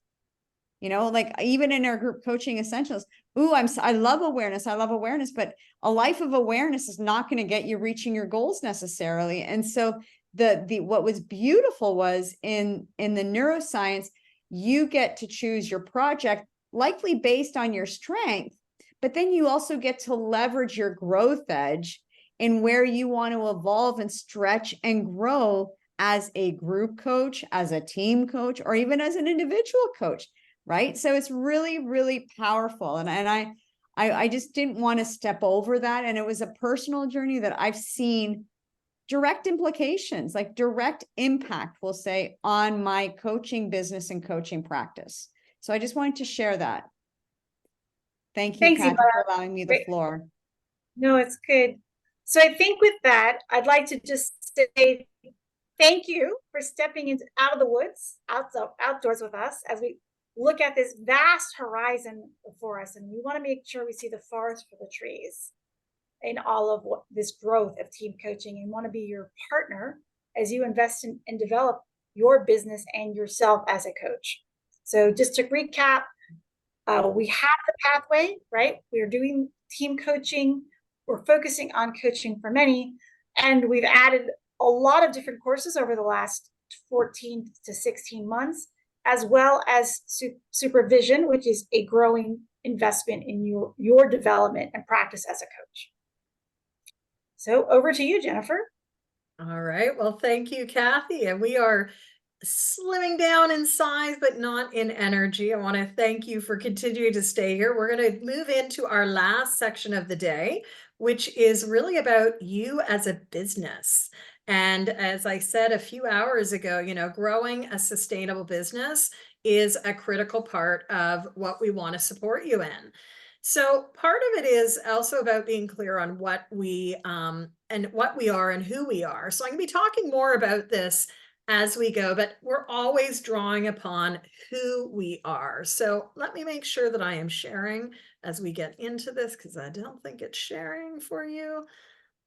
Like even in our group coaching essentials, I love awareness, but a life of awareness is not going to get you reaching your goals necessarily. And so what was beautiful was in the neuroscience, you get to choose your project likely based on your strength, but then you also get to leverage your growth edge in where you want to evolve and stretch and grow as a group coach, as a team coach, or even as an individual coach. Right. So it's really, really powerful. And I just didn't want to step over that. And it was a personal journey that I've seen direct implications, like direct impact, we'll say, on my coaching business and coaching practice. So I just wanted to share that. Thank you, Thanks, Kathy, Eva. for allowing me the floor. No, it's good. So I think with that, I'd like to just say thank you for stepping out of the woods, outdoors with us as we look at this vast horizon before us. And we want to make sure we see the forest for the trees in all of this growth of team coaching, and want to be your partner as you invest in and develop your business and yourself as a coach. So just to recap, we have the pathway, right? We're doing team coaching. We're focusing on coaching for many, and we've added a lot of different courses over the last 14 to 16 months, as well as supervision, which is a growing investment in your development and practice as a coach. So over to you, Jennifer. All right. Well, thank you, Kathy. And we are slimming down in size, but not in energy. I want to thank you for continuing to stay here. We're going to move into our last section of the day, which is really about you as a business. And as I said a few hours ago, growing a sustainable business is a critical part of what we want to support you in. So part of it is also about being clear on what we are and who we are. So I'm going to be talking more about this as we go, but we're always drawing upon who we are. So let me make sure that I am sharing as we get into this, because I don't think it's sharing for you.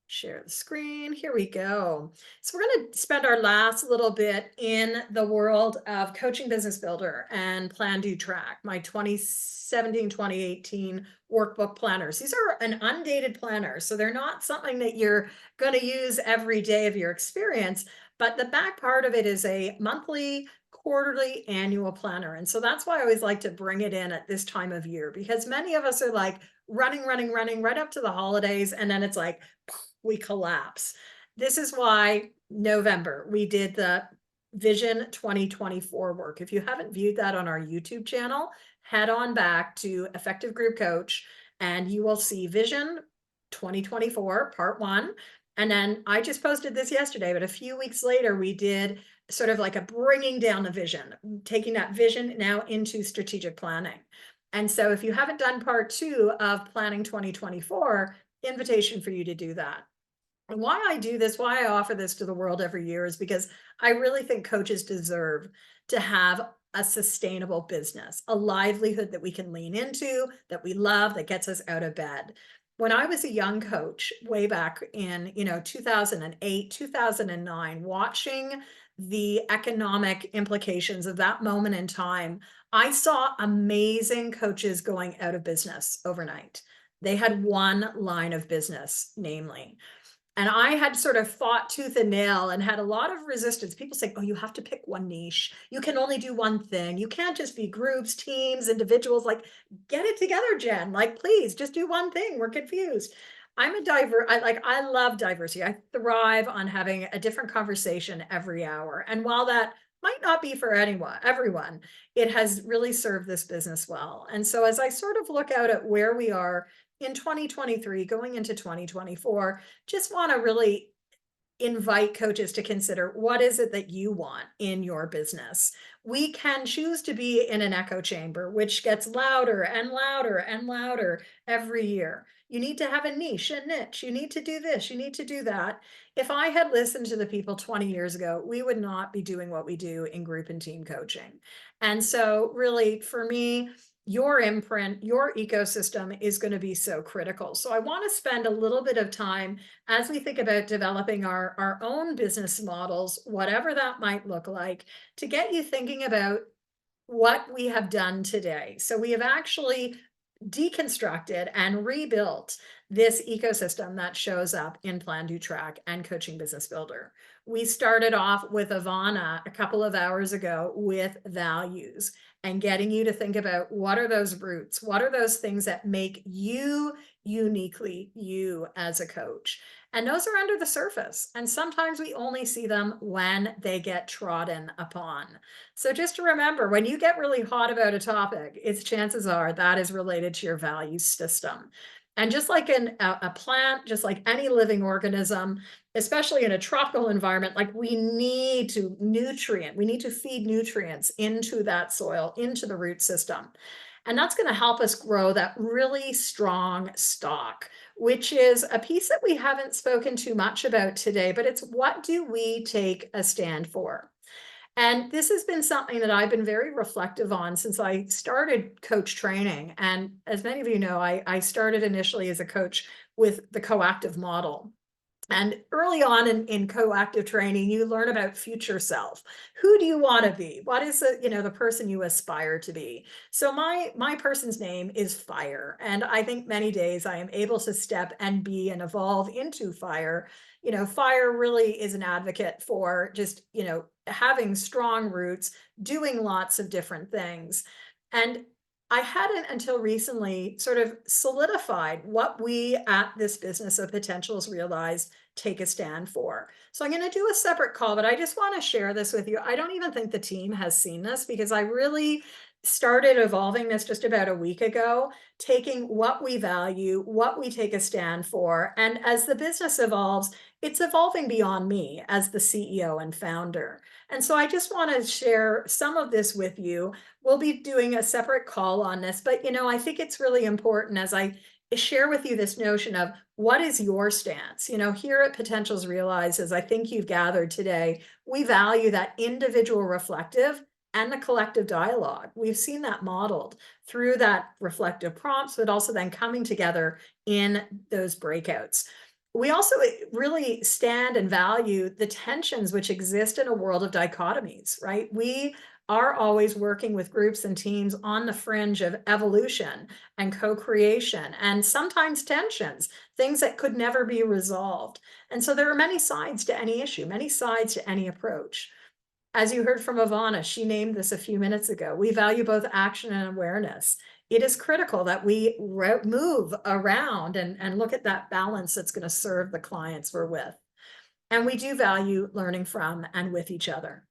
Share the screen. Here we go. So we're going to spend our last little bit in the world of Coaching Business Builder and Plan, Do, Track, my 2017-2018 workbook planners. These are an undated planner, so they're not something that you're going to use every day of your experience, but the back part of it is a monthly, quarterly, annual planner. And so that's why I always like to bring it in at this time of year, because many of us are like running right up to the holidays, and then it's like, we collapse. This is why November, we did the Vision 2024 work. If you haven't viewed that on our YouTube channel, head on back to Effective Group Coach and you will see Vision 2024 part 1. And then I just posted this yesterday, but a few weeks later, we did sort of like a bringing down the vision, taking that vision now into strategic planning. And so if you haven't done part 2 of Planning 2024, invitation for you to do that. And why I do this, why I offer this to the world every year, is because I really think coaches deserve to have a sustainable business, a livelihood that we can lean into, that we love, that gets us out of bed. When I was a young coach way back in 2008, 2009, watching the economic implications of that moment in time, I saw amazing coaches going out of business overnight. They had one line of business, namely. And I had sort of fought tooth and nail and had a lot of resistance. People say, oh, you have to pick one niche. You can only do one thing. You can't just be groups, teams, individuals. Like, get it together, Jen. Like, please just do one thing. We're confused. I love diversity. I thrive on having a different conversation every hour. And while that might not be for everyone, it has really served this business well. And so as I sort of look out at where we are in 2023, going into 2024, just want to really invite coaches to consider, what is it that you want in your business? We can choose to be in an echo chamber, which gets louder and louder and louder every year. You need to have a niche, a niche. You need to do this, you need to do that. If I had listened to the people 20 years ago, we would not be doing what we do in group and team coaching. And so really, for me, your imprint, your ecosystem is going to be so critical. So I want to spend a little bit of time as we think about developing our own business models, whatever that might look like, to get you thinking about what we have done today. So we have actually deconstructed and rebuilt this ecosystem that shows up in Plan, Do, Track and Coaching Business Builder. We started off with Evana a couple of hours ago with values and getting you to think about, what are those roots? What are those things that make you uniquely you as a coach? And those are under the surface. And sometimes we only see them when they get trodden upon. So just to remember, when you get really hot about a topic, its chances are that is related to your value system. And just like in a plant, just like any living organism, especially in a tropical environment, like we need to feed nutrients into that soil, into the root system. And that's going to help us grow that really strong stalk, which is a piece that we haven't spoken too much about today, but it's, what do we take a stand for? And this has been something that I've been very reflective on since I started coach training. And as many of you know, I started initially as a coach with the coactive model. And early on in coactive training, you learn about future self. Who do you want to be? What is the person you aspire to be? So my person's name is Fire. And I think many days I am able to step and be and evolve into Fire. Fire really is an advocate for just, having strong roots, doing lots of different things. And I hadn't until recently sort of solidified what we at this Business of Potentials realized take a stand for. So I'm going to do a separate call, but I just want to share this with you. I don't even think the team has seen this, because I really started evolving this just about a week ago, taking what we value, what we take a stand for. And as the business evolves, it's evolving beyond me as the CEO and founder. And so I just want to share some of this with you. We'll be doing a separate call on this, but I think it's really important as I share with you this notion of what is your stance. You know, here at Potentials Realize, as I think you've gathered today, we value that individual reflective and the collective dialogue. We've seen that modeled through that reflective prompts, but also then coming together in those breakouts. We also really stand and value the tensions which exist in a world of dichotomies, right? We are always working with groups and teams on the fringe of evolution and co-creation, and sometimes tensions, things that could never be resolved. And so there are many sides to any issue, many sides to any approach. As you heard from Evana, she named this a few minutes ago. We value both action and awareness. It is critical that we move around and look at that balance that's going to serve the clients we're with. And we do value learning from and with each other.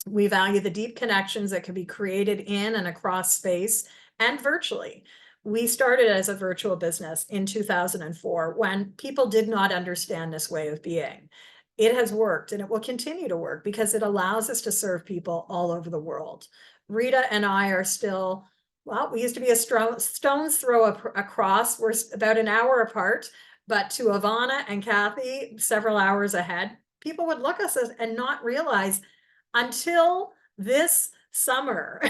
We value the deep connections that can be created in and across space and virtually. We started as a virtual business in 2004 when people did not understand this way of being. It has worked and it will continue to work because it allows us to serve people all over the world. Rita and I are still, well, we used to be a stone's throw across. We're about an hour apart, but to Evana and Kathy, several hours ahead. People would look at us and not realize until this summer,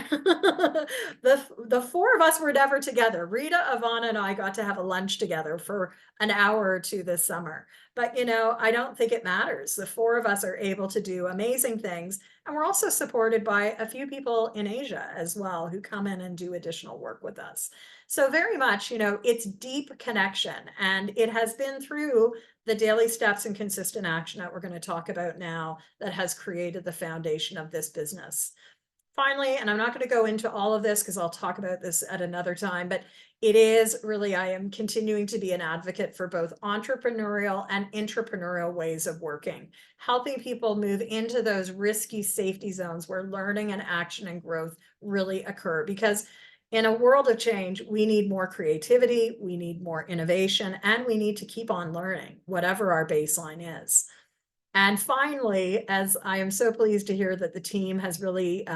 the four of us were never together. Rita, Evana, and I got to have a lunch together for an hour or two this summer. But, you know, I don't think it matters. The four of us are able to do amazing things. And we're also supported by a few people in Asia as well who come in and do additional work with us. So very much, you know, it's deep connection. And it has been through the daily steps and consistent action that we're going to talk about now that has created the foundation of this business. Finally, and I'm not going to go into all of this because I'll talk about this at another time, but it is really, I am continuing to be an advocate for both entrepreneurial and intrapreneurial ways of working, helping people move into those risky safety zones where learning and action and growth really occur. Because in a world of change, we need more creativity, we need more innovation, and we need to keep on learning, whatever our baseline is. And finally, as I am so pleased to hear that the team has really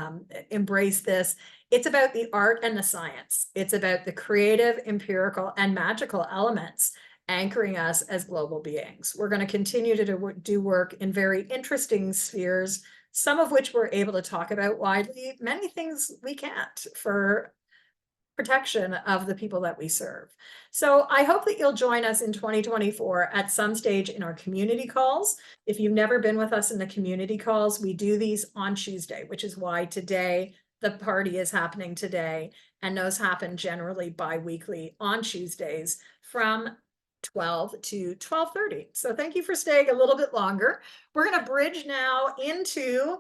embraced this, it's about the art and the science. It's about the creative, empirical, and magical elements anchoring us as global beings. We're going to continue to do work in very interesting spheres, some of which we're able to talk about widely, many things we can't for protection of the people that we serve. So I hope that you'll join us in 2024 at some stage in our community calls. If you've never been with us in the community calls, we do these on Tuesday, which is why today the party is happening today. And those happen generally bi-weekly on Tuesdays from 12 to 12:30. So thank you for staying a little bit longer. We're going to bridge now into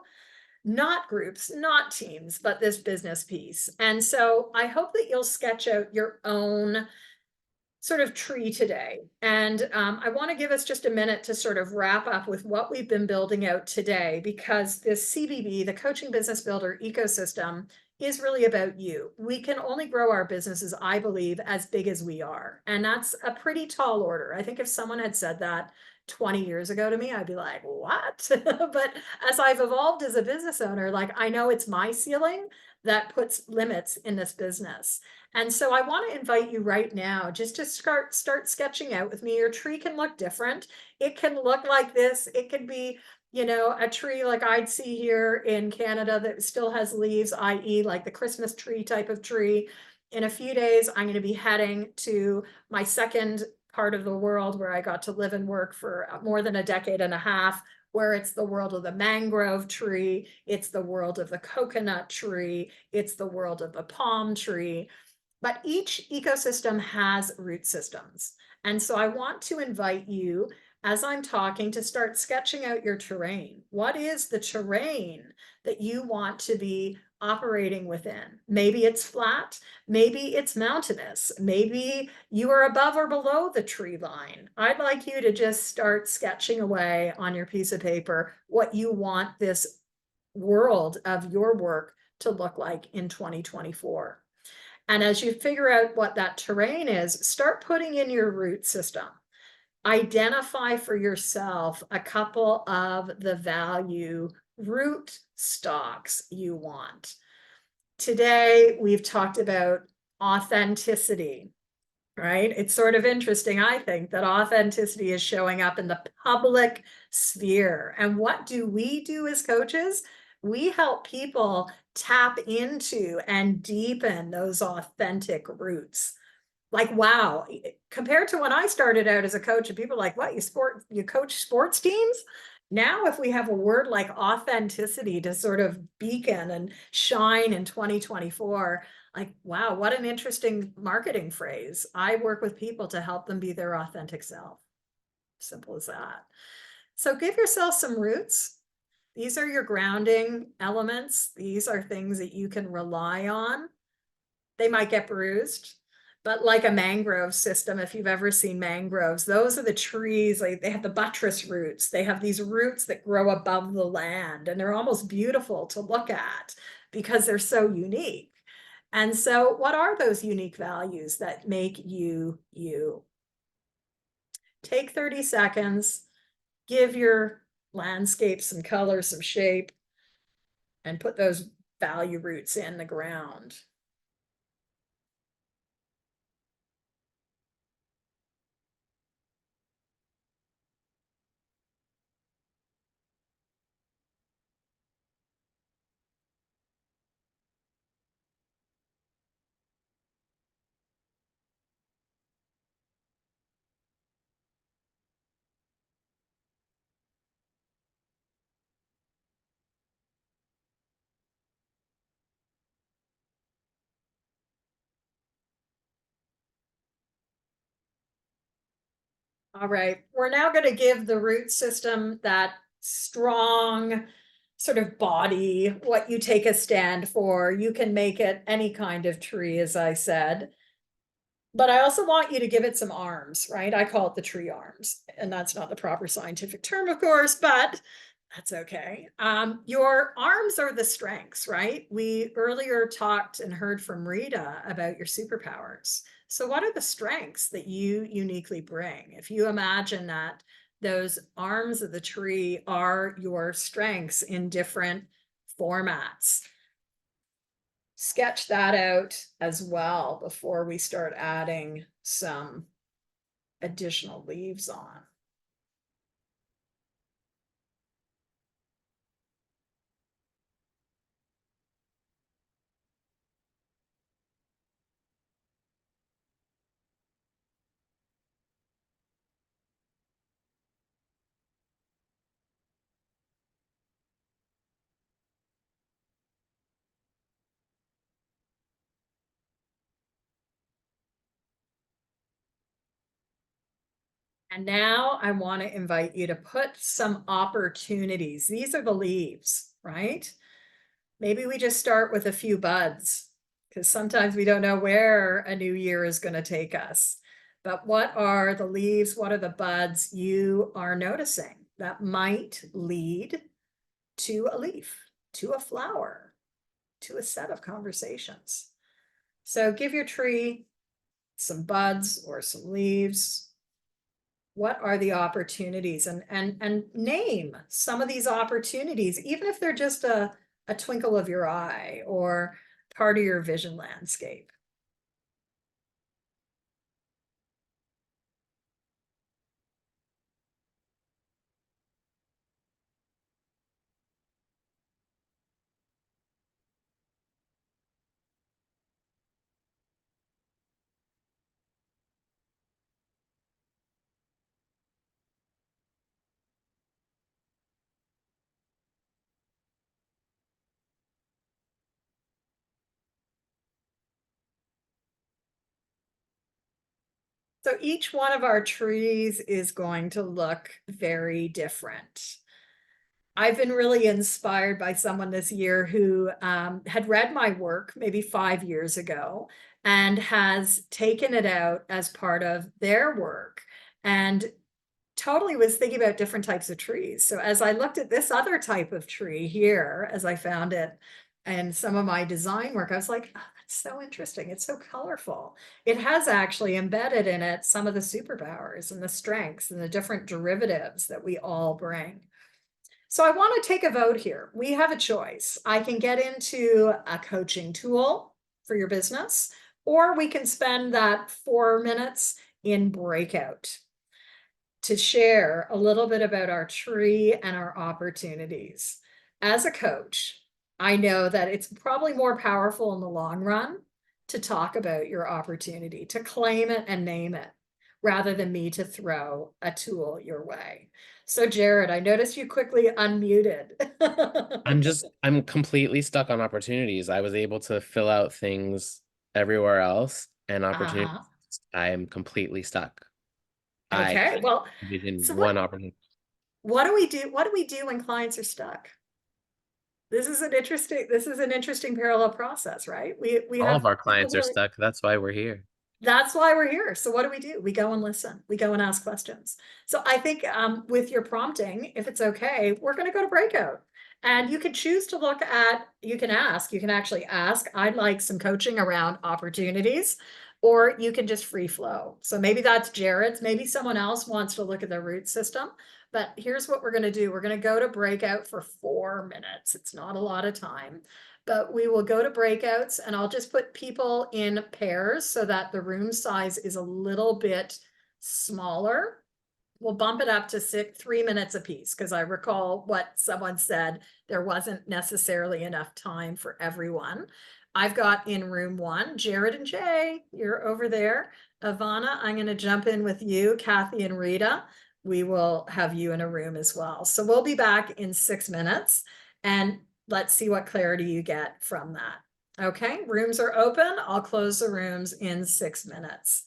not groups, not teams, but this business piece. And so I hope that you'll sketch out your own sort of tree today. And I want to give us just a minute to sort of wrap up with what we've been building out today, because this CBB, the Coaching Business Builder ecosystem, is really about you. We can only grow our businesses, I believe, as big as we are. And that's a pretty tall order. I think if someone had said that 20 years ago to me, I'd be like, what? But as I've evolved as a business owner, like I know it's my ceiling that puts limits in this business. And so I want to invite you right now just to start sketching out with me. Your tree can look different. It can look like this. It could be, you know, a tree like I'd see here in Canada that still has leaves, i.e. like the Christmas tree type of tree. In a few days, I'm going to be heading to my second part of the world where I got to live and work for more than a decade and a half, where it's the world of the mangrove tree, it's the world of the coconut tree, it's the world of the palm tree. But each ecosystem has root systems. And so I want to invite you, as I'm talking, to start sketching out your terrain. What is the terrain that you want to be operating within? Maybe it's flat, maybe it's mountainous, maybe you are above or below the tree line. I'd like you to just start sketching away on your piece of paper what you want this world of your work to look like in 2024. And as you figure out what that terrain is, start putting in your root system. Identify for yourself a couple of the value root stocks you want. Today, we've talked about authenticity, right? It's sort of interesting, I think, that authenticity is showing up in the public sphere. And what do we do as coaches? We help people tap into and deepen those authentic roots. Like, wow, compared to when I started out as a coach, and people are like, what, you coach sports teams? Now, if we have a word like authenticity to sort of beacon and shine in 2024, like, wow, what an interesting marketing phrase. I work with people to help them be their authentic self. Simple as that. So give yourself some roots. These are your grounding elements. These are things that you can rely on. They might get bruised, but like a mangrove system, if you've ever seen mangroves, those are the trees, like they have the buttress roots. They have these roots that grow above the land, and they're almost beautiful to look at because they're so unique. And so what are those unique values that make you you? Take 30 seconds, give your landscape some color, some shape, and put those value roots in the ground. All right, we're now going to give the root system that strong sort of body, what you take a stand for. You can make it any kind of tree, as I said. But I also want you to give it some arms, right? I call it the tree arms, and that's not the proper scientific term, of course, but that's okay. Your arms are the strengths, right? We earlier talked and heard from Rita about your superpowers. So what are the strengths that you uniquely bring? If you imagine that those arms of the tree are your strengths in different formats, sketch that out as well before we start adding some additional leaves on. And now I want to invite you to put some opportunities. These are the leaves, right? Maybe we just start with a few buds, because sometimes we don't know where a new year is going to take us. But what are the leaves? What are the buds you are noticing that might lead to a leaf, to a flower, to a set of conversations? So give your tree some buds or some leaves. What are the opportunities, and name some of these opportunities, even if they're just a twinkle of your eye or part of your vision landscape. So each one of our trees is going to look very different. I've been really inspired by someone this year who had read my work maybe 5 years ago and has taken it out as part of their work and totally was thinking about different types of trees. So as I looked at this other type of tree here, as I found it and some of my design work, I was like, oh, that's so interesting. It's so colorful. It has actually embedded in it some of the superpowers and the strengths and the different derivatives that we all bring. So I want to take a vote here. We have a choice. I can get into a coaching tool for your business, or we can spend that 4 minutes in breakout to share a little bit about our tree and our opportunities. As a coach, I know that it's probably more powerful in the long run to talk about your opportunity, to claim it and name it, rather than me to throw a tool your way. So Jared, I noticed you quickly unmuted. I'm completely stuck on opportunities. I was able to fill out things everywhere else, and opportunities, Uh-huh. I am completely stuck. I Okay, can't well, envision so one opportunity. what do we do? What do we do when clients are stuck? This is an interesting parallel process, right? We All have of our people clients who are are, stuck. That's why we're here. that's why we're here. So what do? We go and listen. We go and ask questions. So I think with your prompting, if it's okay, we're going to go to breakout. And you can choose to look at, you can actually ask, I'd like some coaching around opportunities, or you can just free flow. So maybe that's Jared's, maybe someone else wants to look at the root system. But here's what we're going to do. We're going to go to breakout for 4 minutes. It's not a lot of time, but we will go to breakouts, and I'll just put people in pairs so that the room size is a little bit smaller. We'll bump it up to 3 minutes apiece, because I recall what someone said, there wasn't necessarily enough time for everyone. I've got in room 1, Jared and Jay, you're over there. Evana, I'm going to jump in with you, Kathy and Rita. We will have you in a room as well. So we'll be back in 6 minutes, and let's see what clarity you get from that. Okay, rooms are open. I'll close the rooms in 6 minutes.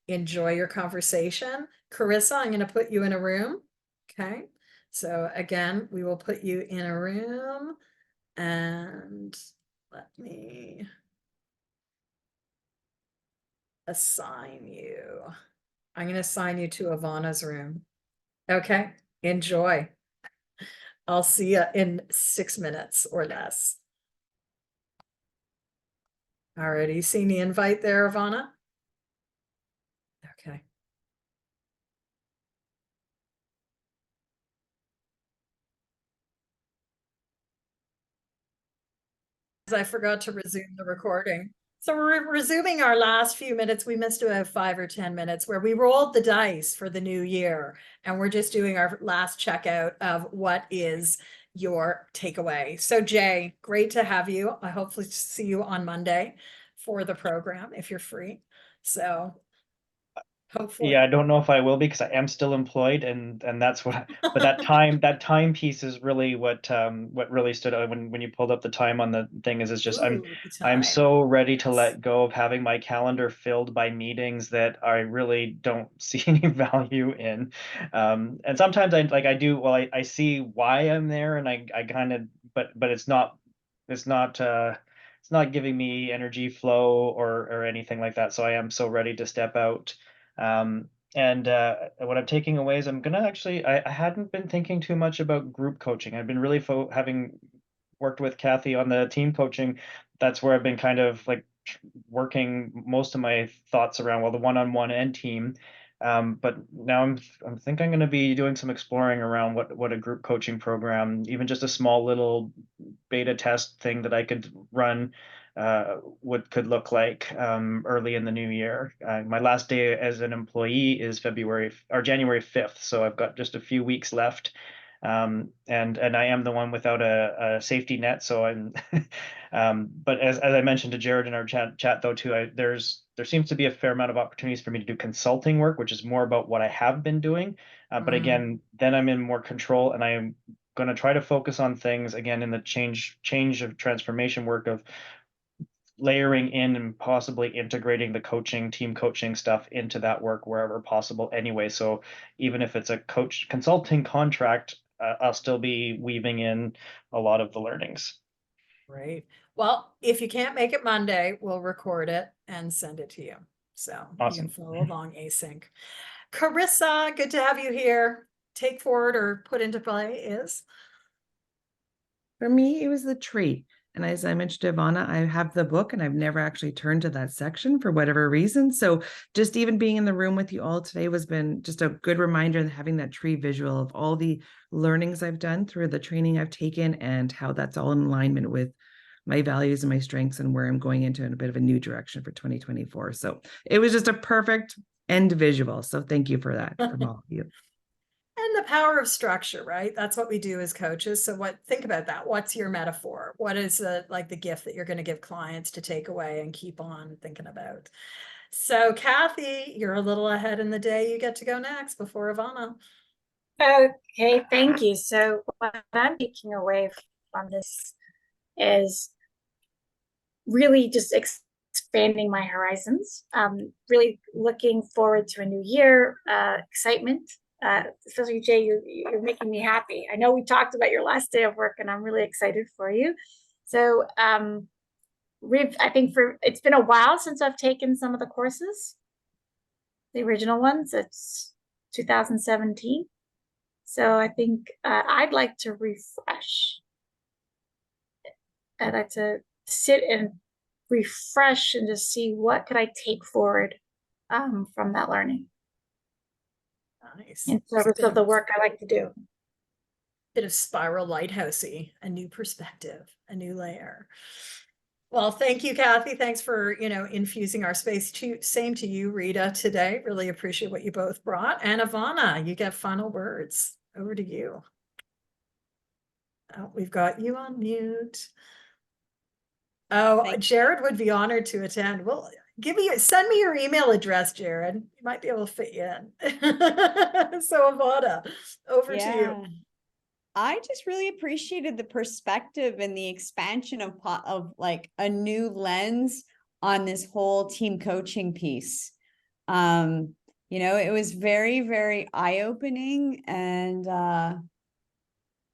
Enjoy your conversation. Carissa, I'm going to put you in a room. Okay, so again, we will put you in a room, and let me assign you. I'm going to assign you to Ivana's room. Okay, enjoy. I'll see you in 6 minutes or less. Alrighty, you seen the invite there, Ivana? Okay. I forgot to resume the recording. So we're resuming our last few minutes. We missed about 5 or 10 minutes where we rolled the dice for the new year. And we're just doing our last checkout of what is your takeaway. So Jay, great to have you. I hopefully see you on Monday for the program if you're free. So hopefully. Yeah, I don't know if I will be, because I am still employed, and that's what. But that time piece is really what really stood out when you pulled up the time on the thing. Is it's just Ooh, the I'm time. so ready to Yes. let go of having my calendar filled by meetings that I really don't see any value in. And sometimes I do. Well, I see why I'm there, and I kind of, but it's not it's not giving me energy flow or anything like that. So I am so ready to step out. And what I'm taking away is I'm gonna actually, I hadn't been thinking too much about group coaching. I've been really having worked with Kathy on the team coaching. That's where I've been kind of like working most of my thoughts around, well, the one-on-one and team. But now I think I'm going to be doing some exploring around what a group coaching program, even just a small little beta test thing that I could run, could look like early in the new year. My last day as an employee is January 5th, so I've got just a few weeks left. And I am the one without a safety net, so I'm but as I mentioned to Jared in our chat though too, there seems to be a fair amount of opportunities for me to do consulting work, which is more about what I have been doing. But again, then I'm in more control, and I am going to try to focus on things again in the change of transformation work of layering in and possibly integrating the team coaching stuff into that work wherever possible anyway. So even if it's a consulting contract, I'll still be weaving in a lot of the learnings. Great. Well, if you can't make it Monday, we'll record it and send it to you. So Awesome. You can follow along async. Carissa, good to have you here. Take forward or put into play is? For me, it was the tree. And as I mentioned to Ivana, I have the book and I've never actually turned to that section for whatever reason. So just even being in the room with you all today has been just a good reminder, having that tree visual of all the learnings I've done through the training I've taken and how that's all in alignment with my values and my strengths and where I'm going into in a bit of a new direction for 2024. So it was just a perfect end visual. So thank you for that from all of you. And the power of structure, right? That's what we do as coaches. So think about that. What's your metaphor? What is the gift that you're going to give clients to take away and keep on thinking about? So Kathy, you're a little ahead in the day. You get to go next before Evana. Okay, thank you. So what I'm taking away from this is really just expanding my horizons. Really looking forward to a new year, excitement. Especially Jay, you're making me happy. I know we talked about your last day of work, and I'm really excited for you. So I think it's been a while since I've taken some of the courses, the original ones. It's 2017. So I think I'd like to refresh. I'd like to sit and refresh and just see what could I take forward from that learning. Nice. In service of the work I like to do. Bit of spiral lighthousey, a new perspective, a new layer. Well, thank you, Kathy. Thanks for, infusing our space too. Same to you, Rita, today. Really appreciate what you both brought. And Evana, you get final words. Over to you. Oh, we've got you on mute. Oh, Jared would be honored to attend. Well, send me your email address, Jared. You might be able to fit you in. So Evana, over to you. I just really appreciated the perspective and the expansion of like a new lens on this whole team coaching piece. It was very, very eye-opening and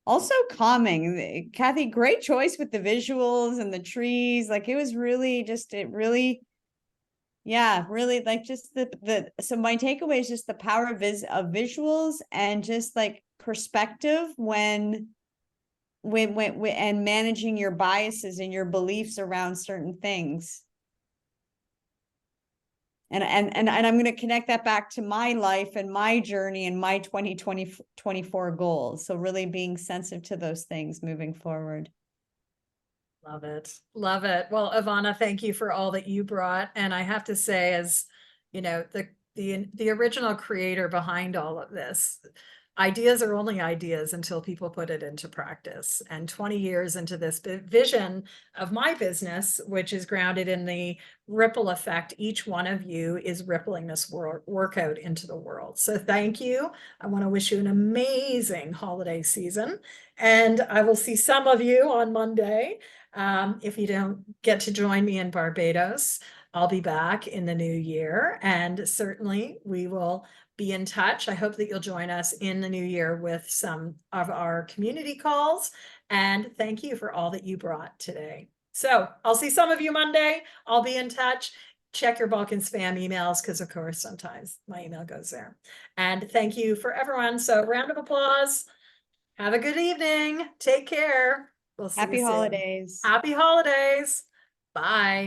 also calming. Kathy, great choice with the visuals and the trees. Like it was really really like just so my takeaway is just the power of visuals and just like perspective when and managing your biases and your beliefs around certain things. And I'm going to connect that back to my life and my journey and my 2024 goals. So really being sensitive to those things moving forward. Love it. Love it. Well, Evana, thank you for all that you brought. And I have to say, as the original creator behind all of this, ideas are only ideas until people put it into practice. And 20 years into this vision of my business, which is grounded in the ripple effect, each one of you is rippling this workout into the world. So thank you. I want to wish you an amazing holiday season. And I will see some of you on Monday. If you don't get to join me in Barbados, I'll be back in the new year. And certainly we will be in touch. I hope that you'll join us in the new year with some of our community calls. And thank you for all that you brought today. So I'll see some of you Monday. I'll be in touch. Check your bulk and spam emails because, of course, sometimes my email goes there. And thank you for everyone. So round of applause. Have a good evening. Take care. We'll see you soon. Happy holidays. Happy holidays. Bye.